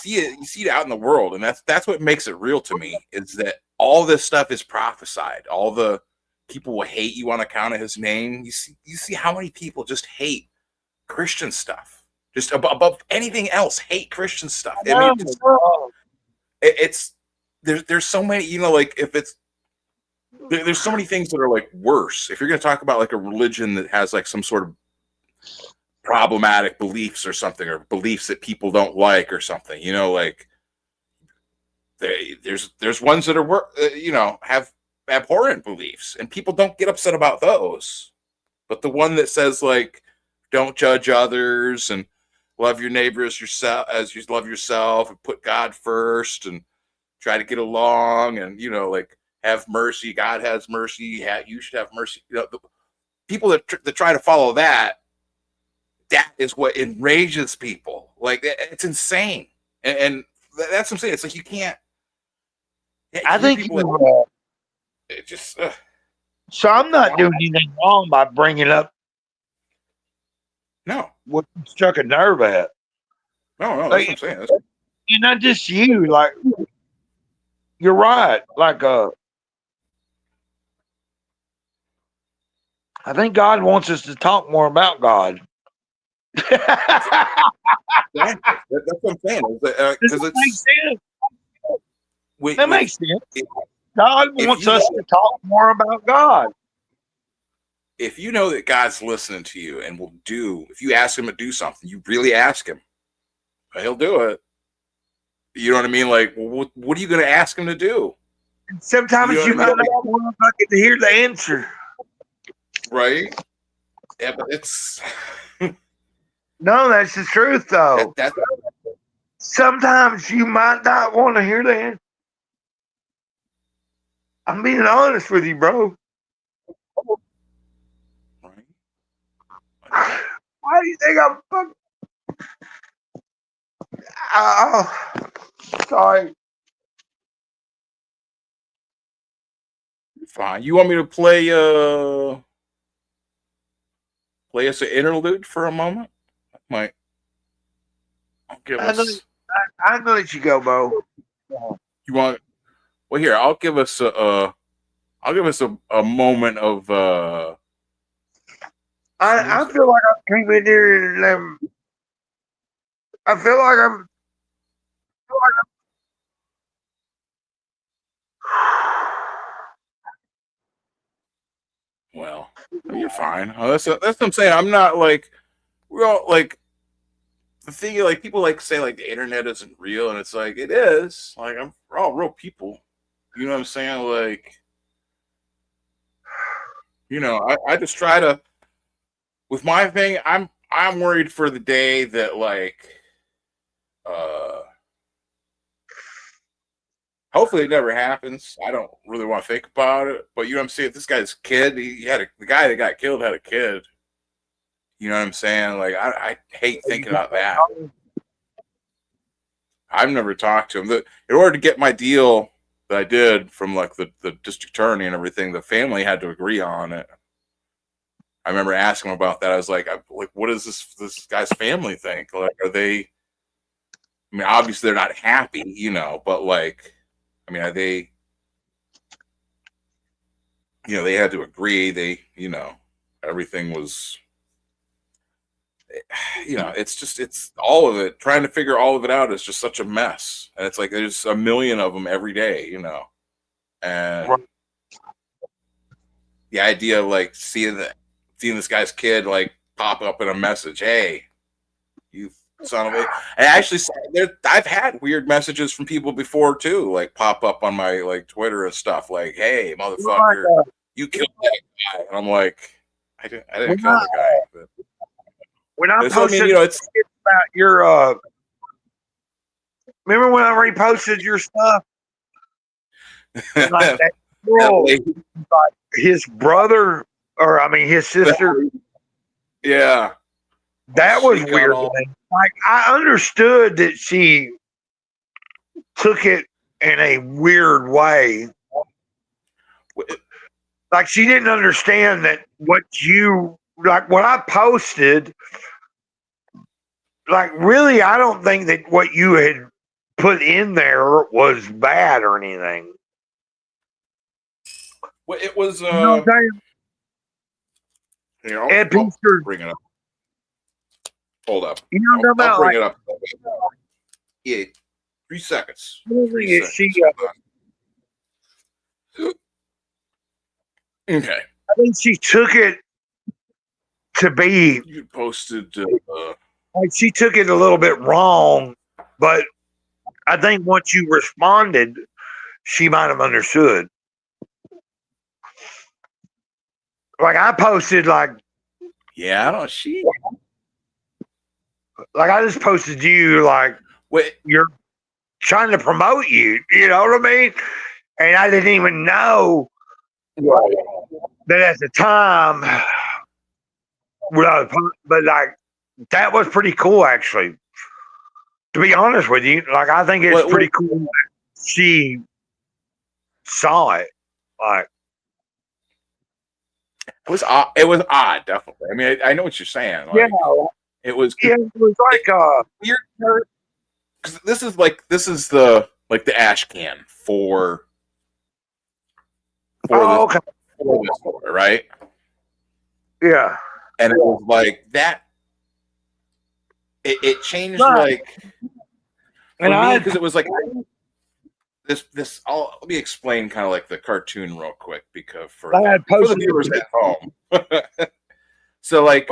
you see it out in the world, and that's what makes it real to me. Is that all this stuff is prophesied? All the people will hate you on account of his name. You see how many people just hate Christian stuff, just above anything else, hate Christian stuff. I mean, it's there's so many, you know, like if it's there's so many things that are like worse. If you're going to talk about like a religion that has like some sort of problematic beliefs or something, or beliefs that people don't like or something, you know, like there's ones that are you know, have abhorrent beliefs and people don't get upset about those. But the one that says like don't judge others and love your neighbor as yourself as you love yourself and put God first and try to get along and, you know, like have mercy. God has mercy. You should have mercy. You know, the people that try to follow that is what enrages people. Like it's insane. And that's what I'm saying. It's like you can't. I think people it just. So I'm not doing anything wrong by bringing up. No. What you struck a nerve at. No, that's like, what I'm saying. And not just you. Like you're right. Like I think God wants us to talk more about God. That's what I'm saying. Because it makes sense. That makes sense. God wants us to talk more about God. If you know that God's listening to you and will do, if you ask him to do something, you really ask him, he'll do it. You know what I mean? Like, what are you going to ask him to do? And sometimes you might not want to hear the answer. Right? Yeah, but it's... No, that's the truth, though. Sometimes you might not want to hear the answer. I'm being honest with you, bro. Why do you think I'm fucking... sorry. Fine. You want me to play us an interlude for a moment? I'll give us... I'm gonna let you go, Bo. You want... Well, here, I'll give us a moment of I feel like I came in here and I feel like I'm well, you're fine. That's what I'm saying. I'm not like we're all like the thing. Like people like say like the internet isn't real, and it's like it is. Like we're all real people. You know what I'm saying? Like, you know, I just try to with my thing. I'm worried for the day that like hopefully it never happens. I don't really want to think about it, but you know what I'm saying? This guy's kid, the guy that got killed had a kid. You know what I'm saying? Like I hate thinking about that. I've never talked to him. In order to get my deal that I did from like the district attorney and everything, the family had to agree on it. I remember asking him about that. I was like, what does this guy's family think? Like, are they I mean, obviously they're not happy, you know, but like, I mean, are they, you know, they had to agree. They, you know, everything was, you know, it's just, it's all of it. Trying to figure all of it out is just such a mess. And it's like there's a million of them every day, you know, and the idea of like seeing this guy's kid like pop up in a message, hey, you son of a. And actually, I've had weird messages from people before too, like pop up on my like Twitter and stuff, like, "Hey, motherfucker, you killed that guy," and I'm like, I didn't kill the guy. But when I so, posted, I mean, you know, it's about your, remember when I reposted your stuff? Like that girl, like his brother, or I mean his sister. Yeah, that was weird. Like I understood that she took it in a weird way. Like she didn't understand that what I posted. Like really, I don't think that what you had put in there was bad or anything. Well, it was. You know what I'm saying? You know, Ed I'll Pinster. bring it up. Hold up. You know what I'm I'll talking bring about? it up. Yeah, 3 seconds. Okay. I think she took it to be. You posted. Like she took it a little bit wrong, but I think once you responded, she might have understood. Like I posted, like, yeah, I don't. She. Like I just posted you, like, wait, you're trying to promote you. You know what I mean? And I didn't even know that at the time. But like that was pretty cool, actually. To be honest with you, like I think it's pretty cool that she saw it. Like it was odd. It was odd, definitely. I mean, I know what you're saying. Like, yeah, it was. Yeah, it was like weird. Because this is the ash can for okay. For this boy, right? Yeah, and it was like that. It changed like, for me, because it was like this. Let me explain kind of like the cartoon real quick because for the viewers at home. So like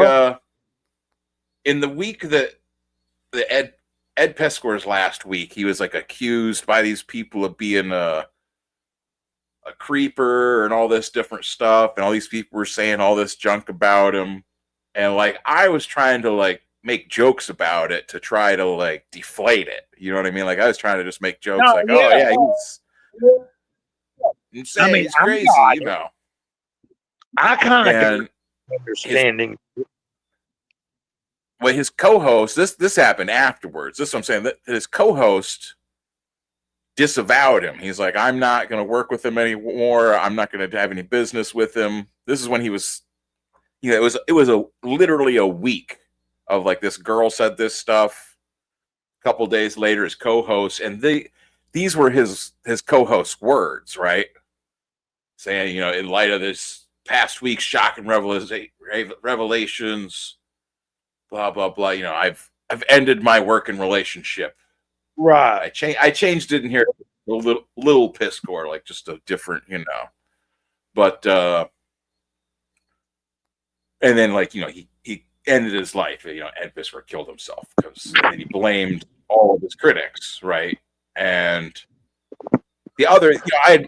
in the week that the Ed Pescore's last week, he was like accused by these people of being a creeper and all this different stuff, and all these people were saying all this junk about him, and like I was trying to like make jokes about it to try to like deflate it. You know what I mean? Like I was trying to just make jokes oh yeah, he's insane. I mean, he's crazy, you know. I kind of understanding. Well, his co-host, this happened afterwards. This is what I'm saying. That his co-host disavowed him. He's like, I'm not going to work with him anymore. I'm not going to have any business with him. This is when he was, you know, it was literally a week of like this girl said this stuff. A couple days later, his co-host, and these were his co-host's words, right? Saying, you know, in light of this past week's shocking revelations, blah blah blah. You know, I've ended my working relationship. Right. I changed it in here a little piss score, like just a different, you know. But and then like, you know, he ended his life. You know, Ed Bismarck killed himself because he blamed all of his critics, right? And the other, you know,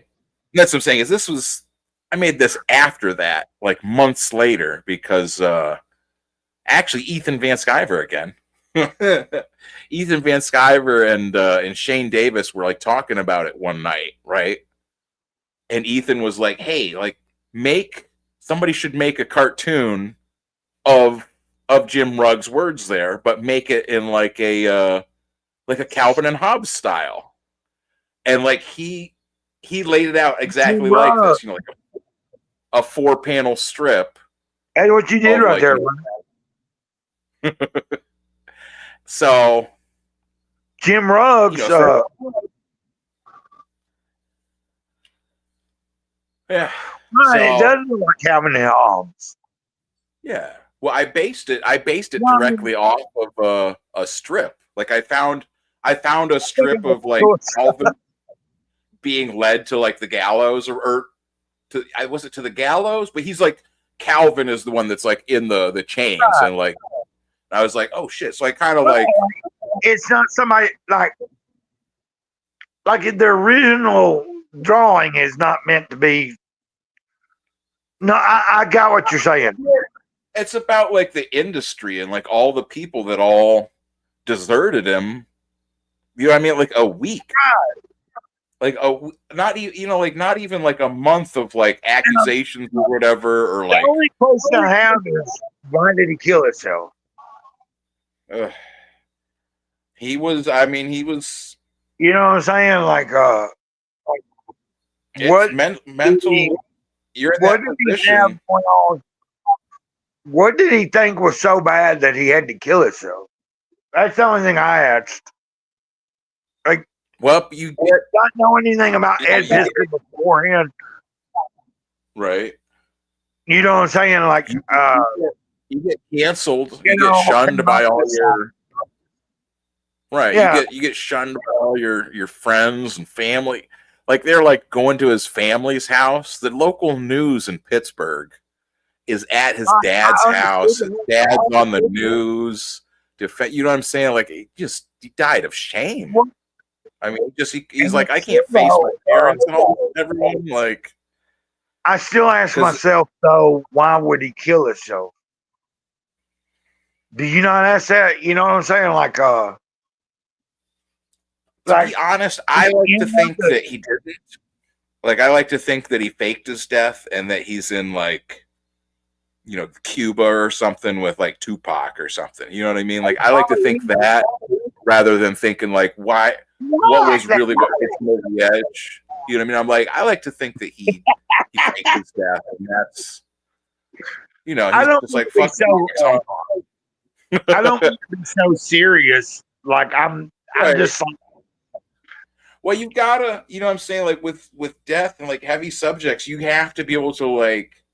that's what I'm saying is I made this after that, like months later, because actually Ethan Van Sciver again. Ethan Van Sciver and Shane Davis were like talking about it one night, right? And Ethan was like, "Hey, like somebody should make a cartoon of Jim Rugg's words there, but make it in like a Calvin and Hobbes style." And like he laid it out exactly like this, you know, like a 4-panel strip. And what you did right there. So Jim Ruggs. Yeah. Right, it does look like Calvin and Hobbes. Yeah. Well, I based it directly off of a strip. Like I found a strip of like Calvin being led to like the gallows or to was it to the gallows? But he's like Calvin is the one that's like in the chains and like I was like, oh shit. So I kind of like it's not somebody like the original drawing is not meant to be. No, I got what you're saying. It's about like the industry and like all the people that all deserted him. You know what I mean? Like a week. Like not even like a month of like accusations or whatever, or like the only question I have is why did he kill himself? He was. I mean, he was. You know what I'm saying? Like what mental? You're in what that did position. he have going on? What did he think was so bad that he had to kill himself? That's the only thing I asked. Like, well, you not know anything about Ed's history beforehand, right? You know what I'm saying? Like, you get canceled. You get shunned by all your. Right. Yeah. You get shunned by all your friends and family. Like they're like going to his family's house. The local news in Pittsburgh is at his dad's house. His dad's on the news. You know what I'm saying? Like he died of shame. I mean, he's like, I can't face my parents and all everyone. Like, I still ask myself though, why would he kill himself? Do you not ask that? You know what I'm saying? Like, to be honest, I like to think that he didn't. Like, I like to think that he faked his death and that he's in like, you know, Cuba or something with like Tupac or something. You know what I mean? Like, I like to think that rather than thinking like, what was really what hit him over the edge. You know what I mean? I'm like, I like to think that he faked his death, and that's, you know, he's just like, fuck. I don't want to be so serious. Like I'm just like. Well, you gotta, you know what I'm saying? Like with death and like heavy subjects, you have to be able to like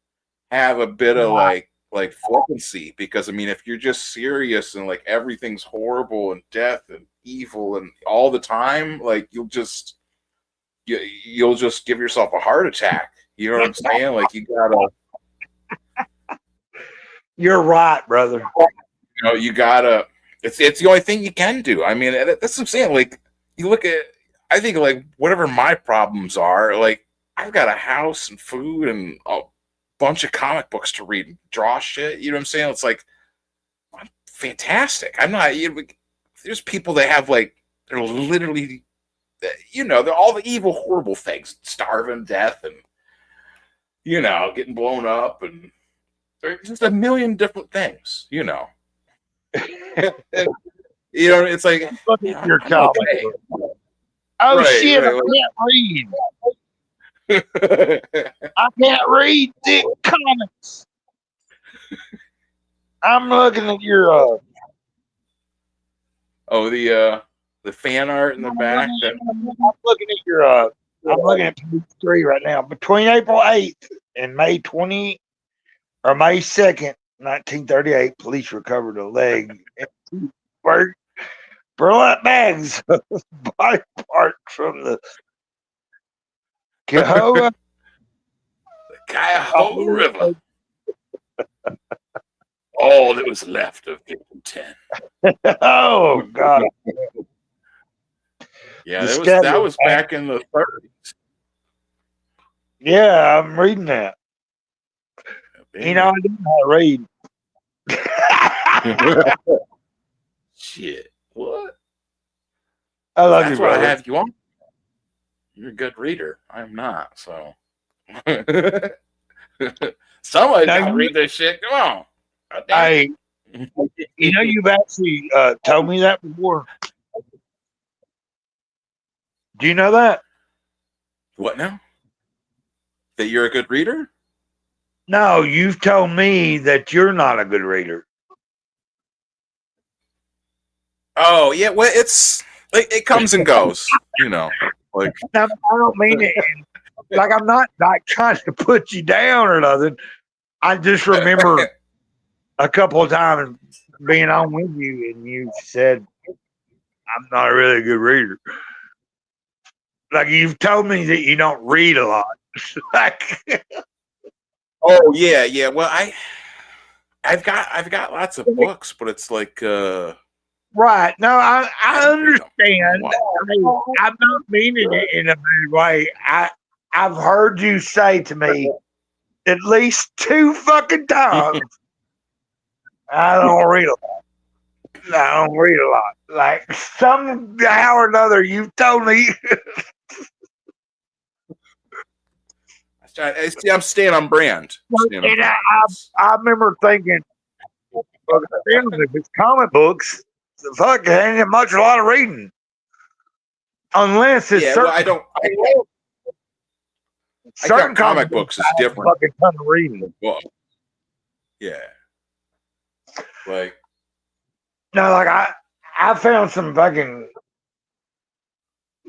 have a bit of like flippancy, because I mean, if you're just serious and like everything's horrible and death and evil and all the time, like you'll just give yourself a heart attack. You know what I'm saying? Like you gotta. You're right, brother. You know, you gotta. It's the only thing you can do. I mean, that's what I'm saying. Like you look at. I think like whatever my problems are, like I've got a house and food and a bunch of comic books to read and draw shit. You know what I'm saying? It's like I'm fantastic. I'm not. There's people that have like they're literally, you know, they're all the evil, horrible things, starving, death, and you know, getting blown up, and there's just a million different things. You know, you know, it's like look at your comic. Oh right, shit! right, I can't read. I can't read thick comics. I'm looking at your. Oh, the fan art in the back. I'm looking at your. I'm looking at page 3 right now. Between April 8th and May 2nd, 1938, police recovered a leg and 2 burlap bags of body parts from the Cuyahoga River. All that was left of April 10. Oh God! Yeah, that was back in the 30s. Yeah, I'm reading that. You know, I didn't know how to read. Shit. What? I love That's you, what brother. I have you on. You're a good reader. I'm not, so. Somebody can read this shit. Come on. Hey, you know, you've actually told me that before. Do you know that? What now? That you're a good reader? No, you've told me that you're not a good reader. Oh, yeah. Well, it's Like it comes and goes, you know. Like I don't mean it. Like I'm not like trying to put you down or nothing. I just remember a couple of times being on with you, and you said, "I'm not really a good reader." Like you've told me that you don't read a lot. Like, oh yeah. Well, I've got lots of books, but it's like right? No, I understand. I'm not meaning it in a bad way. I've heard you say to me at least 2 fucking times, "I don't read a lot. I don't read a lot." Like somehow or another, you've told me. I'm staying on brand. And I remember thinking, well, if it's comic books, the fuck, there ain't much a lot of reading. Unless it's yeah, certain, well, I don't. I certain got comic books is different. Fucking ton of reading. Well, yeah, like No, like I found some fucking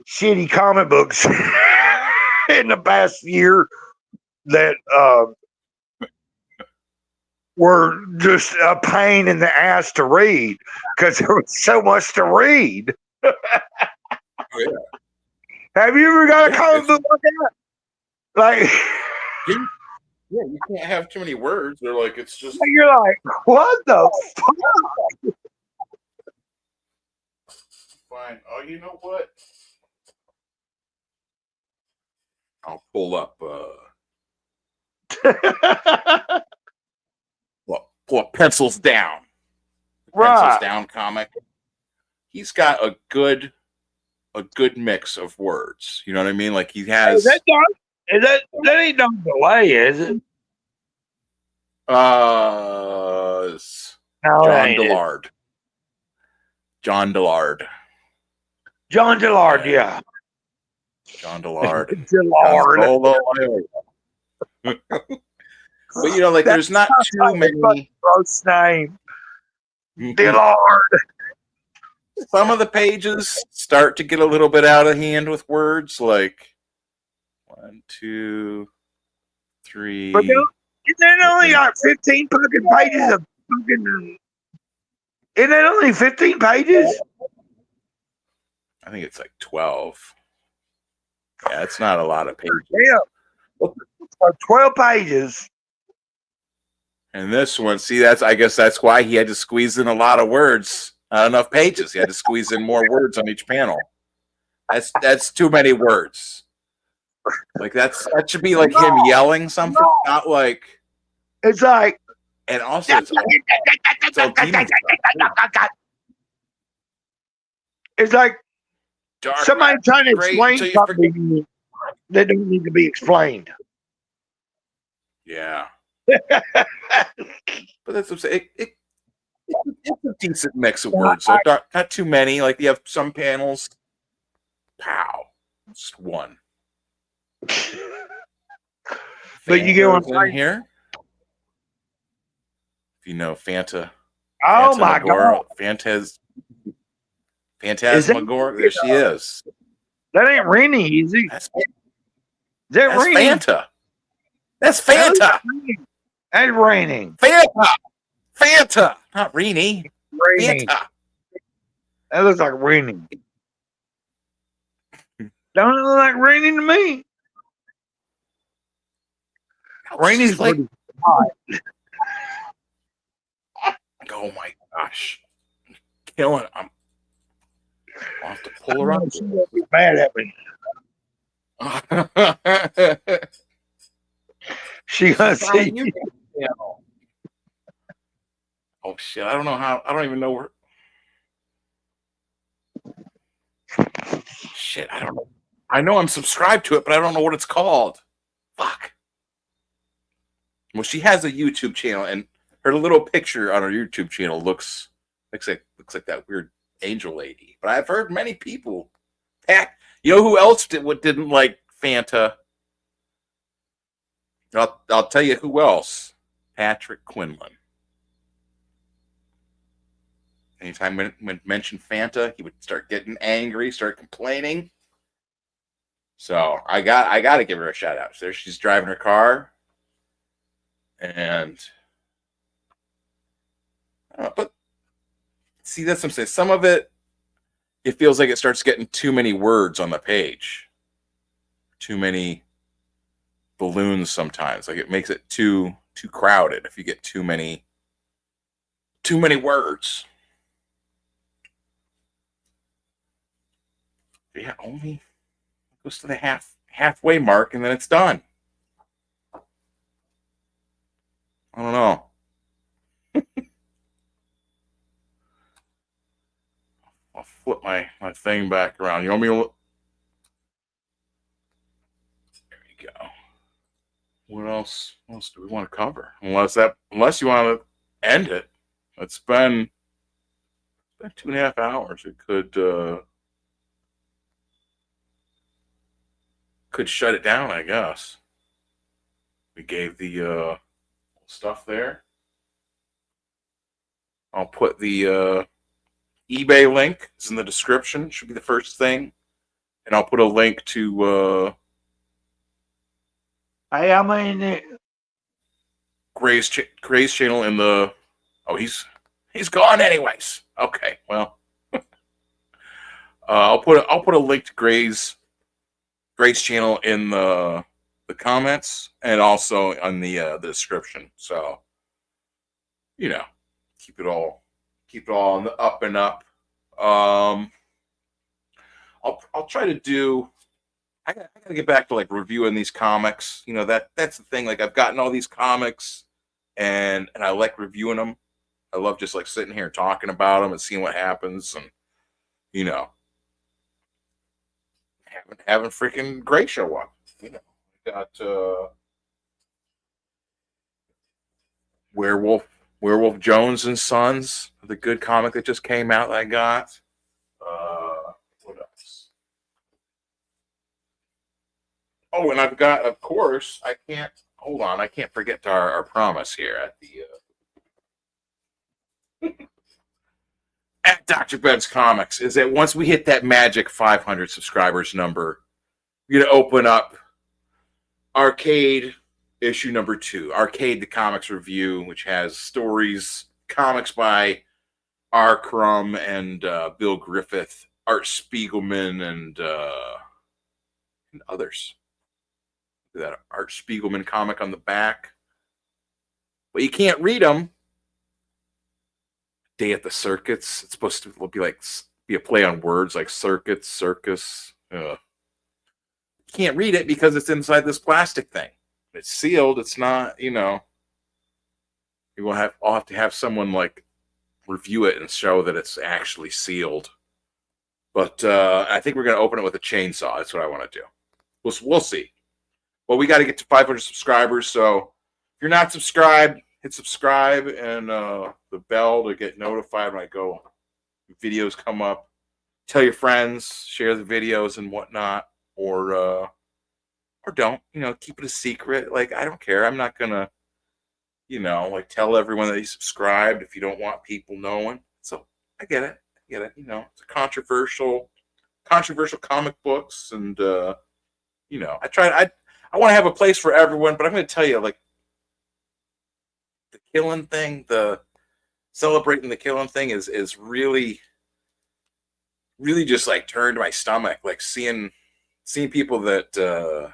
shitty comic books in the past year that were just a pain in the ass to read because there was so much to read. oh, yeah. Have you ever got a comic book like that? Like, yeah, you can't have too many words. They're like it's just. You're like, what the fuck? Fine. Oh, you know what? I'll pull up. Pull up Pencils Down. Right. Pencils Down comic. He's got a good mix of words. You know what I mean? Like he has. That ain't no delay, is it? John Dillard. John Dillard. John Dillard, yeah. John Dillard. Dillard. But you know, like there's not too many. Gross name. Dillard. Some of the pages start to get a little bit out of hand with words, like 1, 2, 3. But isn't it only like 15 fucking pages of fucking? Isn't it only 15 pages? I think it's like 12. Yeah, it's not a lot of pages. Yeah, 12 pages. And this one, see, I guess that's why he had to squeeze in a lot of words. Not enough pages. He had to squeeze in more words on each panel. That's too many words. Like that should be like him yelling something, not like. It's like. And also, it's all demon stuff. It's like Dark, somebody trying to explain so something that don't need to be explained. Yeah. But that's what I'm saying. It's a decent mix of words. Like not too many. Like you have some panels. Pow. Just one. But you get one in here. If you know Fanta. Oh my God. Phantasmagora. There she is. That ain't Rennie, is it? That's Fanta. That's Fanta. That's raining. Fanta. Not Rennie. Fanta. That looks like raining. Don't it look like raining to me? Raining's like pretty hot. Oh my gosh. Killing it. I'll have to pull her up. She won't be mad at me. She gonna see you. Oh shit! I don't know how. I don't even know where. Shit! I don't know. I know I'm subscribed to it, but I don't know what it's called. Fuck. Well, she has a YouTube channel, and her little picture on her YouTube channel looks like that weird angel lady. But I've heard many people. You know who else didn't like Fanta? I'll tell you who else. Patrick Quinlan. Anytime when mentioned Fanta, he would start getting angry, start complaining. So I got to give her a shout out. So there she's driving her car, and but see, that's what I'm saying. Some of it feels like it starts getting too many words on the page, too many balloons. Sometimes, like it makes it too crowded if you get too many words. Yeah, only goes to the halfway mark, and then it's done. I don't know. I'll flip my thing back around. You want me to look? There you go. What else do we want to cover? Unless you want to end it. It's been 2.5 hours. It could shut it down, I guess. We gave the stuff there. I'll put the eBay link. It's in the description. Should be the first thing. And I'll put a link to Hey, I mean, Gray's channel in the. Oh, he's gone anyways. Okay, well, I'll put a link to Gray's channel in the comments and also on the description. So, keep it all on the up and up. I'll try to do. I gotta get back to like reviewing these comics. That's the thing. Like I've gotten all these comics, and I like reviewing them. I love just like sitting here and talking about them and seeing what happens, and having freaking Gray show up. Got Werewolf Jones and Sons, the good comic that just came out that I got. What else? Oh, and I've got, of course, I can't forget our promise here at the at Dr. Ben's Comics is that once we hit that magic 500 subscribers number, we're going to open up Arcade issue number 2, Arcade the Comics Review, which has comics by R. Crumb and Bill Griffith, Art Spiegelman, and others. That Art Spiegelman comic on the back. But you can't read them. Day at the Circuits. It's supposed to be a play on words like circuits, circus. You can't read it because it's inside this plastic thing. It's sealed. It's not, I'll have to have someone like review it and show that it's actually sealed. But I think we're going to open it with a chainsaw. That's what I want to do. We'll see. Well, we got to get to 500 subscribers. So if you're not subscribed, hit subscribe and the bell to get notified when videos come up. Tell your friends, share the videos and whatnot, or don't. Keep it a secret. Like, I don't care. I'm not gonna, tell everyone that you subscribed if you don't want people knowing. So I get it. It's a controversial comic books, and I want to have a place for everyone, but I'm going to tell you, like, the killing thing, the celebrating the killing thing is really, really just like turned my stomach. Like seeing people that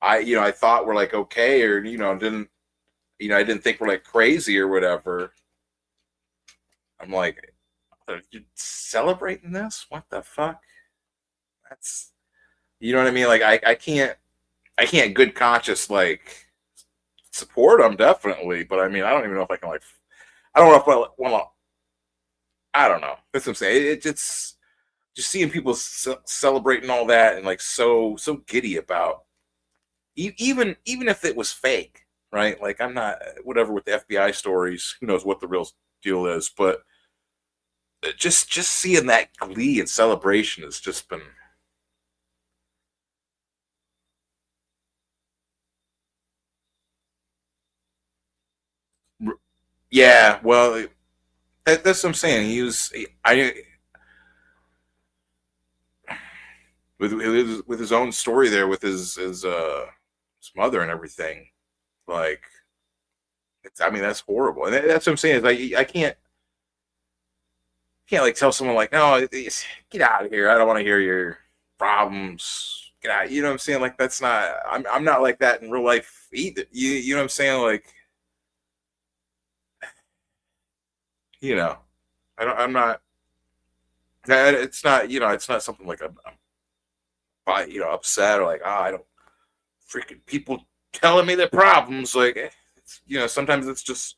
I thought were like okay, or I didn't think were like crazy or whatever. I'm like, you're celebrating this? What the fuck? That's, you know what I mean? Like I can't good conscious like support them, definitely, but I mean I don't even know if I can I don't know if I want to. I don't know. That's what I'm saying. It's just seeing people celebrating all that and like so giddy about even if it was fake, right? Like I'm not whatever with the FBI stories. Who knows what the real deal is? But just seeing that glee and celebration has just been. Yeah, well, That's what I'm saying. With his own story there, with his mother and everything. Like, I mean, that's horrible, and that's what I'm saying. Is like I can't like tell someone like, no, get out of here. I don't want to hear your problems. Get out. You know what I'm saying? Like, that's not. I'm not like that in real life either. You know what I'm saying? Like, you know, I'm not. It's not. It's not something like I'm upset or like, I don't freaking people telling me their problems. Like, sometimes it's just,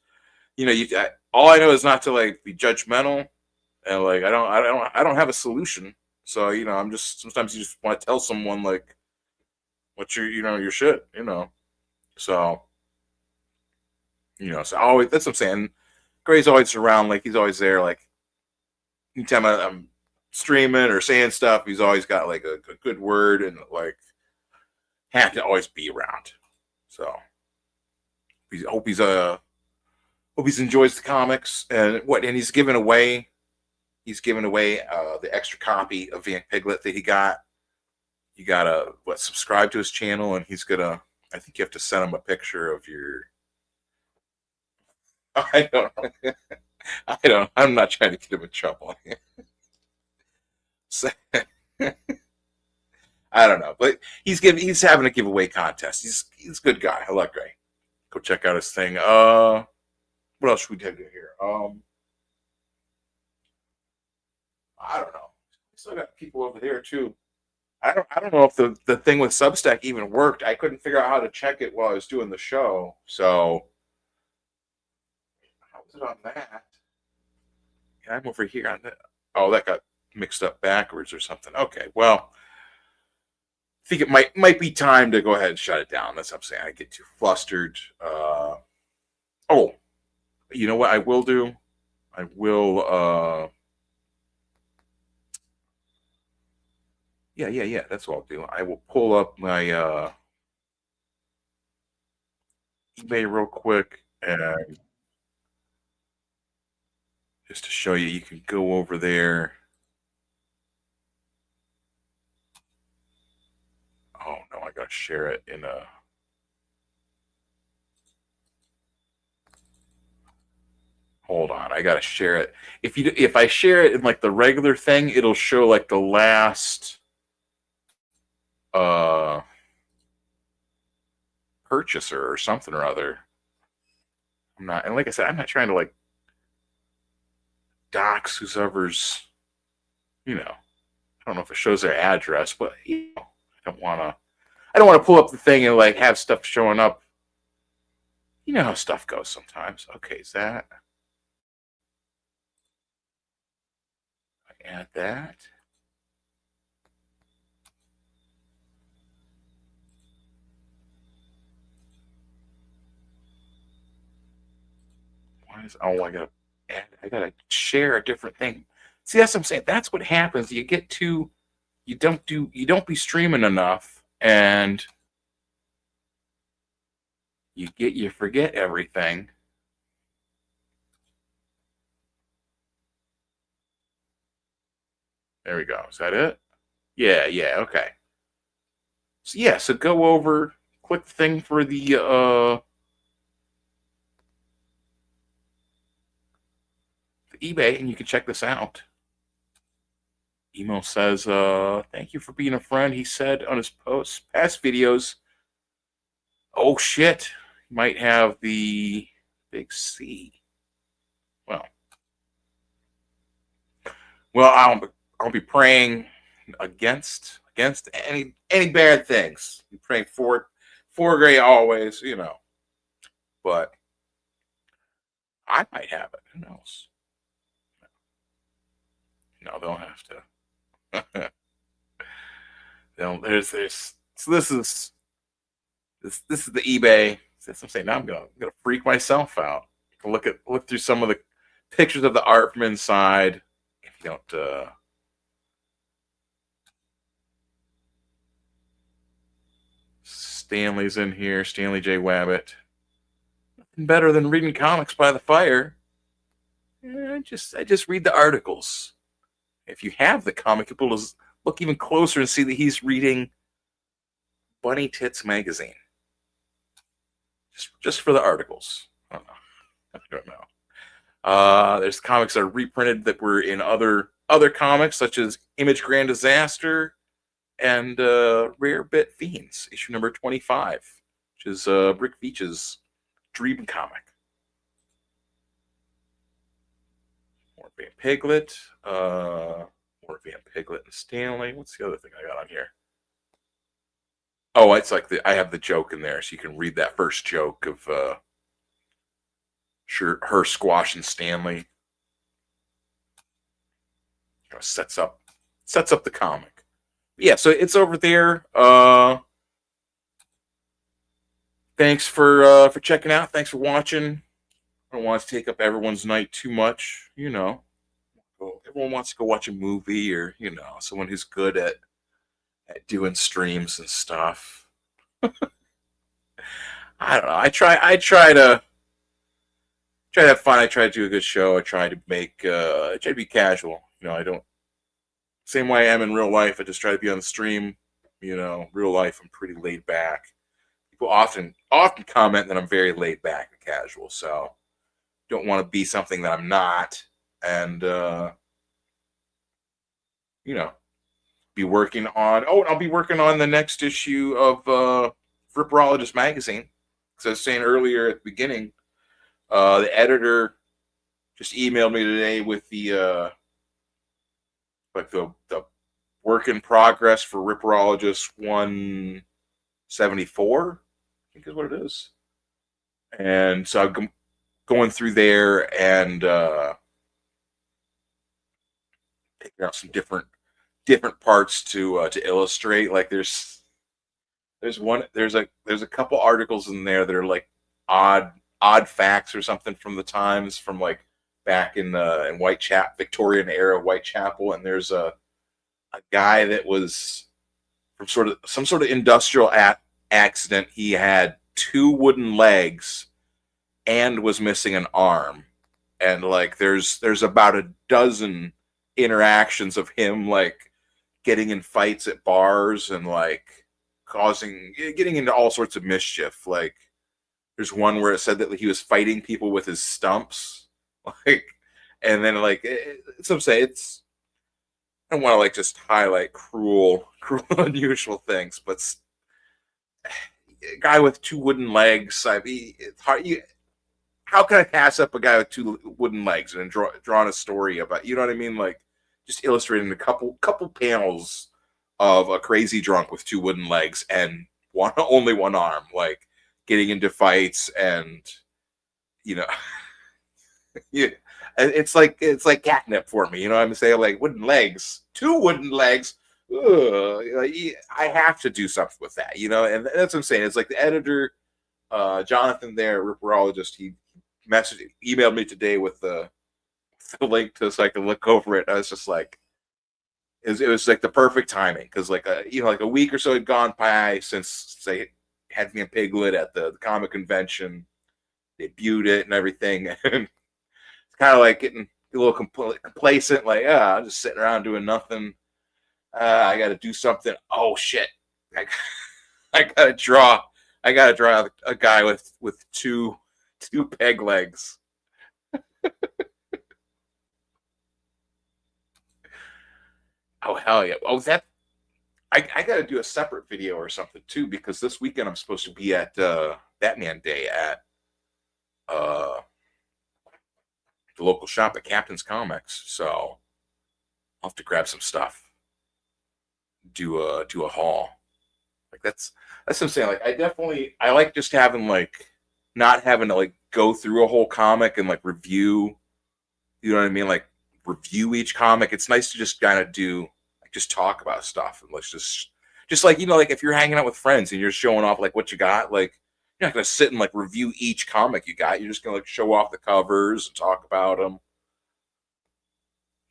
all I know is not to like be judgmental, and like I don't have a solution. So I'm just, sometimes you just want to tell someone like what your shit. So so always, that's what I'm saying. Gray's always around, like he's always there. Like anytime I'm streaming or saying stuff, he's always got like a good word, and like have to always be around. So hope he's enjoys the comics, and he's giving away the extra copy of Van Piglet that he got. You gotta subscribe to his channel, and he's gonna, I think you have to send him a picture of your I don't I'm not trying to get him in trouble. So, I don't know, but he's having a giveaway contest. He's a good guy. I like Gray. Go check out his thing. What else should we do here? I don't know. Still got people over there too. I don't know if the thing with Substack even worked. I couldn't figure out how to check it while I was doing the show. So how was it on that? Yeah, I'm over here on that. Oh, that got mixed up backwards or something. Okay, well, I think it might be time to go ahead and shut it down. That's what I'm saying. I get too flustered. Oh, you know what I will do? I will yeah, that's what I'll do. I will pull up my eBay real quick, and just to show you, you can go over there. Oh no, I gotta share it in a. Hold on, I gotta share it. If I share it in like the regular thing, it'll show like the last purchaser or something or other. I'm not, and like I said, I'm not trying to like dox whoever's, I don't know if it shows their address, but I don't want to pull up the thing and like have stuff showing up. You know how stuff goes sometimes. Okay, is that? I add that. I gotta share a different thing. See, that's what I'm saying. That's what happens. You don't be streaming enough, and you forget everything. There we go. Is that it? Yeah, okay. So so go over, click the thing for the eBay, and you can check this out. Emo says, thank you for being a friend. He said on his past videos, oh shit, he might have the big C. Well, I'll be praying against any bad things. I'm praying for Gray always, but I might have it. Who knows? No, they'll have to. So this is the eBay. That's what I'm saying. Now I'm gonna freak myself out. Look through some of the pictures of the art from inside. If you don't Stanley's in here, Stanley J. Wabbit. Nothing better than reading comics by the fire. I just read the articles. If you have the comic, people look even closer and see that he's reading Bunny Tits magazine. Just for the articles. I don't know. There's comics that are reprinted that were in other comics, such as Image Grand Disaster and Rare Bit Fiends, issue number 25, which is Rick Veitch's dream comic. More Van Piglet. More Van Piglet and Stanley. What's the other thing I got on here? Oh, it's like I have the joke in there, so you can read that first joke of her Squash and Stanley. Sets up the comic. But yeah, so it's over there. Thanks for checking out. Thanks for watching. I don't want to take up everyone's night too much. Everyone wants to go watch a movie, or someone who's good at doing streams and stuff. I don't know. I try to have fun. I try to do a good show. I try to be casual. I don't, same way I am in real life. I just try to be on the stream. Real life, I'm pretty laid back. People often comment that I'm very laid back and casual. So don't want to be something that I'm not. And be working on. Oh, and I'll be working on the next issue of Ripperologist magazine. Because I was saying earlier at the beginning, the editor just emailed me today with the work in progress for Ripperologist 174, I think is what it is. And so I'm going through there and picking out some different parts to illustrate. Like there's a couple articles in there that are like odd facts or something from the times, from like back in Victorian era Whitechapel, and there's a guy that was from some sort of industrial accident. He had 2 wooden legs and was missing an arm, and like there's about a dozen interactions of him like getting in fights at bars and like getting into all sorts of mischief. Like there's one where it said that he was fighting people with his stumps, like, and then like some say it's, I don't want to like just highlight cruel, unusual things, but a guy with 2 wooden legs. I mean, it's hard. How can I pass up a guy with 2 wooden legs and drawing a story about? You know what I mean? Like just illustrating a couple panels of a crazy drunk with 2 wooden legs and only one arm, like getting into fights and yeah. It's like catnip for me, I'm saying, like wooden legs, 2 wooden legs. Ugh, I have to do something with that, and that's what I'm saying. It's like the editor, Jonathan there, Ripperologist, he emailed me today with the link to so I could look over it. I was just like, it was like the perfect timing, because like a week or so had gone by since they had me and Piglet at the comic convention, debuted it and everything, and it's kind of like getting a little complacent, like I'm just sitting around doing nothing. I got to do something. Oh shit! I gotta draw a guy with two peg legs. Oh hell yeah! Oh, that I got to do a separate video or something too, because this weekend I'm supposed to be at Batman Day at the local shop at Captain's Comics. So I'll have to grab some stuff, do a haul. Like that's what I'm saying. Like I like just having not having to like go through a whole comic and like review. You know what I mean? Like review each comic. It's nice to just kind of just talk about stuff, and let's just like, like if you're hanging out with friends and you're showing off like what you got, like you're not gonna sit and like review each comic you got. You're just gonna like show off the covers and talk about them. I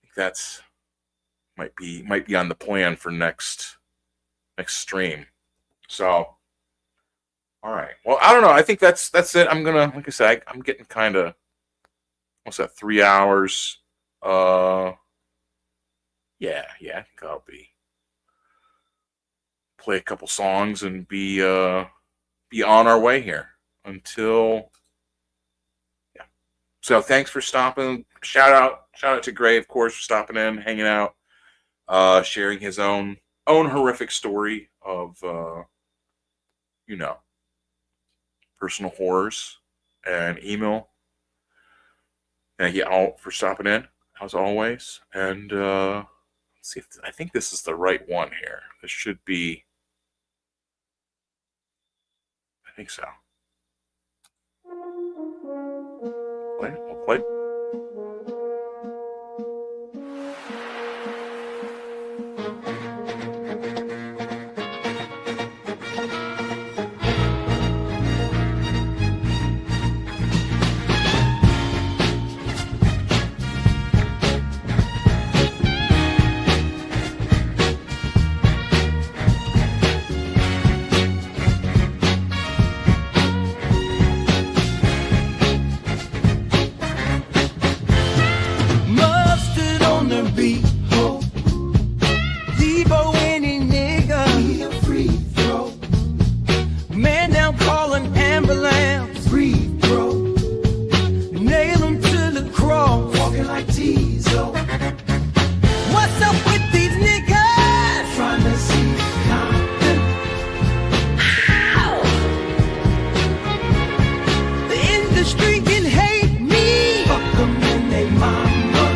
think that's might be on the plan for next stream. So, all right. Well, I don't know. I think that's it. I'm gonna, like I said, I'm getting kind of what's that, 3 hours. Yeah, I think I'll play a couple songs and be on our way here until, yeah. So thanks for stopping. Shout out to Gray, of course, for stopping in, hanging out, sharing his own horrific story of, personal horrors and email. Thank you all for stopping in, as always. And let's see I think this is the right one here. This should be. I think so. We'll play. Mustard on the beat, ho. Debo any nigga. Be a free throw. Man down, call an ambulance. Free throw. Nail him to the cross. Walking like Tizo. What's up with these niggas? Trying to see Compton. Ow! The industry can hate me. Fuck them and they mama.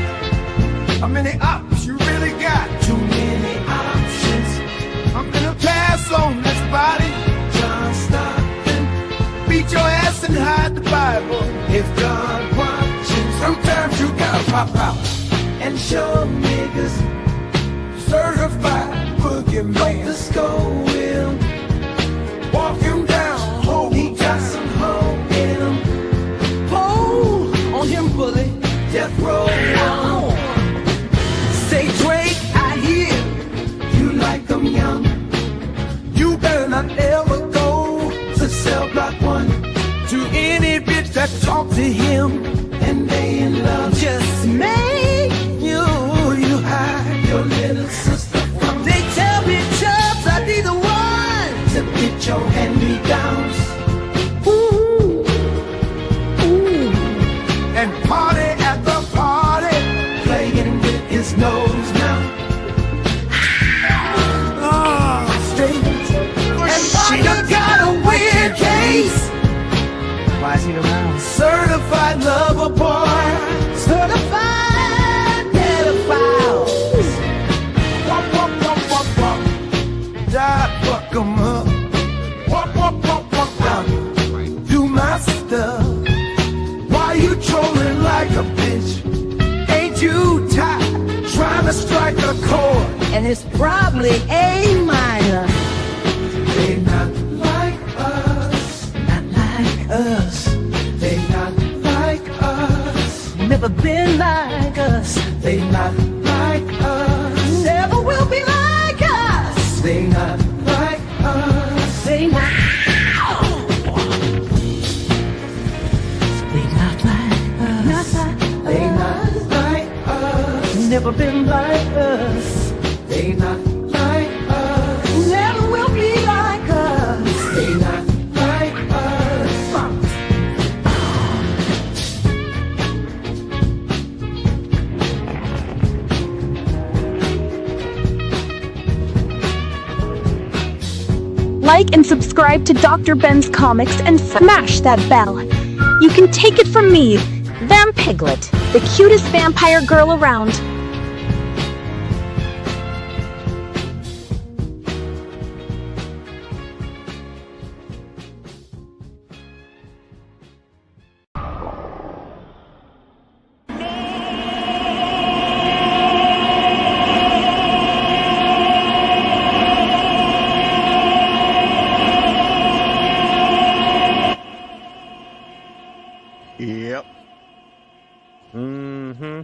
How many options you really got? Too many options. I'm gonna pass on this body. John Stockton. Beat your ass and hide the Bible. If God watching, sometimes you gotta pop out and show niggas certified boogeyman. Let's go with him. Walk him down. Hope he got some hope in him. Pull on him, bully. Death row. Say Drake, I hear you like them young. You better not ever go to cell block 1. To any bitch that talk to him and they in love, just make you hide your little sister from. They tell me Chubbs I be the one to get your hand-me-downs. Ooh, ooh, and party at the party, playing with his nose now. Straight. And Vodka got a weird case. Why is he around? Certified lover boy. Certified pedophiles. Wop, wop, wop, wop, wop. Die, fuck 'em up. Wop, wop, wop, wop, wop. Do my stuff. Why you trolling like a bitch? Ain't you tired trying to strike a chord? And it's probably A minor. They not like us. Not like us. They not like us. Never been like us. They not like us. Never will be like us. They not like us. They not. They not like us. They not like us. Never been like us. They not like us. Never will be like us. They not like us. Like and subscribe to Dr. Ben's Comics and smash that bell. You can take it from me, Vam Piglet, the cutest vampire girl around. Yep. Mm-hmm.